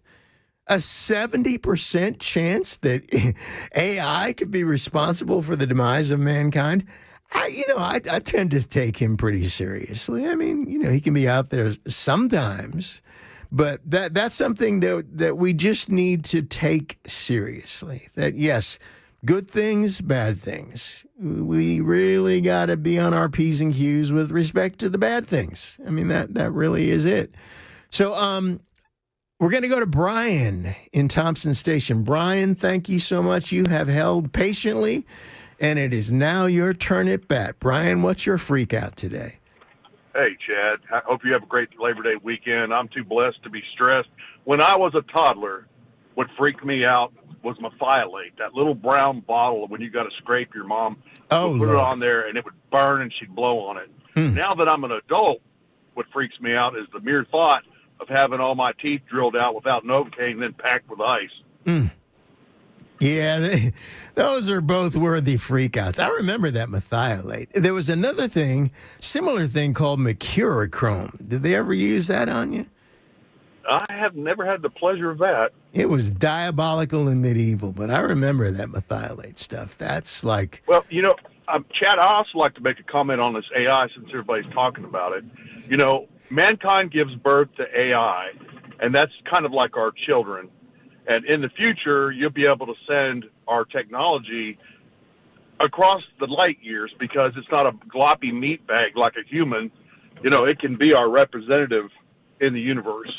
A 70% chance that AI could be responsible for the demise of mankind. I tend to take him pretty seriously. I mean, he can be out there sometimes, but that's something that we just need to take seriously. That, yes, good things, bad things. We really got to be on our P's and Q's with respect to the bad things. I mean, that really is it. So, we're going to go to Brian in Thompson Station. Brian, thank you so much. You have held patiently, and it is now your turn at bat. Brian, what's your freak out today? Hey, Chad. I hope you have a great Labor Day weekend. I'm too blessed to be stressed. When I was a toddler, what freaked me out was Methiolate, that little brown bottle when you got to scrape your mom. Put it on there, and it would burn, and she'd blow on it. Now that I'm an adult, what freaks me out is the mere thought of having all my teeth drilled out without Novocaine and then packed with ice. Yeah, those are both worthy freakouts. I remember that Methiolate. There was another thing, similar thing called Mercurochrome. Did they ever use that on you? I have never had the pleasure of that. It was diabolical and medieval, but I remember that Methiolate stuff. That's like... Well, Chad, I also like to make a comment on this AI since everybody's talking about it. You know, mankind gives birth to AI, and that's kind of like our children. And in the future, you'll be able to send our technology across the light years because it's not a gloppy meat bag like a human. You know, it can be our representative in the universe.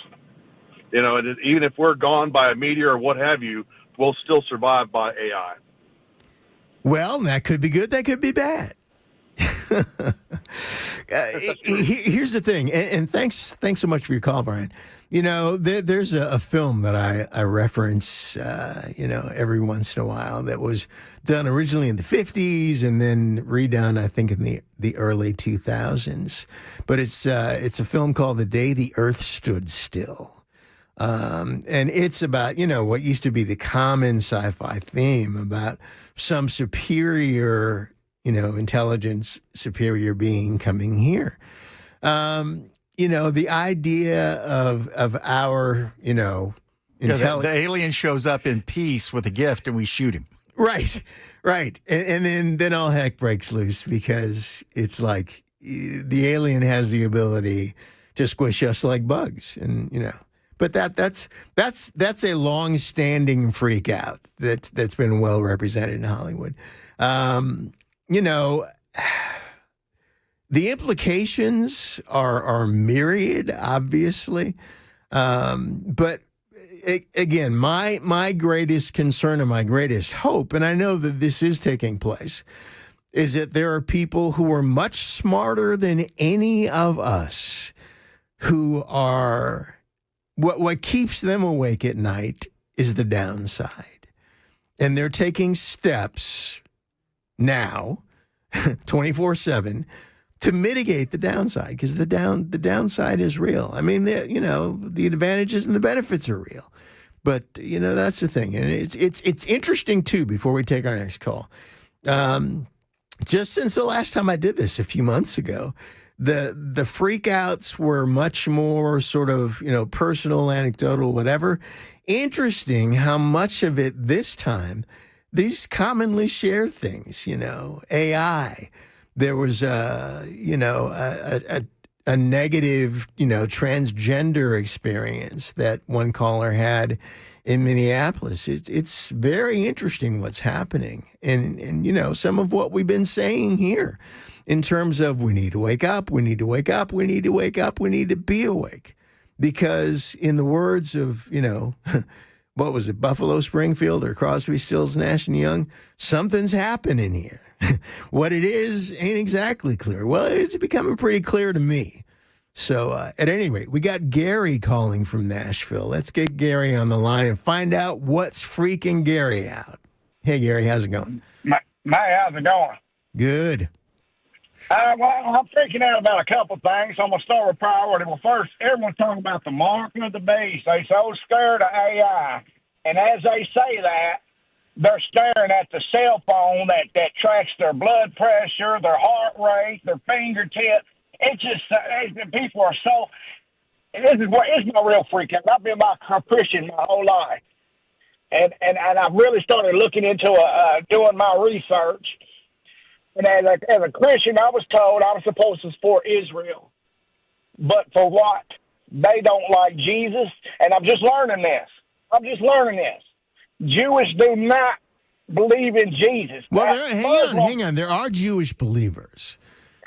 You know, and even if we're gone by a meteor or what have you, we'll still survive by AI. Well, that could be good. That could be bad. Here's the thing, and thanks so much for your call, Brian. You know, there's a film that I reference, every once in a while that was done originally in the 50s and then redone, I think, in the early 2000s. But it's a film called The Day the Earth Stood Still. And it's about, what used to be the common sci-fi theme about some superior, intelligence, superior being coming here. The idea of our, the alien shows up in peace with a gift and we shoot him. Right. And then all heck breaks loose because it's like the alien has the ability to squish us like bugs and, But that's a long-standing freak out that's been well represented in Hollywood. The implications are myriad, obviously. But again, my greatest concern and my greatest hope, and I know that this is taking place, is that there are people who are much smarter than any of us who are... What keeps them awake at night is the downside. And they're taking steps now, 24/7, to mitigate the downside, because the downside is real. I mean, the advantages and the benefits are real. But, that's the thing. And it's interesting, too, before we take our next call. Just since the last time I did this a few months ago, the freakouts were much more sort of, personal, anecdotal, whatever. Interesting how much of it this time, these commonly shared things, AI. There was a negative, transgender experience that one caller had in Minneapolis. It's very interesting what's happening. And some of what we've been saying here, in terms of we need to wake up, we need to wake up, we need to wake up, we need to be awake. Because in the words of, what was it, Buffalo Springfield or Crosby, Stills, Nash & Young, something's happening here. What it is ain't exactly clear. Well, it's becoming pretty clear to me. So at any rate, we got Gary calling from Nashville. Let's get Gary on the line and find out what's freaking Gary out. Hey, Gary, how's it going? Matt, how's it going? Good. Well, I'm freaking out about a couple things. I'm going to start with priority. Well, first, everyone's talking about the mark of the beast. They're so scared of AI. And as they say that, they're staring at the cell phone that tracks their blood pressure, their heart rate, their fingertip. It's just, people are so, this is my real freak out. I've been a Christian my whole life. And I've really started looking into doing my research. And as a Christian, I was told I was supposed to support Israel. But for what? They don't like Jesus. And I'm just learning this. Jewish do not believe in Jesus. Well, hang on. There are Jewish believers.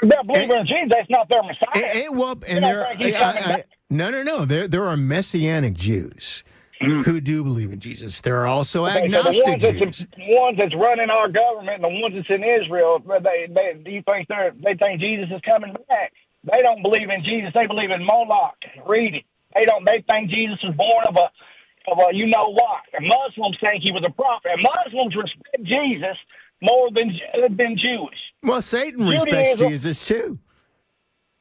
They're believing in Jesus. That's not their Messiah. No. There are Messianic Jews who do believe in Jesus. There are also agnostic Jews. The ones that's running our government, and the ones that's in Israel, do you think they think Jesus is coming back? They don't believe in Jesus. They believe in Moloch. Read it. They think Jesus was born of a you know what? And Muslims think he was a prophet. And Muslims respect Jesus more than Jewish. Well, Satan respects Jesus too.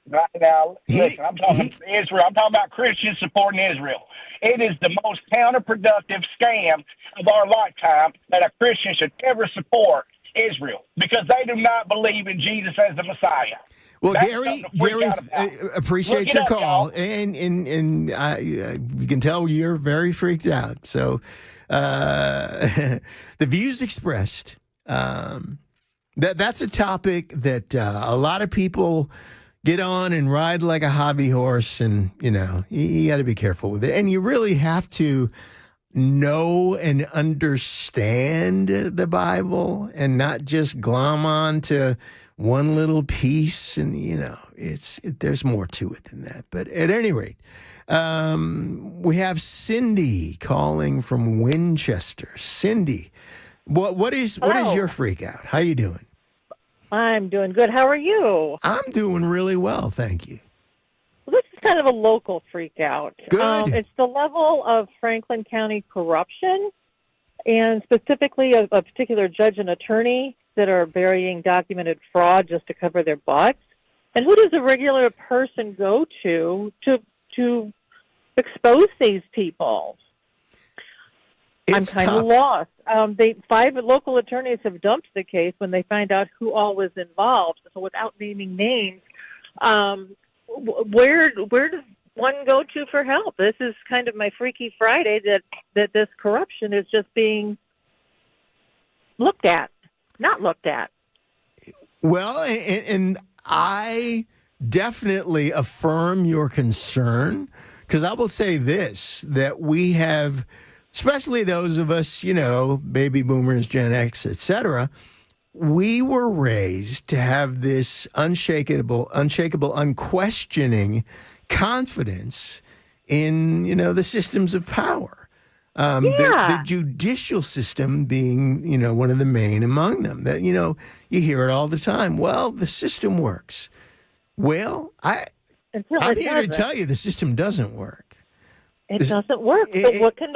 Right now, listen, I'm talking about Israel. I'm talking about Christians supporting Israel. It is the most counterproductive scam of our lifetime that a Christian should ever support Israel, because they do not believe in Jesus as the Messiah. Well, Gary, appreciate your call, and you can tell you're very freaked out. So, the views expressed That's a topic that a lot of people get on and ride like a hobby horse, and you got to be careful with it, and you really have to know and understand the Bible and not just glom on to one little piece. And there's more to it than that. But at any rate, we have Cindy calling from Winchester. Cindy, what is your freak out? How you doing? I'm doing good. How are you? I'm doing really well, thank you. Well, this is kind of a local freak out. Good. It's the level of Franklin County corruption, and specifically a particular judge and attorney that are burying documented fraud just to cover their butts. And who does a regular person go to expose these people? I'm kind of lost. 5 local attorneys have dumped the case when they find out who all was involved. So without naming names, where does one go to for help? This is kind of my Freaky Friday that this corruption is just being not looked at. Well, and I definitely affirm your concern, because I will say this, that we have, especially those of us, baby boomers, Gen X, etc., we were raised to have this unshakable, unquestioning confidence in, the systems of power. The judicial system being, one of the main among them. That, you hear it all the time. Well, the system works. Well, I'm here to tell you the system doesn't work. It doesn't work. So what can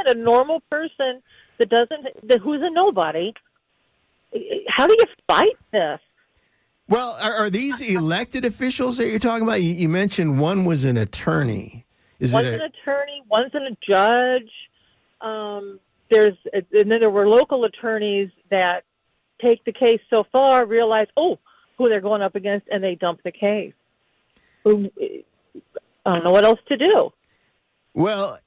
a normal person who's a nobody, how do you fight this? Well, are these elected officials that you're talking about? You mentioned one was an attorney. One's an attorney, one's a judge. And then there were local attorneys that take the case so far, realize, who they're going up against, and they dump the case. I don't know what else to do. Well,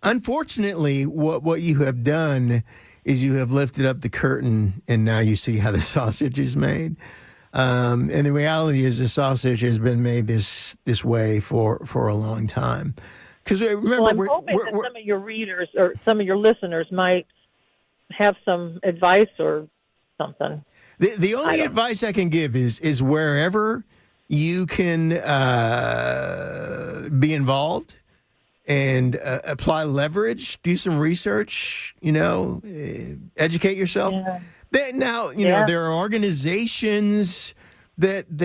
unfortunately, what you have done is you have lifted up the curtain, and now you see how the sausage is made. And the reality is the sausage has been made this way for a long time. Because remember, I'm hoping that some of your readers or some of your listeners might have some advice or something. The only advice I can give is wherever you can be involved and apply leverage, do some research, educate yourself. Yeah. Now, there are organizations that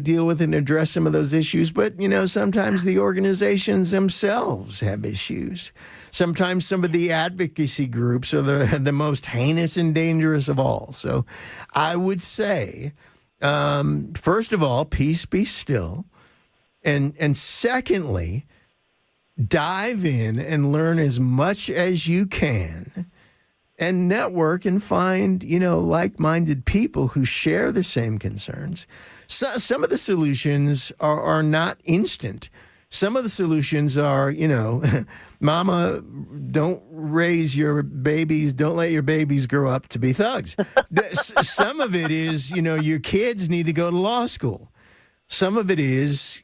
deal with and address some of those issues, but, sometimes the organizations themselves have issues. Sometimes some of the advocacy groups are the most heinous and dangerous of all. So I would say, first of all, peace be still. And secondly, dive in and learn as much as you can and network and find, like-minded people who share the same concerns. So, some of the solutions are not instant. Some of the solutions are, mama, don't raise your babies, don't let your babies grow up to be thugs. Some of it is, your kids need to go to law school. Some of it's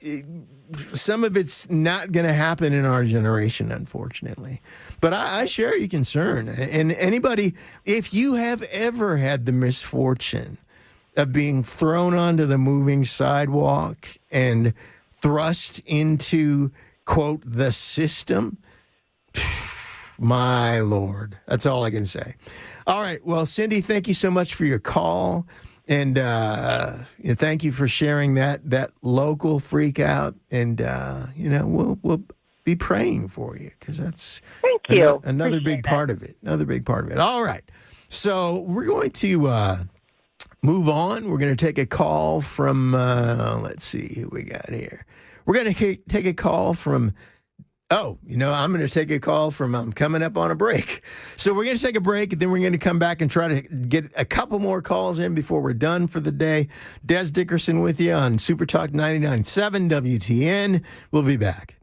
not going to happen in our generation, unfortunately. But I share your concern. And anybody, if you have ever had the misfortune of being thrown onto the moving sidewalk and thrust into, quote, the system, my Lord, that's all I can say. All right. Well, Cindy, thank you so much for your call. And thank you for sharing that local freak out. And, we'll be praying for you, because that's another big part of it. Another big part of it. All right. So we're going to move on. We're going to take a call from, let's see who we got here. We're going to take a call from, I'm going to take a call from, I'm coming up on a break. So we're going to take a break, and then we're going to come back and try to get a couple more calls in before we're done for the day. Dez Dickerson with you on Super Talk 99.7 WTN. We'll be back.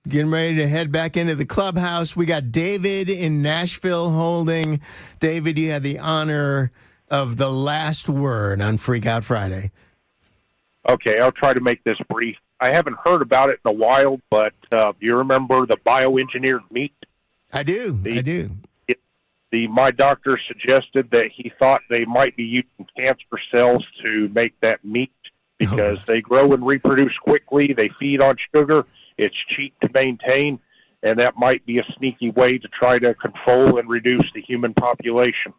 getting ready to head back into the clubhouse. We got David in Nashville holding. David, you have the honor of the last word on Freak Out Friday. Okay, I'll try to make this brief. I haven't heard about it in a while, but you remember the bioengineered meat? I do. My doctor suggested that he thought they might be using cancer cells to make that meat because they grow and reproduce quickly. They feed on sugar. It's cheap to maintain, and that might be a sneaky way to try to control and reduce the human population.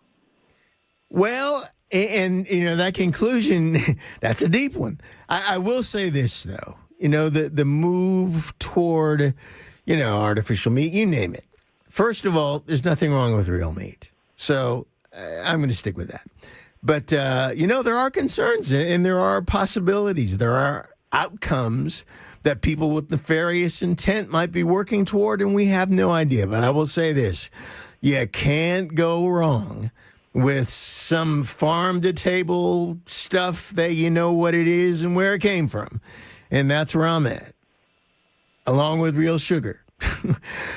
Well, and that conclusion, that's a deep one. I will say this, though. The move toward, artificial meat, you name it. First of all, there's nothing wrong with real meat. So I'm going to stick with that. But, there are concerns and there are possibilities. There are outcomes that people with nefarious intent might be working toward, and we have no idea. But I will say this. You can't go wrong with some farm-to-table stuff that you know what it is and where it came from. And that's where I'm at, along with real sugar.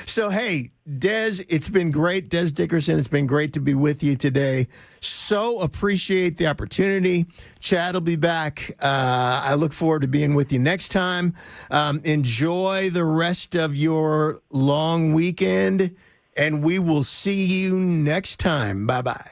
So, hey, Dez, it's been great. Dez Dickerson, it's been great to be with you today. So appreciate the opportunity. Chad will be back. I look forward to being with you next time. Enjoy the rest of your long weekend, and we will see you next time. Bye-bye.